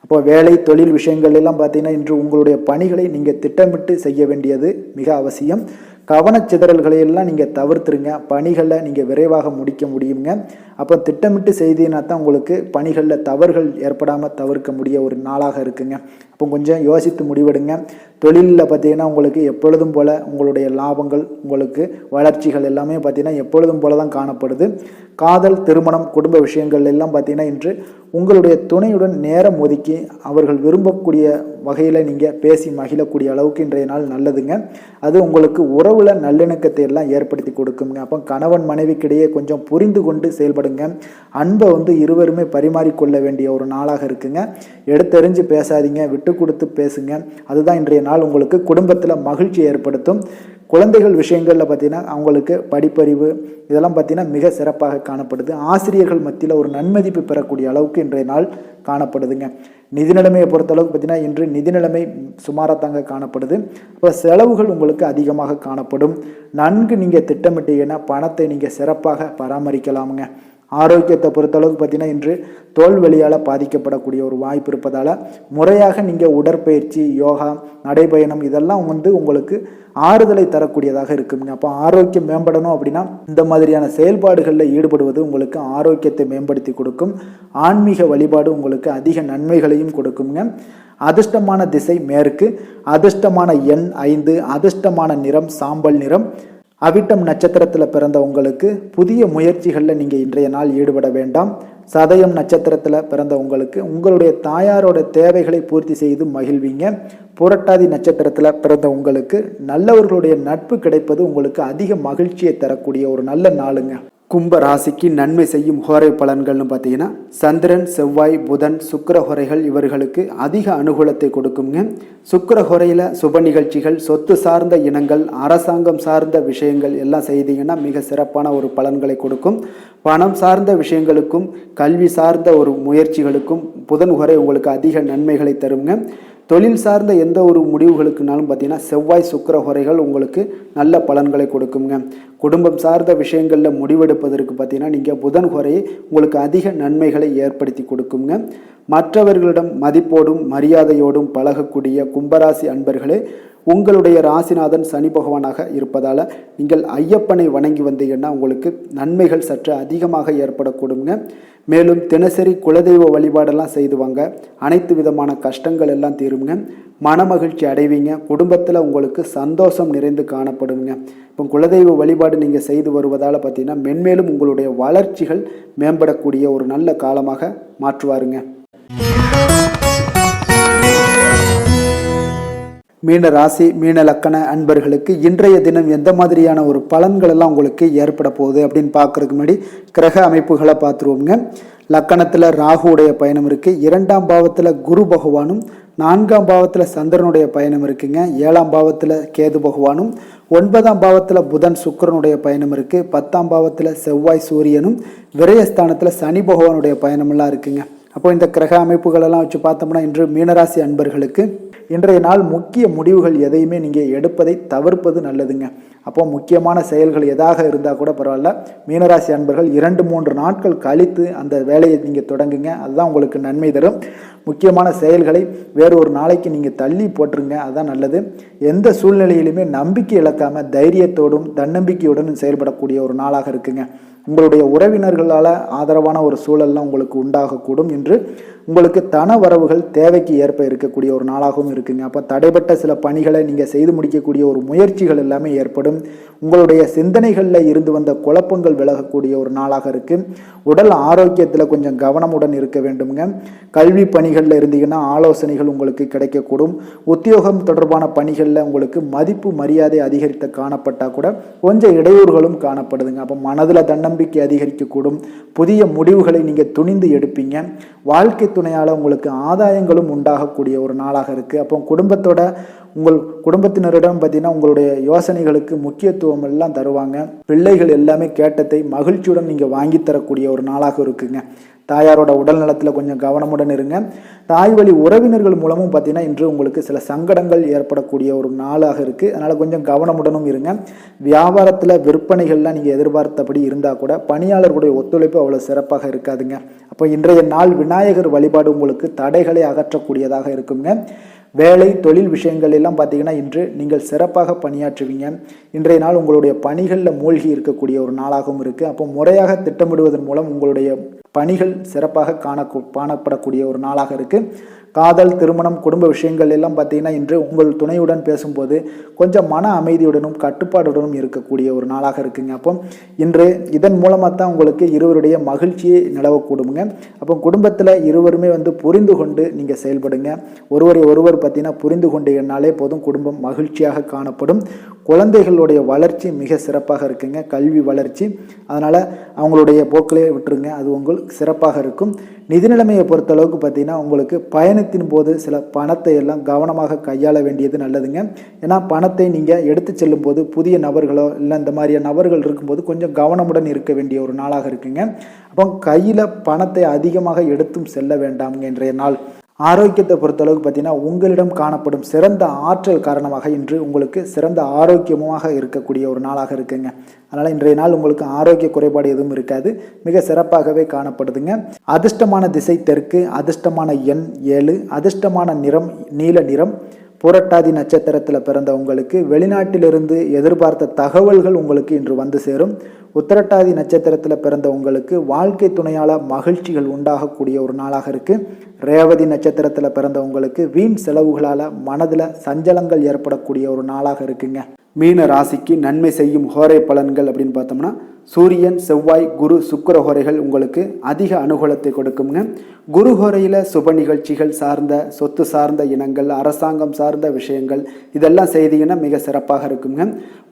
அப்போ வேலை தொழில் விஷயங்கள் எல்லாம் பார்த்தீங்கன்னா இன்று உங்களுடைய பணிகளை நீங்கள் திட்டமிட்டு செய்ய வேண்டியது மிக அவசியம். கவனச்சிதறல்களை எல்லாம் நீங்கள் தவிர்த்துருங்க. பணிகளில் நீங்கள் விரைவாக முடிக்க முடியுங்க. அப்போ திட்டமிட்டு செய்தீங்கன்னா தான் உங்களுக்கு பணிகளில் தவறுகள் ஏற்படாமல் தவிர்க்க முடிய ஒரு நாளாக இருக்குங்க. அப்போ கொஞ்சம் யோசித்து முடிவெடுங்க. தொழிலில் பார்த்தீங்கன்னா உங்களுக்கு எப்பொழுதும் போல் உங்களுடைய லாபங்கள், உங்களுக்கு வளர்ச்சிகள் எல்லாமே பார்த்தீங்கன்னா எப்பொழுதும் போல தான் காணப்படுது. காதல், திருமணம், குடும்ப விஷயங்கள் எல்லாம் பார்த்தீங்கன்னா இன்று உங்களுடைய துணையுடன் நேரம் ஒதுக்கி அவர்கள் விரும்பக்கூடிய வகையில் நீங்கள் பேசி மகிழக்கூடிய அளவுக்கு இன்றைய நாள் நல்லதுங்க. அது உங்களுக்கு உறவுல நல்லிணக்கத்தை எல்லாம் ஏற்படுத்தி கொடுக்குங்க. அப்போ கணவன் மனைவிக்கிடையே கொஞ்சம் புரிந்து கொண்டு செயல்படுங்க. அன்பை இருவருமே பரிமாறிக்கொள்ள வேண்டிய ஒரு நாளாக இருக்குங்க. எடுத்தெறிஞ்சு பேசாதீங்க, விட்டு கொடுத்து பேசுங்க. அதுதான் இன்றைய நாள் உங்களுக்கு குடும்பத்தில் மகிழ்ச்சி ஏற்படுத்தும். குழந்தைகள் விஷயங்களில் பார்த்தீங்கன்னா அவங்களுக்கு படிப்பறிவு இதெல்லாம் பார்த்தீங்கன்னா மிக சிறப்பாக காணப்படுது. ஆசிரியர்கள் மத்தியில் ஒரு நன்மதிப்பு பெறக்கூடிய அளவுக்கு இன்றைய நாள் காணப்படுதுங்க. நிதி நிலைமையை பொறுத்தளவுக்கு பார்த்தீங்கன்னா இன்று நிதி நிலைமை சுமாராக காணப்படுது. இப்போ செலவுகள் உங்களுக்கு அதிகமாக காணப்படும். நன்கு நீங்கள் திட்டமிட்டீங்கன்னா பணத்தை நீங்கள் சிறப்பாக பராமரிக்கலாமுங்க. ஆரோக்கியத்தை பொறுத்தளவுக்கு பார்த்தீங்கன்னா இன்று தோல்வலியால் பாதிக்கப்படக்கூடிய ஒரு வாய்ப்பு இருப்பதால் முறையாக நீங்கள் உடற்பயிற்சி, யோகா, நடைபயணம் இதெல்லாம் உங்களுக்கு ஆறுதலை தரக்கூடியதாக இருக்குங்க. அப்போ ஆரோக்கியம் மேம்படணும் அப்படின்னா இந்த மாதிரியான செயல்பாடுகளில் ஈடுபடுவது உங்களுக்கு ஆரோக்கியத்தை மேம்படுத்தி கொடுக்கும். ஆன்மீக வழிபாடு உங்களுக்கு அதிக நன்மைகளையும் கொடுக்குங்க. அதிர்ஷ்டமான திசை மேற்கு, அதிர்ஷ்டமான எண் 5, அதிர்ஷ்டமான நிறம் சாம்பல் நிறம். அவிட்டம் நட்சத்திரத்தில் பிறந்த உங்களுக்கு புதிய முயற்சிகளில் நீங்கள் இன்றைய நாள் ஈடுபட வேண்டாம். சதயம் நட்சத்திரத்தில் பிறந்த உங்களுக்கு உங்களுடைய தாயாரோட தேவைகளை பூர்த்தி செய்து மகிழ்வீங்க. புரட்டாதி நட்சத்திரத்தில் பிறந்த உங்களுக்கு நல்லவர்களுடைய நட்பு கிடைப்பது உங்களுக்கு அதிக மகிழ்ச்சியை தரக்கூடிய ஒரு நல்ல நாளுங்க. கும்ப ராசிக்கு நன்மை செய்யும் ஹோரை பலன்கள்னு பார்த்தீங்கன்னா சந்திரன், செவ்வாய், புதன், சுக்கிர ஹோரைகள் இவர்களுக்கு அதிக அனுகூலத்தை கொடுக்குங்க. சுக்கிர ஹோரையில் சுப நிகழ்ச்சிகள், சொத்து சார்ந்த இனங்கள், அரசாங்கம் சார்ந்த விஷயங்கள் எல்லாம் செய்தீங்கன்னா மிக சிறப்பான ஒரு பலன்களை கொடுக்கும். பணம் சார்ந்த விஷயங்களுக்கும் கல்வி சார்ந்த ஒரு முயற்சிகளுக்கும் புதன் ஹோரை உங்களுக்கு அதிக நன்மைகளை தருங்க. தொழில் சார்ந்த எந்த ஒரு முடிவுகளுக்குனாலும் பார்த்தீங்கன்னா செவ்வாய், சுக்கிர ஹோரைகள் உங்களுக்கு நல்ல பலன்களை கொடுக்குங்க. குடும்பம் சார்ந்த விஷயங்களில் முடிவெடுப்பதற்கு பார்த்தீங்கன்னா நீங்கள் புதன் ஹோரையை உங்களுக்கு அதிக நன்மைகளை ஏற்படுத்தி கொடுக்குங்க. மற்றவர்களிடம் மதிப்போடும் மரியாதையோடும் பழகக்கூடிய கும்பராசி அன்பர்களே, உங்களுடைய ராசிநாதன் சனி பகவானாக இருப்பதால் நீங்கள் ஐயப்பனை வணங்கி வந்தீங்கன்னா உங்களுக்கு நன்மைகள் சற்று அதிகமாக ஏற்படக்கூடுங்க. மேலும் தினசரி குலதெய்வ வழிபாடெல்லாம் செய்து வாங்க. அனைத்து விதமான கஷ்டங்கள் எல்லாம் தீருங்க. மனமகிழ்ச்சி அடைவீங்க. குடும்பத்தில் உங்களுக்கு சந்தோஷம் நிறைந்து காணப்படுங்க. இப்போ குலதெய்வ வழிபாடு நீங்கள் செய்து வருவதால் பார்த்தீங்கன்னா மென்மேலும் உங்களுடைய வளர்ச்சிகள் மேம்படக்கூடிய ஒரு நல்ல காலமாக மாற்றுவாருங்க. மீன ராசி, மீன லக்கண அன்பர்களுக்கு இன்றைய தினம் எந்த மாதிரியான ஒரு பலன்கள் எல்லாம் உங்களுக்கு ஏற்பட போகுது அப்படின்னு பார்க்கறதுக்கு முன்னாடி கிரக அமைப்புகளை பார்த்துருவோங்க. லக்கணத்தில் ராகுவுடைய பயணம் இருக்குது. 2ஆம் பாவத்தில் குரு பகவானும், 4ஆம் பாவத்தில் சந்திரனுடைய பயணம் இருக்குங்க. 7ஆம் பாவத்தில் கேது பகவானும், 9ஆம் பாவத்தில் புதன் சுக்கிரனுடைய பயணம் இருக்குது. 10ஆம் பாவத்தில் செவ்வாய் சூரியனும், விரயஸ்தானத்தில் சனி பகவானுடைய பயணமெல்லாம் இருக்குங்க. அப்போ இந்த கிரக அமைப்புகளெல்லாம் வச்சு பார்த்தோம்னா இன்று மீனராசி அன்பர்களுக்கு இன்றைய நாள் முக்கிய முடிவுகள் எதையுமே நீங்கள் எடுப்பதை தவிர்ப்பது நல்லதுங்க. அப்போ முக்கியமான செயல்கள் எதாக இருந்தால் கூட பரவாயில்ல, மீனராசி அன்பர்கள் 2-3 நாட்கள் கழித்து அந்த வேலையை நீங்கள் தொடங்குங்க. அதுதான் உங்களுக்கு நன்மை தரும். முக்கியமான செயல்களை வேறு ஒரு நாளைக்கு நீங்கள் தள்ளி போட்டுருங்க, அதுதான் நல்லது. எந்த சூழ்நிலையிலுமே நம்பிக்கை இழக்காமல் தைரியத்தோடும் தன்னம்பிக்கையுடன் செயல்படக்கூடிய ஒரு நாளாக இருக்குங்க. உங்களுடைய உறவினர்களால் ஆதரவான ஒரு சூழல்லாம் உங்களுக்கு உண்டாகக்கூடும். இன்று உங்களுக்கு தன வரவுகள் தேவைக்கு ஏற்ப இருக்கக்கூடிய ஒரு நாளாகவும் இருக்குங்க. அப்போ தடைப்பட்ட சில பணிகளை நீங்கள் செய்து முடிக்கக்கூடிய ஒரு முயற்சிகள் எல்லாமே ஏற்படும். உங்களுடைய சிந்தனைகளில் இருந்து வந்த குழப்பங்கள் விலகக்கூடிய ஒரு நாளாக இருக்குது. உடல் ஆரோக்கியத்தில் கொஞ்சம் கவனமுடன் இருக்க வேண்டுங்க. கல்வி பணிகளில் இருந்தீங்கன்னா ஆலோசனைகள் உங்களுக்கு கிடைக்கக்கூடும். உத்தியோகம் தொடர்பான பணிகளில் உங்களுக்கு மதிப்பு மரியாதை அதிகரித்த காணப்பட்டால் கூட கொஞ்சம் இடையூறுகளும் காணப்படுதுங்க. அப்போ மனதில் தன்னம்பிக்கை அதிகரிக்கக்கூடும். புதிய முடிவுகளை நீங்கள் துணிந்து எடுப்பீங்க. வாழ்க்கை துணையால் உங்களுக்கு ஆதாயங்களும் உண்டாகக்கூடிய ஒரு நாளாக இருக்குது. அப்போ குடும்பத்தோட உங்கள் குடும்பத்தினரிடம் பார்த்தீங்கன்னா உங்களுடைய யோசனைகளுக்கு முக்கியத்துவம் எல்லாம் தருவாங்க. பிள்ளைகள் எல்லாமே கேட்டதை மகிழ்ச்சியுடன் நீங்கள் வாங்கி தரக்கூடிய ஒரு நாளாக இருக்குங்க. தாயாரோட உடல் நலத்தில் கொஞ்சம் கவனமுடன் இருங்க. தாய் வழி உறவினர்கள் மூலமும் பார்த்தீங்கன்னா இன்று உங்களுக்கு சில சங்கடங்கள் ஏற்படக்கூடிய ஒரு நாளாக இருக்குது. அதனால் கொஞ்சம் கவனமுடனும் இருங்க. வியாபாரத்தில் விற்பனைகள்லாம் நீங்கள் எதிர்பார்த்தபடி இருந்தால் கூட பணியாளர்களுடைய ஒத்துழைப்பு அவ்வளோ சிறப்பாக இருக்காதுங்க. அப்போ இன்றைய நாள் விநாயகர் வழிபாடு உங்களுக்கு தடைகளை அகற்றக்கூடியதாக இருக்குங்க. வேலை தொழில் விஷயங்கள் எல்லாம் பார்த்தீங்கன்னா இன்று நீங்கள் சிறப்பாக பணியாற்றுவீங்க. இன்றைய நாள் உங்களுடைய பணிகளில் மூழ்கி இருக்கக்கூடிய ஒரு நாளாகவும் இருக்குது. அப்போ முறையாக திட்டமிடுவதன் மூலம் உங்களுடைய பணிகள் சிறப்பாக காணப்படக்கூடிய ஒரு நாளாக இருக்குது. காதல் திருமணம் குடும்ப விஷயங்கள் எல்லாம் பார்த்தீங்கன்னா இன்று உங்கள் துணையுடன் பேசும்போது கொஞ்சம் மன அமைதியுடனும் கட்டுப்பாடுடனும் இருக்கக்கூடிய ஒரு நாளாக இருக்குங்க. அப்போ இன்று இதன் மூலமாக தான் உங்களுக்கு இருவருடைய மகிழ்ச்சியை நிலவக்கூடுங்க. அப்போ குடும்பத்தில் இருவருமே புரிந்து கொண்டு நீங்கள் செயல்படுங்க. ஒருவரை ஒருவர் பார்த்தீங்கன்னா புரிந்து கொண்டு என்னாலே போதும் குடும்பம் மகிழ்ச்சியாக காணப்படும். குழந்தைகளுடைய வளர்ச்சி மிக சிறப்பாக இருக்குங்க. கல்வி வளர்ச்சி, அதனால் அவங்களுடைய போக்கிலே விட்டுருங்க, அது உங்களுக்கு சிறப்பாக இருக்கும். நிதி நிலைமையை பொறுத்தளவுக்கு பார்த்தீங்கன்னா உங்களுக்கு பயணத்தின் போது சில பணத்தை எல்லாம் கவனமாக கையாள வேண்டியது நல்லதுங்க. ஏன்னா பணத்தை நீங்கள் எடுத்து செல்லும் போது புதிய நபர்களோ இல்லை இந்த மாதிரியான நபர்கள் இருக்கும்போது கொஞ்சம் கவனமுடன் இருக்க வேண்டிய ஒரு நாளாக இருக்குங்க. அப்போ கையில் பணத்தை அதிகமாக எடுத்தும் செல்ல வேண்டாம்ங்க. இன்றைய நாள் ஆரோக்கியத்தை பொறுத்தளவுக்கு பார்த்தீங்கன்னா உங்களிடம் காணப்படும் சிறந்த ஆற்றல் காரணமாக இன்று உங்களுக்கு சிறந்த ஆரோக்கியமாக இருக்கக்கூடிய ஒரு நாளாக இருக்குங்க. அதனால் இன்றைய நாள் உங்களுக்கு ஆரோக்கிய குறைபாடு எதுவும் இருக்காது, மிக சிறப்பாகவே காணப்படுதுங்க. அதிர்ஷ்டமான திசை தெற்கு, அதிர்ஷ்டமான எண் 7, அதிர்ஷ்டமான நிறம் நீல நிறம். புரட்டாதி நட்சத்திரத்தில் பிறந்த உங்களுக்கு வெளிநாட்டிலிருந்து எதிர்பார்த்த தகவல்கள் உங்களுக்கு இன்று வந்து சேரும். உத்திரட்டாதி நட்சத்திரத்தில் பிறந்த உங்களுக்கு வாழ்க்கை துணையால் மகிழ்ச்சிகள் உண்டாகக்கூடிய ஒரு நாளாக இருக்குது. ரேவதி நட்சத்திரத்தில் பிறந்த உங்களுக்கு வீண் செலவுகளால் மனதில் சஞ்சலங்கள் ஏற்படக்கூடிய ஒரு நாளாக இருக்குங்க. மீன ராசிக்கு நன்மை செய்யும் ஹோரை பலன்கள் அப்படின்னு பார்த்தோம்னா சூரியன் செவ்வாய் குரு சுக்கிர ஹோரைகள் உங்களுக்கு அதிக அனுகூலத்தை கொடுக்குங்க. குரு ஹோரையில் சுப நிகழ்ச்சிகள் சார்ந்த சொத்து சார்ந்த இனங்கள் அரசாங்கம் சார்ந்த விஷயங்கள் இதெல்லாம் செய்தீங்கன்னா மிக சிறப்பாக இருக்குங்க.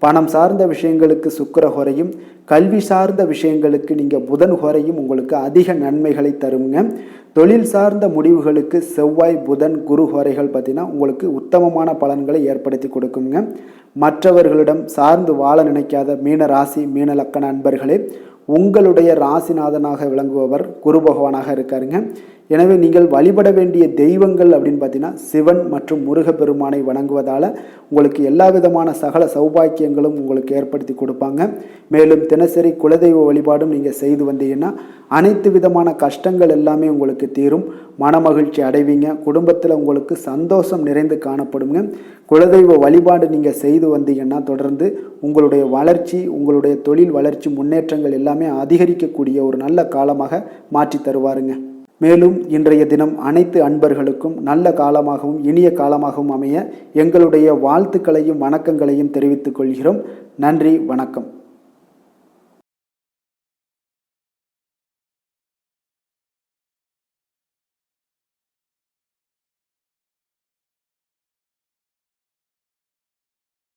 பணம் சார்ந்த விஷயங்களுக்கு சுக்கிர ஹோரையும் கல்வி சார்ந்த விஷயங்களுக்கு நீங்கள் புதன் ஹோரையும் உங்களுக்கு அதிக நன்மைகளை தருங்க. தொழில் சார்ந்த முடிவுகளுக்கு செவ்வாய் புதன் குரு ஹோரைகள் பார்த்தீங்கன்னா உங்களுக்கு உத்தமமான பலன்களை ஏற்படுத்தி கொடுக்குங்க. மற்றவர்களிடம் சார்ந்து வாழ நினைக்காத மீன ராசி மீன லக்கண அன்பர்களே, உங்களுடைய ராசிநாதனாக விளங்குபவர் குரு பகவானாக இருக்காருங்க. எனவே நீங்கள் வழிபட வேண்டிய தெய்வங்கள் அப்படின்னு பார்த்தீங்கன்னா சிவன் மற்றும் முருகப்பெருமானை வணங்குவதால் உங்களுக்கு எல்லா விதமான சகல சௌபாக்கியங்களும் உங்களுக்கு ஏற்படுத்தி கொடுப்பாங்க. மேலும் தினசரி குலதெய்வ வழிபாடும் நீங்கள் செய்து வந்தீங்கன்னா அனைத்து விதமான கஷ்டங்கள் எல்லாமே உங்களுக்கு தீரும், மனமகிழ்ச்சி அடைவீங்க. குடும்பத்தில் உங்களுக்கு சந்தோஷம் நிறைந்து காணப்படுங்க. குலதெய்வ வழிபாடு நீங்கள் செய்து வந்தீங்கன்னா தொடர்ந்து உங்களுடைய வளர்ச்சி உங்களுடைய தொழில் வளர்ச்சி முன்னேற்றங்கள் எல்லாமே அதிகரிக்கக்கூடிய ஒரு நல்ல காலமாக மாற்றி தருவாருங்க. மேலும் இன்றைய தினம் அனைத்து அன்பர்களுக்கும் நல்ல காலமாகவும் இனிய காலமாகவும் அமைய எங்களுடைய வாழ்த்துக்களையும் வணக்கங்களையும் தெரிவித்துக் கொள்கிறோம். நன்றி, வணக்கம்.